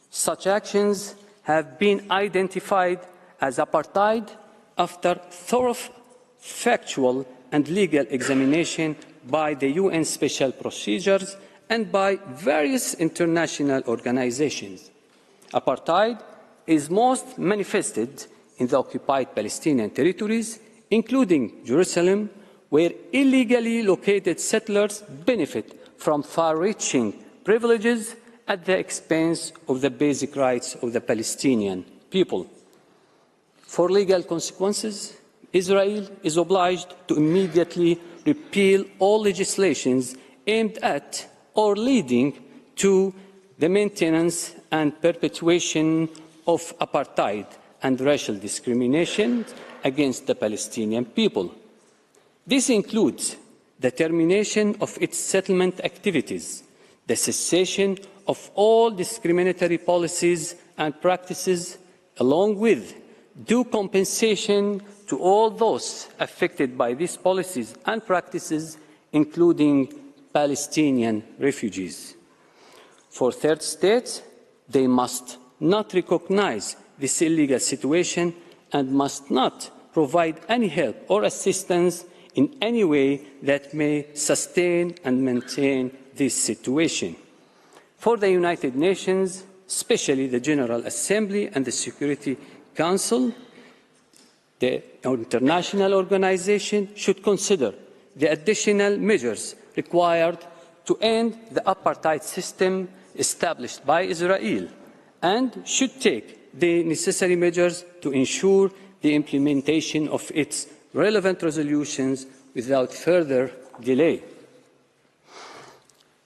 Such actions have been identified as apartheid after thorough factual and legal examination by the UN Special Procedures and by various international organizations. Apartheid is most manifested in the occupied Palestinian territories, including Jerusalem, where illegally located settlers benefit from far-reaching privileges at the expense of the basic rights of the Palestinian people. For legal consequences, Israel is obliged to immediately repeal all legislations aimed at or leading to the maintenance and perpetuation of apartheid and racial discrimination against the Palestinian people. This includes the termination of its settlement activities, the cessation of all discriminatory policies and practices, along with due compensation to all those affected by these policies and practices, including Palestinian refugees. For third states, they must not recognize this illegal situation and must not provide any help or assistance in any way that may sustain and maintain this situation. For the United Nations, especially the General Assembly and the Security Council, the international organization should consider the additional measures required to end the apartheid system established by Israel and should take the necessary measures to ensure the implementation of its relevant resolutions without further delay.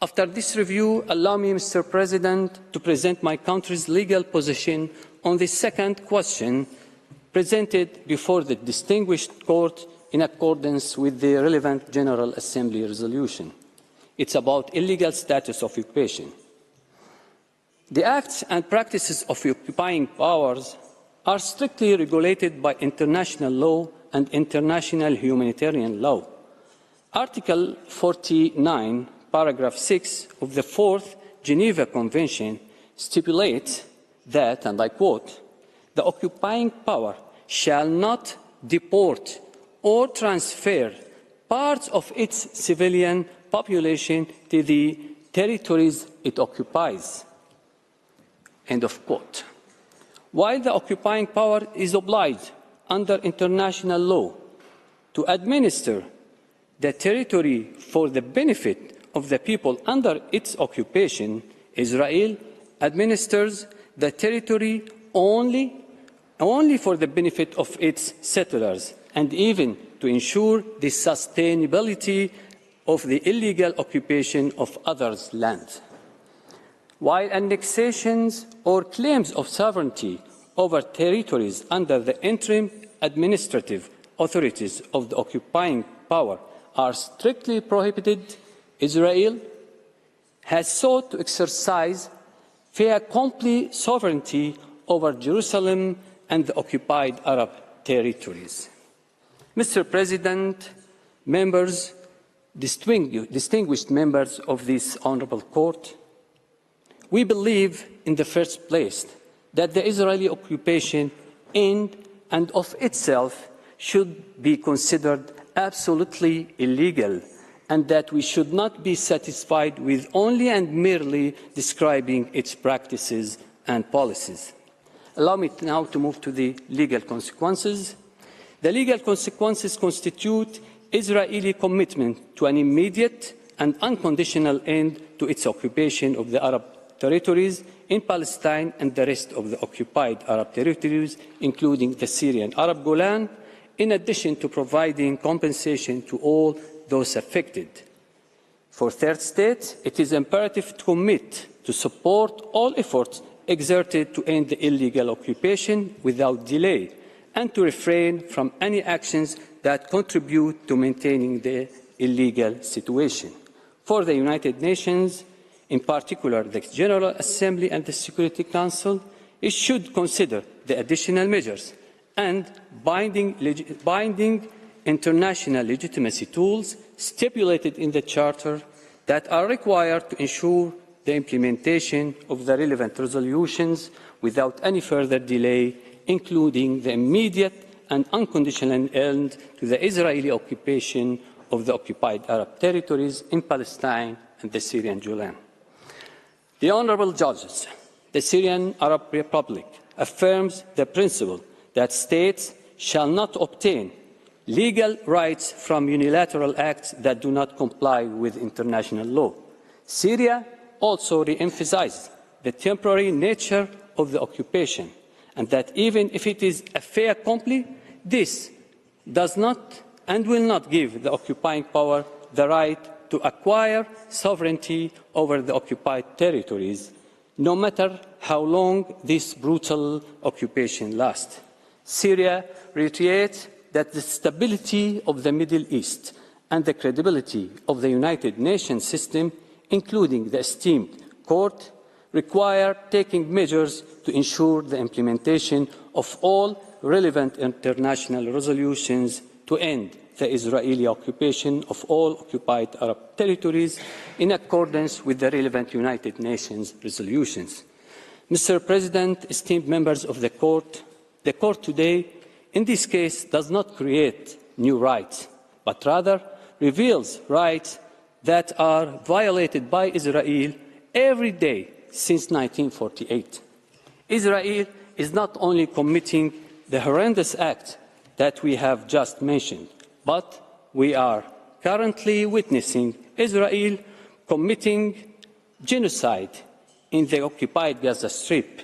After this review, allow me, Mr. President, to present my country's legal position on the second question presented before the distinguished court in accordance with the relevant General Assembly resolution. It's about illegal status of occupation. The acts and practices of occupying powers are strictly regulated by international law and international humanitarian law. Article 49, paragraph 6 of the Fourth Geneva Convention stipulates that, and I quote, "The occupying power shall not deport or transfer parts of its civilian population to the territories it occupies." End of quote. While the occupying power is obliged under international law to administer the territory for the benefit of the people under its occupation, Israel administers the territory only for the benefit of its settlers, and even to ensure the sustainability of the illegal occupation of others' land. While annexations or claims of sovereignty over territories under the interim administrative authorities of the occupying power are strictly prohibited, Israel has sought to exercise fait accompli sovereignty over Jerusalem and the occupied Arab territories. Mr. President, members, distinguished members of this honourable court, we believe in the first place that the Israeli occupation in and of itself should be considered absolutely illegal, and that we should not be satisfied with only and merely describing its practices and policies. Allow me now to move to the legal consequences. The legal consequences constitute Israeli commitment to an immediate and unconditional end to its occupation of the Arab territories in Palestine and the rest of the occupied Arab territories, including the Syrian Arab Golan, in addition to providing compensation to all those affected. For third states, it is imperative to commit to support all efforts exerted to end the illegal occupation without delay, and to refrain from any actions that contribute to maintaining the illegal situation. For the United Nations, in particular the General Assembly and the Security Council, it should consider the additional measures and binding international legitimacy tools stipulated in the Charter that are required to ensure the implementation of the relevant resolutions without any further delay, including the immediate and unconditional end to the Israeli occupation of the occupied Arab territories in Palestine and the Syrian Golan. The Honourable Judges, the Syrian Arab Republic affirms the principle that states shall not obtain legal rights from unilateral acts that do not comply with international law. Syria also re-emphasizes the temporary nature of the occupation, and that even if it is a fait accompli, this does not and will not give the occupying power the right to acquire sovereignty over the occupied territories, no matter how long this brutal occupation lasts. Syria reiterates that the stability of the Middle East and the credibility of the United Nations system, including the esteemed court, require taking measures to ensure the implementation of all relevant international resolutions to end the Israeli occupation of all occupied Arab territories in accordance with the relevant United Nations resolutions. Mr. President, esteemed members of the court today, in this case, does not create new rights, but rather reveals rights that are violated by Israel every day since 1948. Israel is not only committing the horrendous act that we have just mentioned, but we are currently witnessing Israel committing genocide in the occupied Gaza Strip,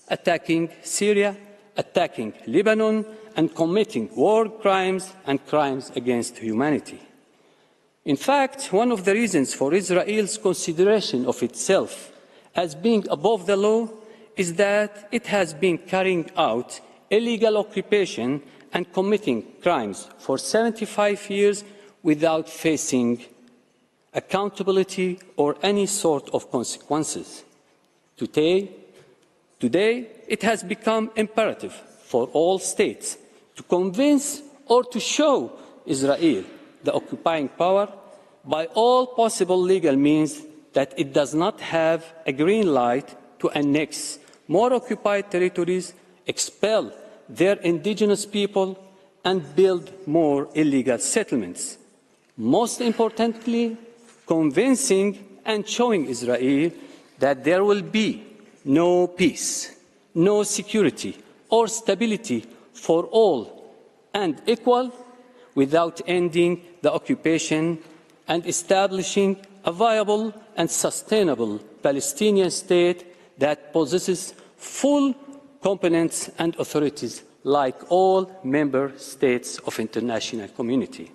attacking Syria, attacking Lebanon, and committing war crimes and crimes against humanity. In fact, one of the reasons for Israel's consideration of itself as being above the law is that it has been carrying out illegal occupation and committing crimes for 75 years without facing accountability or any sort of consequences. Today, it has become imperative for all states to convince or to show Israel, the occupying power, by all possible legal means that it does not have a green light to annex more occupied territories, expel their indigenous people, and build more illegal settlements. Most importantly, convincing and showing Israel that there will be no peace, no security or stability for all and equal without ending the occupation and establishing a viable and sustainable Palestinian state that possesses full competence and authorities like all member states of the international community.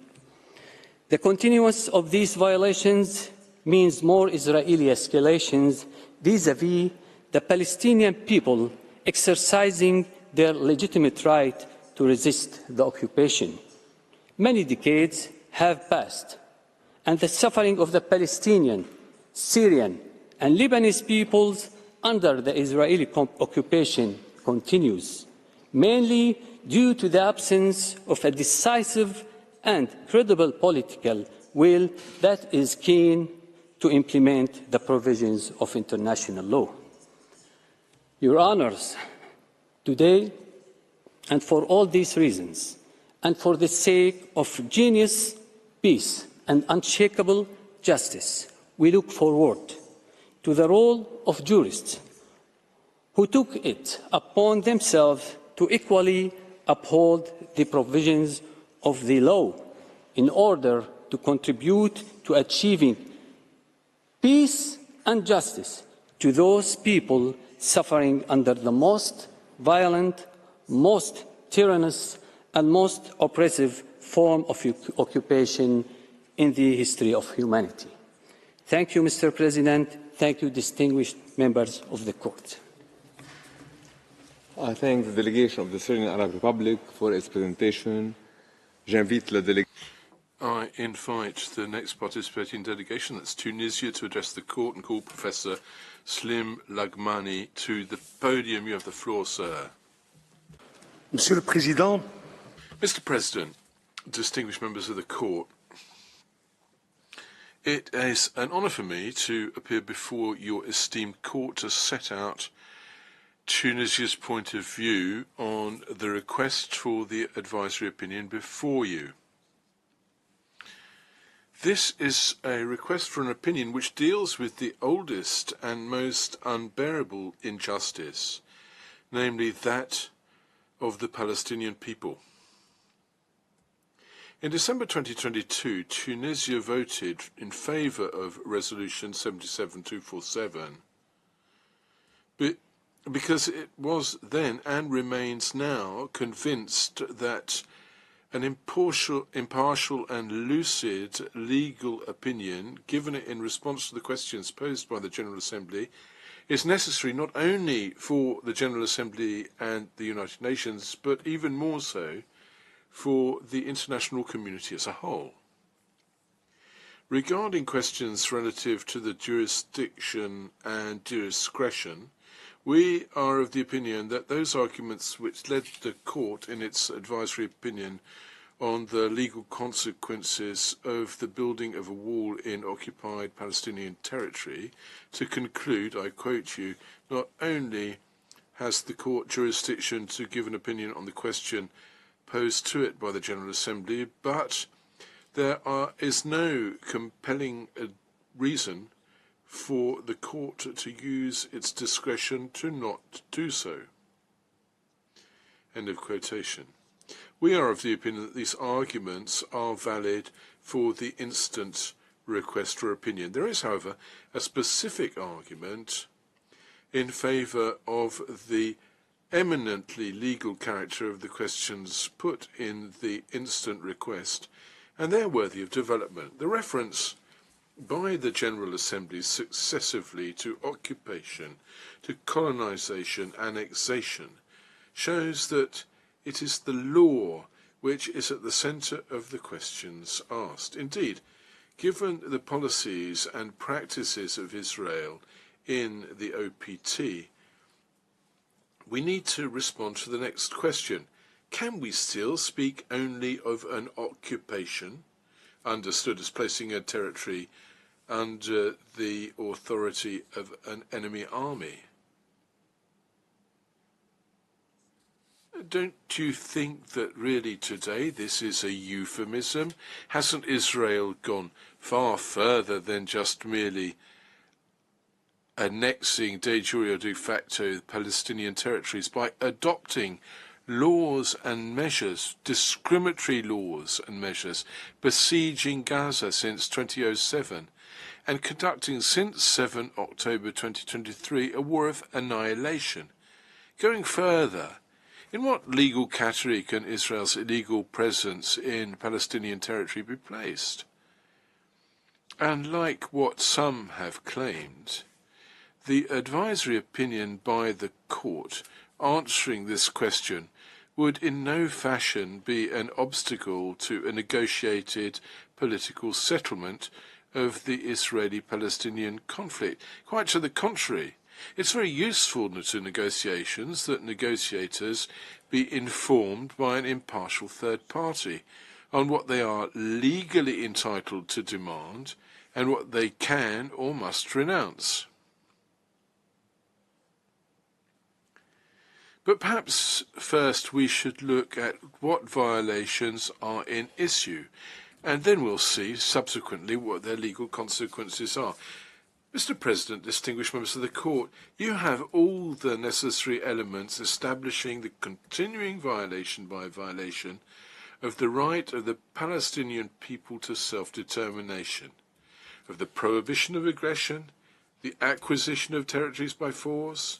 The continuance of these violations means more Israeli escalations vis-à-vis the Palestinian people exercising their legitimate right to resist the occupation. Many decades have passed, and the suffering of the Palestinian, Syrian, and Lebanese peoples under the Israeli occupation continues, mainly due to the absence of a decisive and credible political will that is keen to implement the provisions of international law. Your Honours, today, and for all these reasons, and for the sake of genuine peace and unshakable justice, we look forward to the role of jurists who took it upon themselves to equally uphold the provisions of the law in order to contribute to achieving peace and justice to those people suffering under the most violent, most tyrannous, and most oppressive form of occupation in the history of humanity. Thank you, Mr. President. Thank you, distinguished members of the Court. I thank the delegation of the Syrian Arab Republic for its presentation. I invite the next participating delegation, that's Tunisia, to address the Court and call Professor Slim Lagmani to the podium. You have the floor, sir. Monsieur le Président. Mr. President, distinguished members of the Court, it is an honour for me to appear before your esteemed Court to set out Tunisia's point of view on the request for the advisory opinion before you. This is a request for an opinion which deals with the oldest and most unbearable injustice, namely that of the Palestinian people. In December 2022, Tunisia voted in favour of Resolution 77247 because it was then and remains now convinced that an impartial and lucid legal opinion given in response to the questions posed by the General Assembly is necessary not only for the General Assembly and the United Nations, but even more so for the international community as a whole. Regarding questions relative to the jurisdiction and discretion, we are of the opinion that those arguments which led the Court in its advisory opinion on the legal consequences of the building of a wall in occupied Palestinian territory to conclude, I quote you, not only has the Court jurisdiction to give an opinion on the question posed to it by the General Assembly, but there is no compelling reason for the Court to use its discretion to not do so. End of quotation. We are of the opinion that these arguments are valid for the instant request for opinion. There is, however, a specific argument in favour of the eminently legal character of the questions put in the instant request, and they're worthy of development. The reference by the General Assembly successively to occupation, to colonisation, annexation, shows that it is the law which is at the centre of the questions asked. Indeed, given the policies and practices of Israel in the OPT, we need to respond to the next question. Can we still speak only of an occupation, understood as placing a territory under the authority of an enemy army? Don't you think that really today this is a euphemism? Hasn't Israel gone far further than just merely annexing de jure or de facto Palestinian territories by adopting laws and measures, discriminatory laws and measures, besieging Gaza since 2007 and conducting since 7 October 2023 a war of annihilation? Going further, in what legal category can Israel's illegal presence in Palestinian territory be placed? And like what some have claimed, the advisory opinion by the court answering this question would in no fashion be an obstacle to a negotiated political settlement of the Israeli-Palestinian conflict. Quite to the contrary, it's very useful to negotiations that negotiators be informed by an impartial third party on what they are legally entitled to demand and what they can or must renounce. But perhaps first we should look at what violations are in issue, and then we'll see subsequently what their legal consequences are. Mr. President, distinguished members of the Court, you have all the necessary elements establishing the continuing violation by violation of the right of the Palestinian people to self-determination, of the prohibition of aggression, the acquisition of territories by force,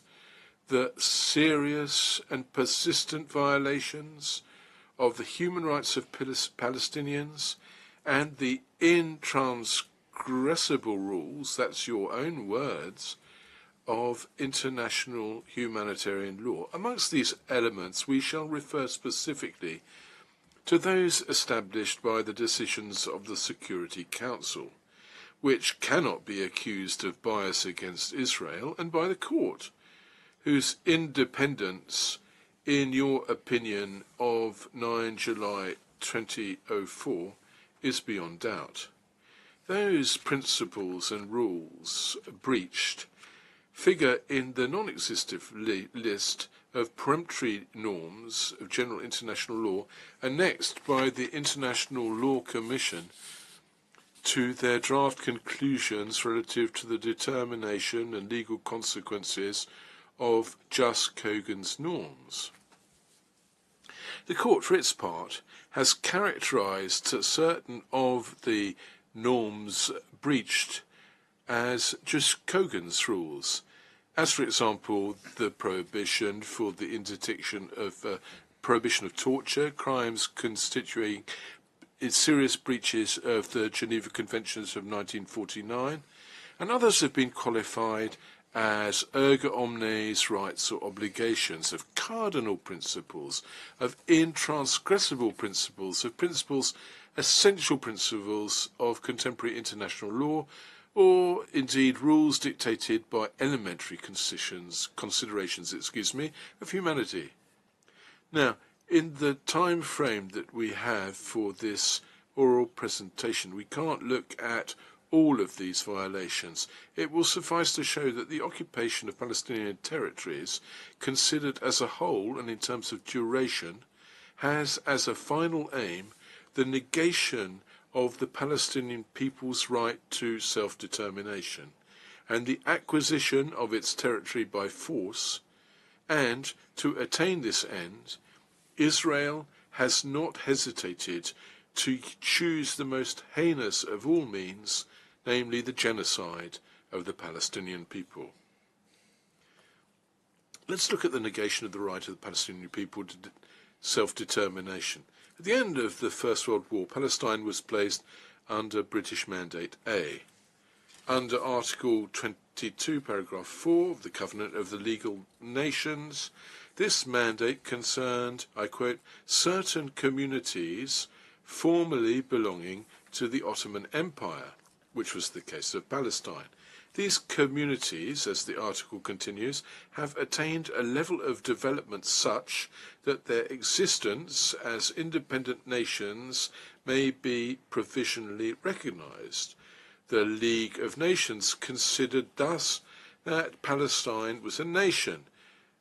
the serious and persistent violations of the human rights of Palestinians, and the intransgressible rules, that's your own words, of international humanitarian law. Amongst these elements, we shall refer specifically to those established by the decisions of the Security Council, which cannot be accused of bias against Israel, and by the Court, whose independence, in your opinion of 9 July 2004, is beyond doubt. Those principles and rules breached figure in the non-existent list of peremptory norms of general international law annexed by the International Law Commission to their draft conclusions relative to the determination and legal consequences of Just Kogan's norms. The Court, for its part, has characterized certain of the norms breached as Just Kogan's rules, as, for example, the prohibition for the interdiction of prohibition of torture, crimes constituting serious breaches of the Geneva Conventions of 1949, and others have been qualified as erga omnes rights or obligations, of cardinal principles, of intransgressible principles, of principles, essential principles of contemporary international law, or indeed rules dictated by elementary considerations of humanity. Now, in the time frame that we have for this oral presentation, we can't look at all of these violations. It will suffice to show that the occupation of Palestinian territories, considered as a whole and in terms of duration, has as a final aim the negation of the Palestinian people's right to self-determination and the acquisition of its territory by force, and to attain this end, Israel has not hesitated to choose the most heinous of all means, namely the genocide of the Palestinian people. Let's look at the negation of the right of the Palestinian people to self-determination. At the end of the First World War, Palestine was placed under British Mandate A. Under Article 22, Paragraph 4 of the Covenant of the League of Nations, this mandate concerned, I quote, certain communities formerly belonging to the Ottoman Empire, which was the case of Palestine. These communities, as the article continues, have attained a level of development such that their existence as independent nations may be provisionally recognized. The League of Nations considered thus that Palestine was a nation,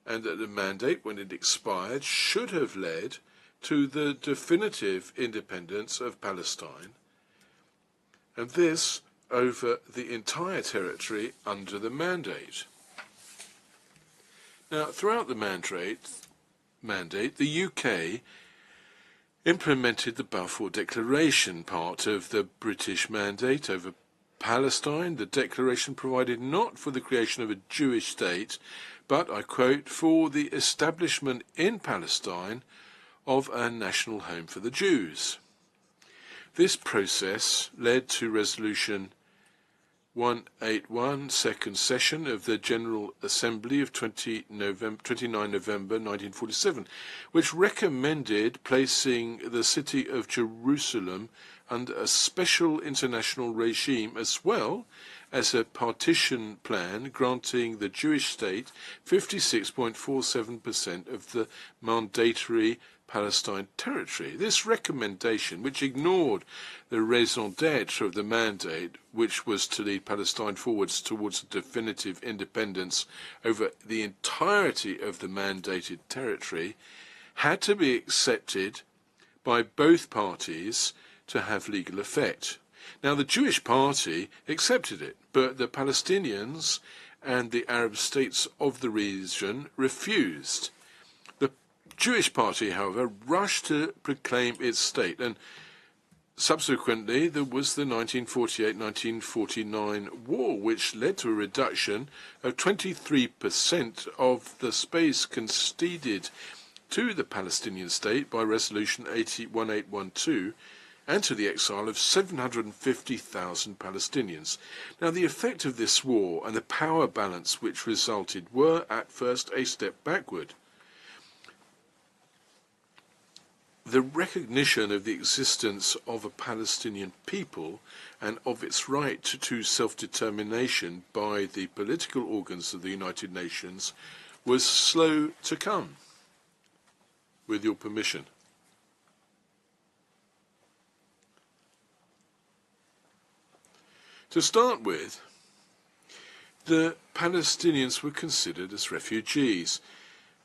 and that the mandate, when it expired, should have led to the definitive independence of Palestine, and this over the entire territory under the mandate. Now, throughout the mandate, the UK implemented the Balfour Declaration, part of the British mandate over Palestine. The declaration provided not for the creation of a Jewish state, but, I quote, for the establishment in Palestine of a national home for the Jews. This process led to Resolution 181, second session of the General Assembly of 29 November 1947, which recommended placing the city of Jerusalem under a special international regime, as well as a partition plan granting the Jewish state 56.47% of the mandatory Palestine territory. This recommendation, which ignored the raison d'etre of the mandate, which was to lead Palestine forwards towards a definitive independence over the entirety of the mandated territory, had to be accepted by both parties to have legal effect. Now, the Jewish party accepted it, but the Palestinians and the Arab states of the region refused. The Jewish party, however, rushed to proclaim its state, and subsequently there was the 1948-1949 war, which led to a reduction of 23% of the space conceded to the Palestinian state by Resolution 1812, and to the exile of 750,000 Palestinians. Now, the effect of this war and the power balance which resulted were at first a step backward. The recognition of the existence of a Palestinian people and of its right to self-determination by the political organs of the United Nations was slow to come. With your permission. To start with, the Palestinians were considered as refugees,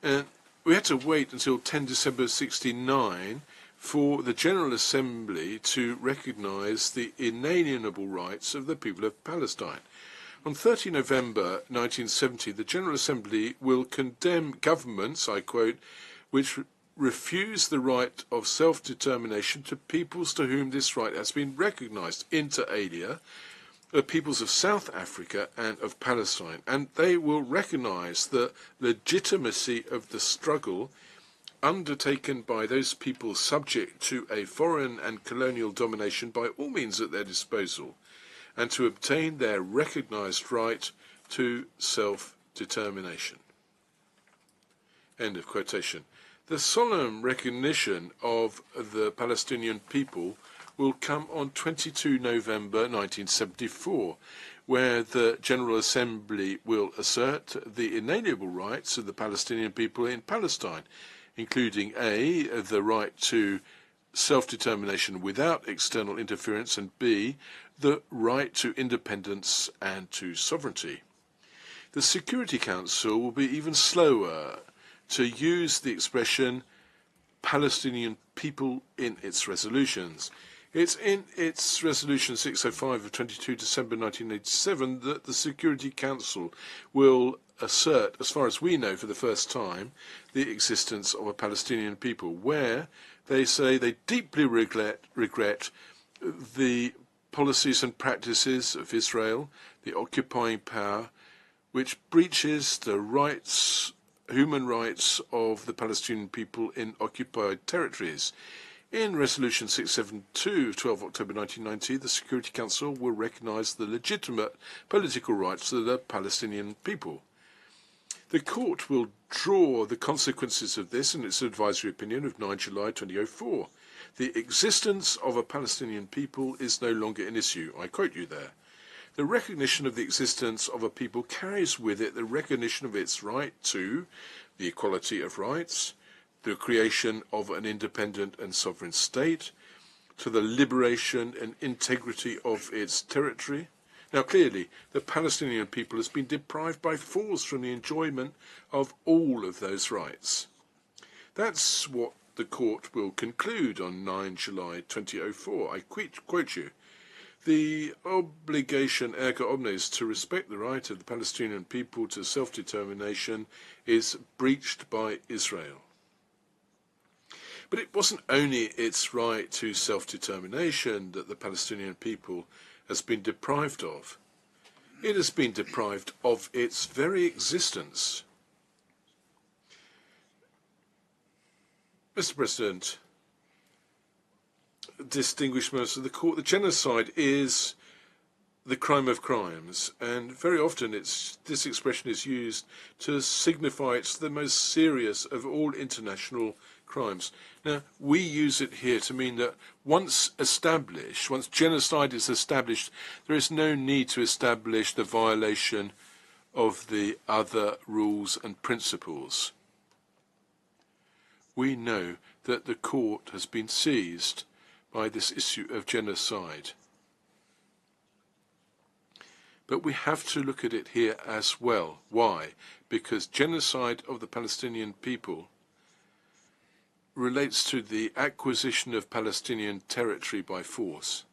and we had to wait until 10 December 1969 for the General Assembly to recognise the inalienable rights of the people of Palestine. On 30 November 1970, the General Assembly will condemn governments, I quote, which refuse the right of self-determination to peoples to whom this right has been recognised, inter alia, the peoples of South Africa and of Palestine, and they will recognise the legitimacy of the struggle undertaken by those peoples subject to a foreign and colonial domination by all means at their disposal, and to obtain their recognised right to self-determination. End of quotation. The solemn recognition of the Palestinian people will come on 22 November 1974, where the General Assembly will assert the inalienable rights of the Palestinian people in Palestine, including A, the right to self-determination without external interference, and B, the right to independence and to sovereignty. The Security Council will be even slower to use the expression Palestinian people in its resolutions. It's in its Resolution 605 of 22 December 1987 that the Security Council will assert, as far as we know for the first time, the existence of a Palestinian people, where they say they deeply regret the policies and practices of Israel, the occupying power, which breaches the human rights of the Palestinian people in occupied territories. In Resolution 672 of 12 October 1990, the Security Council will recognise the legitimate political rights of the Palestinian people. The Court will draw the consequences of this in its advisory opinion of 9 July 2004. The existence of a Palestinian people is no longer an issue. I quote you there. The recognition of the existence of a people carries with it the recognition of its right to the equality of rights, the creation of an independent and sovereign state, to the liberation and integrity of its territory. Now, clearly, the Palestinian people has been deprived by force from the enjoyment of all of those rights. That's what the court will conclude on 9 July 2004. I quote you. The obligation erga omnes to respect the right of the Palestinian people to self-determination is breached by Israel. But it wasn't only its right to self-determination that the Palestinian people has been deprived of. It has been deprived of its very existence. Mr. President, distinguished members of the court, the genocide is the crime of crimes, and very often this expression is used to signify it's the most serious of all international crimes. Now, we use it here to mean that once genocide is established, there is no need to establish the violation of the other rules and principles. We know that the court has been seized by this issue of genocide. But we have to look at it here as well. Why? Because genocide of the Palestinian people relates to the acquisition of Palestinian territory by force.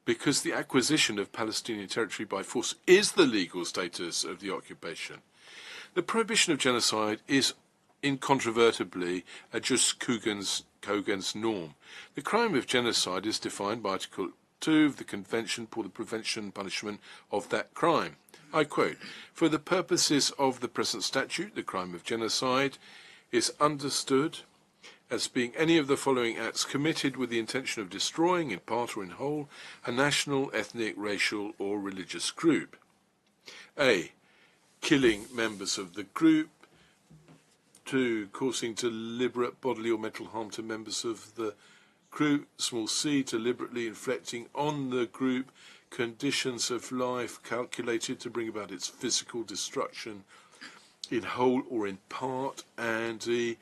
Because the acquisition of Palestinian territory by force is the legal status of the occupation. The prohibition of genocide is incontrovertibly a jus cogens norm. The crime of genocide is defined by Article 2 of the Convention for the Prevention and Punishment of that crime. I quote, "For the purposes of the present statute, the crime of genocide is understood as being any of the following acts committed with the intention of destroying, in part or in whole, a national, ethnic, racial, or religious group. A. Killing members of the group. 2. Causing deliberate bodily or mental harm to members of the group. Small c. Deliberately inflicting on the group conditions of life calculated to bring about its physical destruction in whole or in part. And D.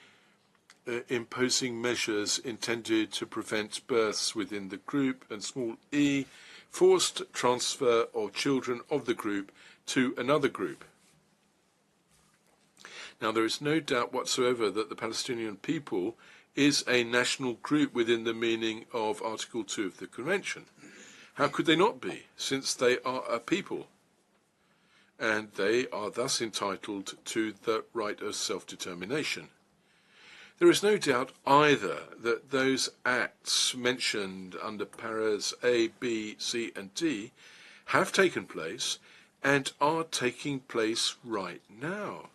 Imposing measures intended to prevent births within the group. And small e. Forced transfer of children of the group to another group." Now, there is no doubt whatsoever that the Palestinian people is a national group within the meaning of Article 2 of the Convention. How could they not be, since they are a people? And they are thus entitled to the right of self-determination. There is no doubt either that those acts mentioned under paras A, B, C, and D have taken place and are taking place right now.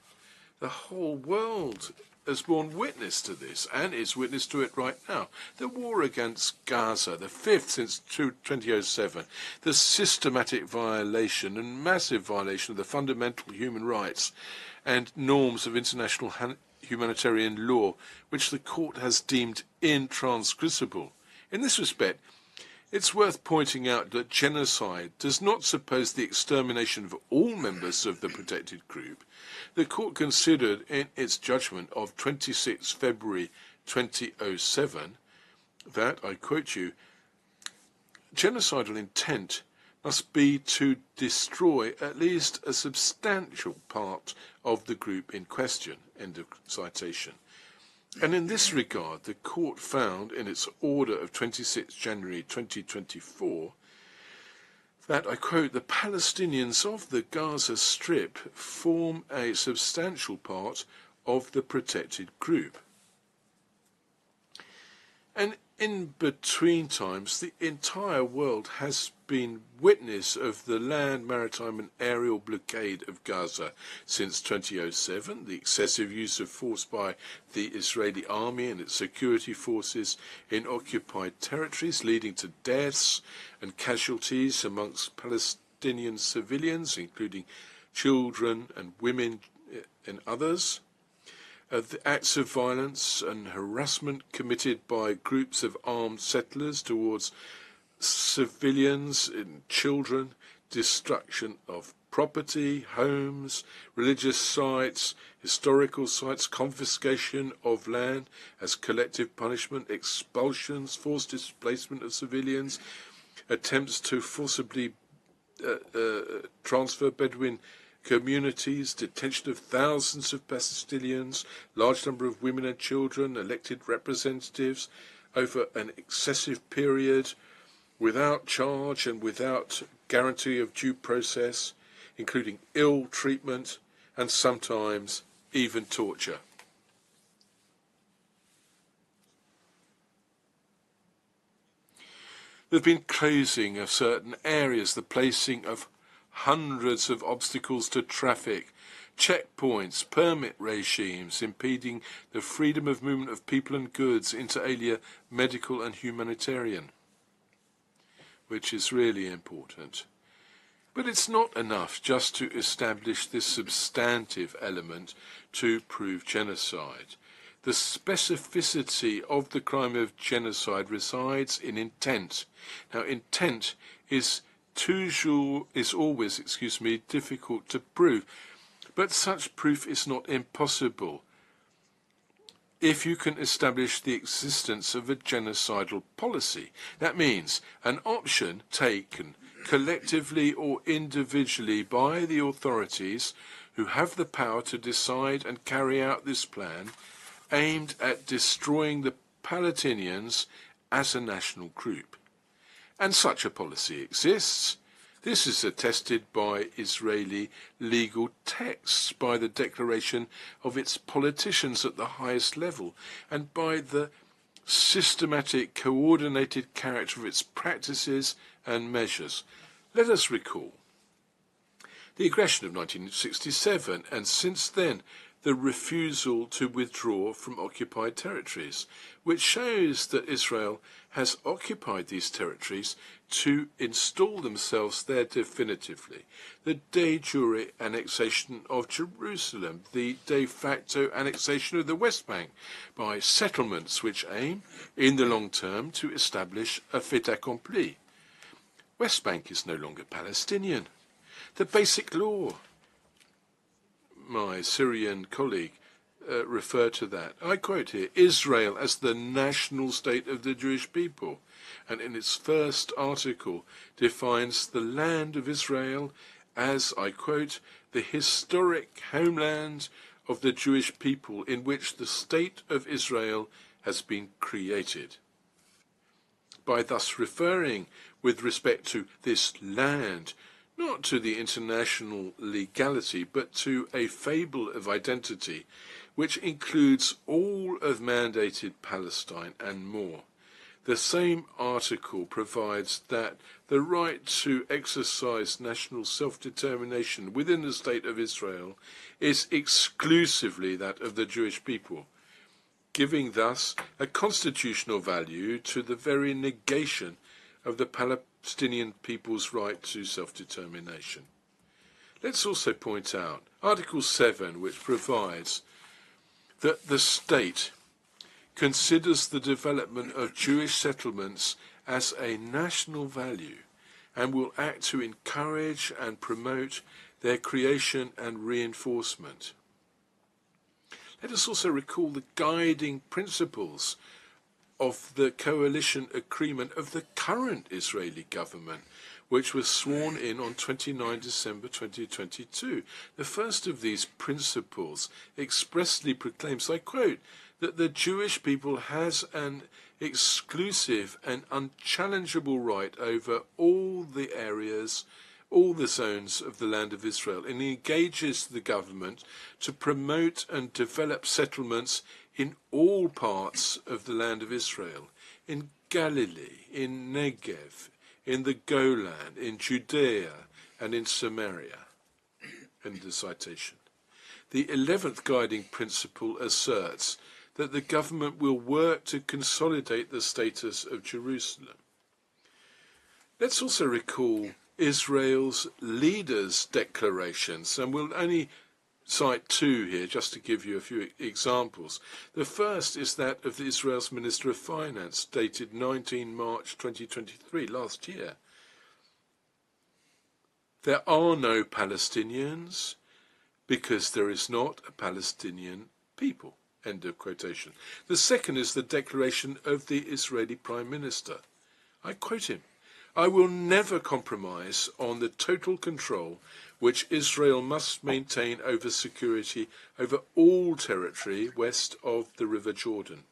The whole world has borne witness to this and is witness to it right now. The war against Gaza, the fifth since 2007, the systematic violation and massive violation of the fundamental human rights and norms of international humanitarian law, which the court has deemed intransgressible. In this respect, it's worth pointing out that genocide does not suppose the extermination of all members of the protected group. The court considered in its judgment of 26 February 2007 that, I quote you, "Genocidal intent must be to destroy at least a substantial part of the group in question," end of citation. And in this regard, the court found in its order of 26 January 2024 that, I quote, "The Palestinians of the Gaza Strip form a substantial part of the protected group." And in between times, the entire world has been witness of the land, maritime and aerial blockade of Gaza since 2007, the excessive use of force by the Israeli army and its security forces in occupied territories, leading to deaths and casualties amongst Palestinian civilians, including children and women and others. The acts of violence and harassment committed by groups of armed settlers towards civilians and children, destruction of property, homes, religious sites, historical sites, confiscation of land as collective punishment, expulsions, forced displacement of civilians, attempts to forcibly transfer Bedouin communities, detention of thousands of Palestinians, large number of women and children, elected representatives over an excessive period, without charge and without guarantee of due process, including ill treatment and sometimes even torture. There have been closing of certain areas, the placing of hundreds of obstacles to traffic, checkpoints, permit regimes impeding the freedom of movement of people and goods, inter alia medical and humanitarian, which is really important. But it's not enough just to establish this substantive element to prove genocide. The specificity of the crime of genocide resides in intent. Now, intent is always, difficult to prove, but such proof is not impossible if you can establish the existence of a genocidal policy. That means an option taken collectively or individually by the authorities who have the power to decide and carry out this plan aimed at destroying the Palestinians as a national group. And such a policy exists. This is attested by Israeli legal texts, by the declaration of its politicians at the highest level, and by the systematic, coordinated character of its practices and measures. Let us recall the aggression of 1967, and since then the refusal to withdraw from occupied territories, which shows that Israel has occupied these territories to install themselves there definitively. The de jure annexation of Jerusalem, the de facto annexation of the West Bank by settlements which aim, in the long term, to establish a fait accompli. West Bank is no longer Palestinian. The basic law, my Syrian colleague referred to that. I quote here, Israel as the national state of the Jewish people, and in its first article defines the land of Israel as, I quote, the historic homeland of the Jewish people in which the state of Israel has been created. By thus referring with respect to this land, not to the international legality, but to a fable of identity, which includes all of mandated Palestine and more. The same article provides that the right to exercise national self-determination within the State of Israel is exclusively that of the Jewish people, giving thus a constitutional value to the very negation of the Palestinian people's right to self-determination. Let's also point out Article 7, which provides that the state considers the development of Jewish settlements as a national value and will act to encourage and promote their creation and reinforcement. Let us also recall the guiding principles of the coalition agreement of the current Israeli government, which was sworn in on 29 December 2022. The first of these principles expressly proclaims, I quote, that the Jewish people has an exclusive and unchallengeable right over all the areas, all the zones of the land of Israel, and engages the government to promote and develop settlements in all parts of the land of Israel, in Galilee, in Negev, in the Golan, in Judea, and in Samaria. End of citation. The 11th guiding principle asserts that the government will work to consolidate the status of Jerusalem. Let's also recall Israel's leaders' declarations, and we'll only cite two here just to give you a few examples. The first is that of Israel's Minister of Finance, dated 19 March 2023, last year. There are no Palestinians because there is not a Palestinian people. End of quotation. The second is the declaration of the Israeli Prime Minister. I quote him, "I will never compromise on the total control which Israel must maintain over security over all territory west of the River Jordan."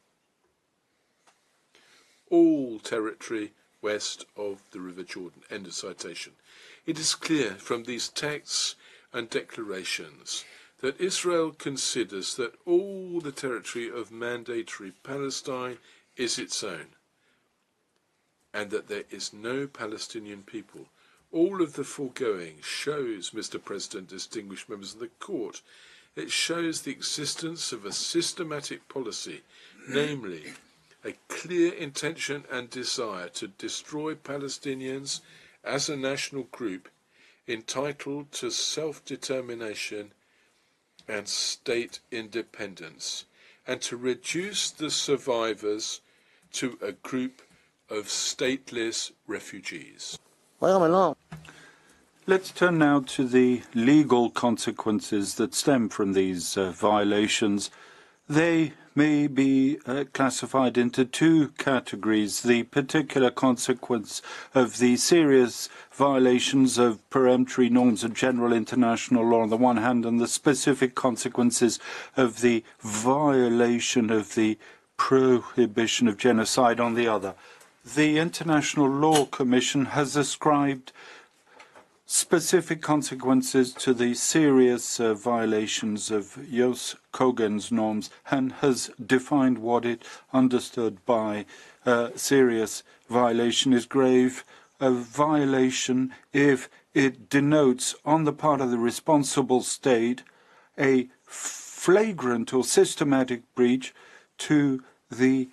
All territory west of the River Jordan. End of citation. It is clear from these texts and declarations that Israel considers that all the territory of mandatory Palestine is its own, and that there is no Palestinian people. All of the foregoing shows, Mr. President, distinguished members of the Court, it shows the existence of a systematic policy, namely a clear intention and desire to destroy Palestinians as a national group entitled to self-determination and state independence, and to reduce the survivors to a group of stateless refugees. Let's turn now to the legal consequences that stem from these violations. They may be classified into two categories: the particular consequence of the serious violations of peremptory norms of general international law on the one hand, and the specific consequences of the violation of the prohibition of genocide on the other. The International Law Commission has ascribed specific consequences to the serious violations of Jos Kogen's norms and has defined what it understood by serious violation is grave. A violation if it denotes on the part of the responsible state a flagrant or systematic breach to the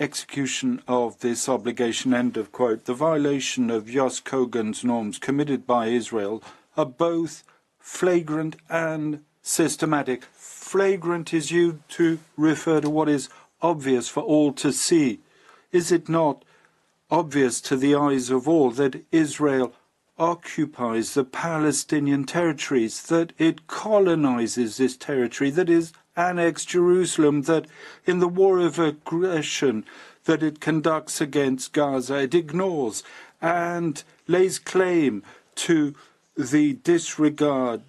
execution of this obligation, end of quote. The violation of Jos Kogen's norms committed by Israel are both flagrant and systematic. Flagrant is used to refer to what is obvious for all to see. Is it not obvious to the eyes of all that Israel occupies the Palestinian territories, that it colonizes this territory, that is annexed Jerusalem, that in the war of aggression that it conducts against Gaza, it ignores and lays claim to the disregard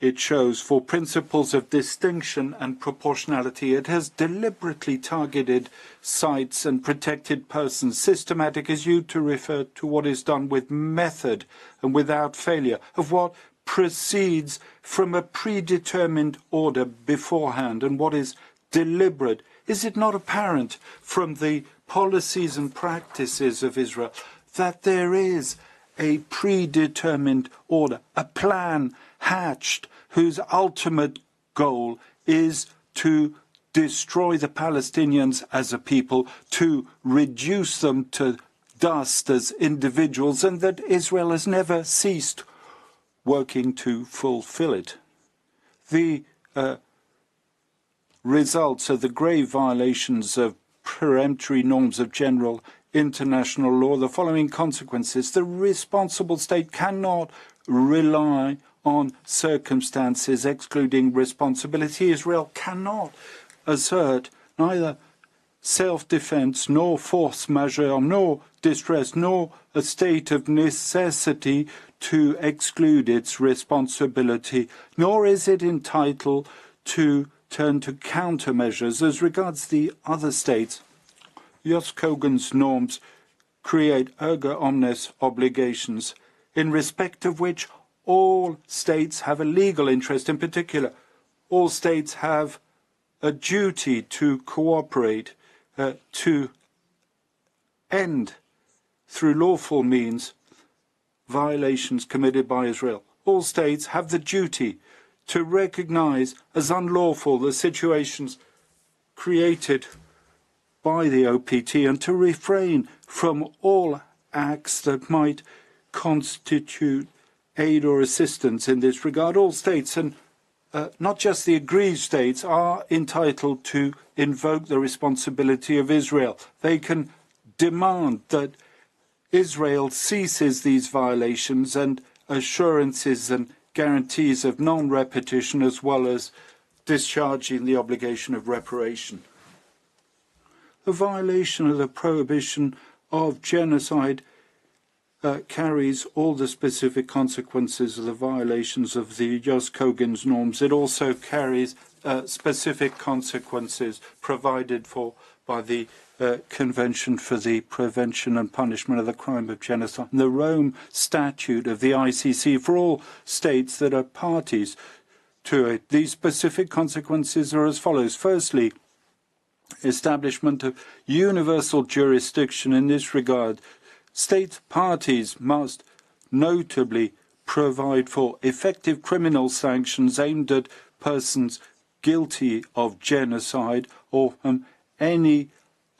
it shows for principles of distinction and proportionality. It has deliberately targeted sites and protected persons. Systematic is used to refer to what is done with method and without failure, of what proceeds from a predetermined order beforehand, and what is deliberate. Is it not apparent from the policies and practices of Israel that there is a predetermined order, a plan hatched whose ultimate goal is to destroy the Palestinians as a people, to reduce them to dust as individuals, and that Israel has never ceased working to fulfill it? The results of the grave violations of peremptory norms of general international law, the following consequences: the responsible state cannot rely on circumstances excluding responsibility. Israel cannot assert neither self-defense, nor force majeure, nor distress, nor a state of necessity to exclude its responsibility, nor is it entitled to turn to countermeasures. As regards the other states, Jos Kogen's norms create erga omnes obligations, in respect of which all states have a legal interest. In particular, all states have a duty to cooperate to end, through lawful means, violations committed by Israel. All states have the duty to recognize as unlawful the situations created by the OPT and to refrain from all acts that might constitute aid or assistance in this regard. All states, and not just the aggrieved states, are entitled to invoke the responsibility of Israel. They can demand that Israel ceases these violations and assurances and guarantees of non-repetition, as well as discharging the obligation of reparation. The violation of the prohibition of genocide carries all the specific consequences of the violations of the Jos Kogan's norms. It also carries specific consequences provided for by the Convention for the Prevention and Punishment of the Crime of Genocide, and the Rome Statute of the ICC for all states that are parties to it. These specific consequences are as follows. Firstly, establishment of universal jurisdiction in this regard. State parties must notably provide for effective criminal sanctions aimed at persons guilty of genocide or any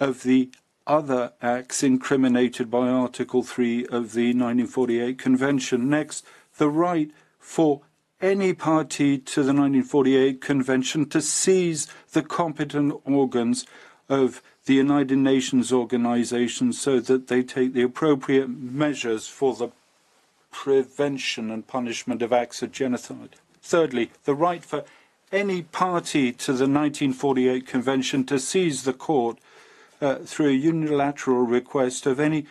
of the other acts incriminated by Article 3 of the 1948 Convention. Next, the right for any party to the 1948 Convention to seize the competent organs of the United Nations organization so that they take the appropriate measures for the prevention and punishment of acts of genocide. Thirdly, the right for any party to the 1948 Convention to seize the court through a unilateral request of any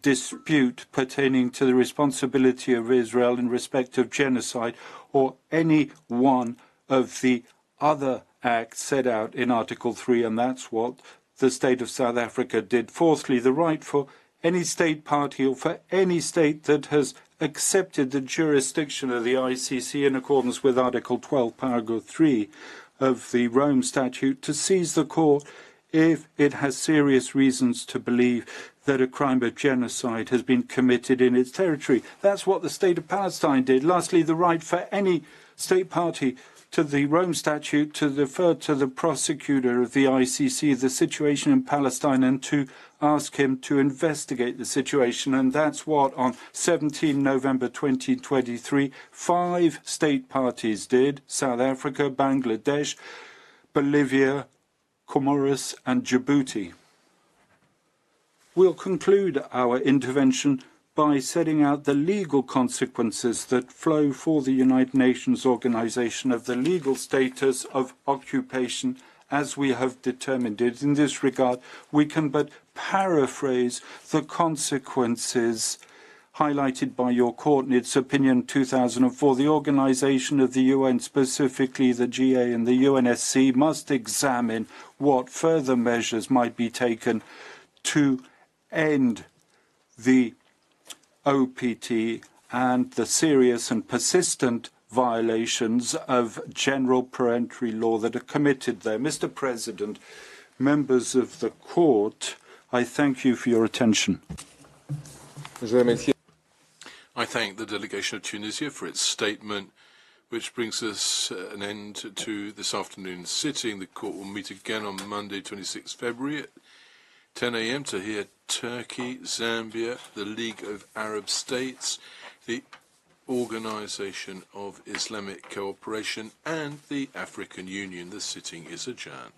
dispute pertaining to the responsibility of Israel in respect of genocide or any one of the other acts set out in Article 3, and that's what the state of South Africa did. Fourthly, the right for any state party or for any state that has accepted the jurisdiction of the ICC in accordance with Article 12, Paragraph 3 of the Rome Statute to seize the court if it has serious reasons to believe that a crime of genocide has been committed in its territory. That's what the State of Palestine did. Lastly, the right for any state party to the Rome Statute to defer to the prosecutor of the ICC the situation in Palestine and to ask him to investigate the situation. And that's what, on 17 November 2023, 5 state parties did: South Africa, Bangladesh, Bolivia, Comoros and Djibouti. We'll conclude our intervention by setting out the legal consequences that flow for the United Nations Organization of the legal status of occupation as we have determined it. In this regard, we can but paraphrase the consequences highlighted by your court in its opinion 2004. The Organization of the UN, specifically the GA and the UNSC, must examine what further measures might be taken to end the OPT and the serious and persistent violations of general peremptory law that are committed there. Mr. President, members of the court, I thank you for your attention. I thank the delegation of Tunisia for its statement, which brings us an end to this afternoon's sitting. The court will meet again on Monday, 26 February at 10 a.m. to hear Turkey, Zambia, the League of Arab States, the Organization of Islamic Cooperation, and the African Union. The sitting is adjourned.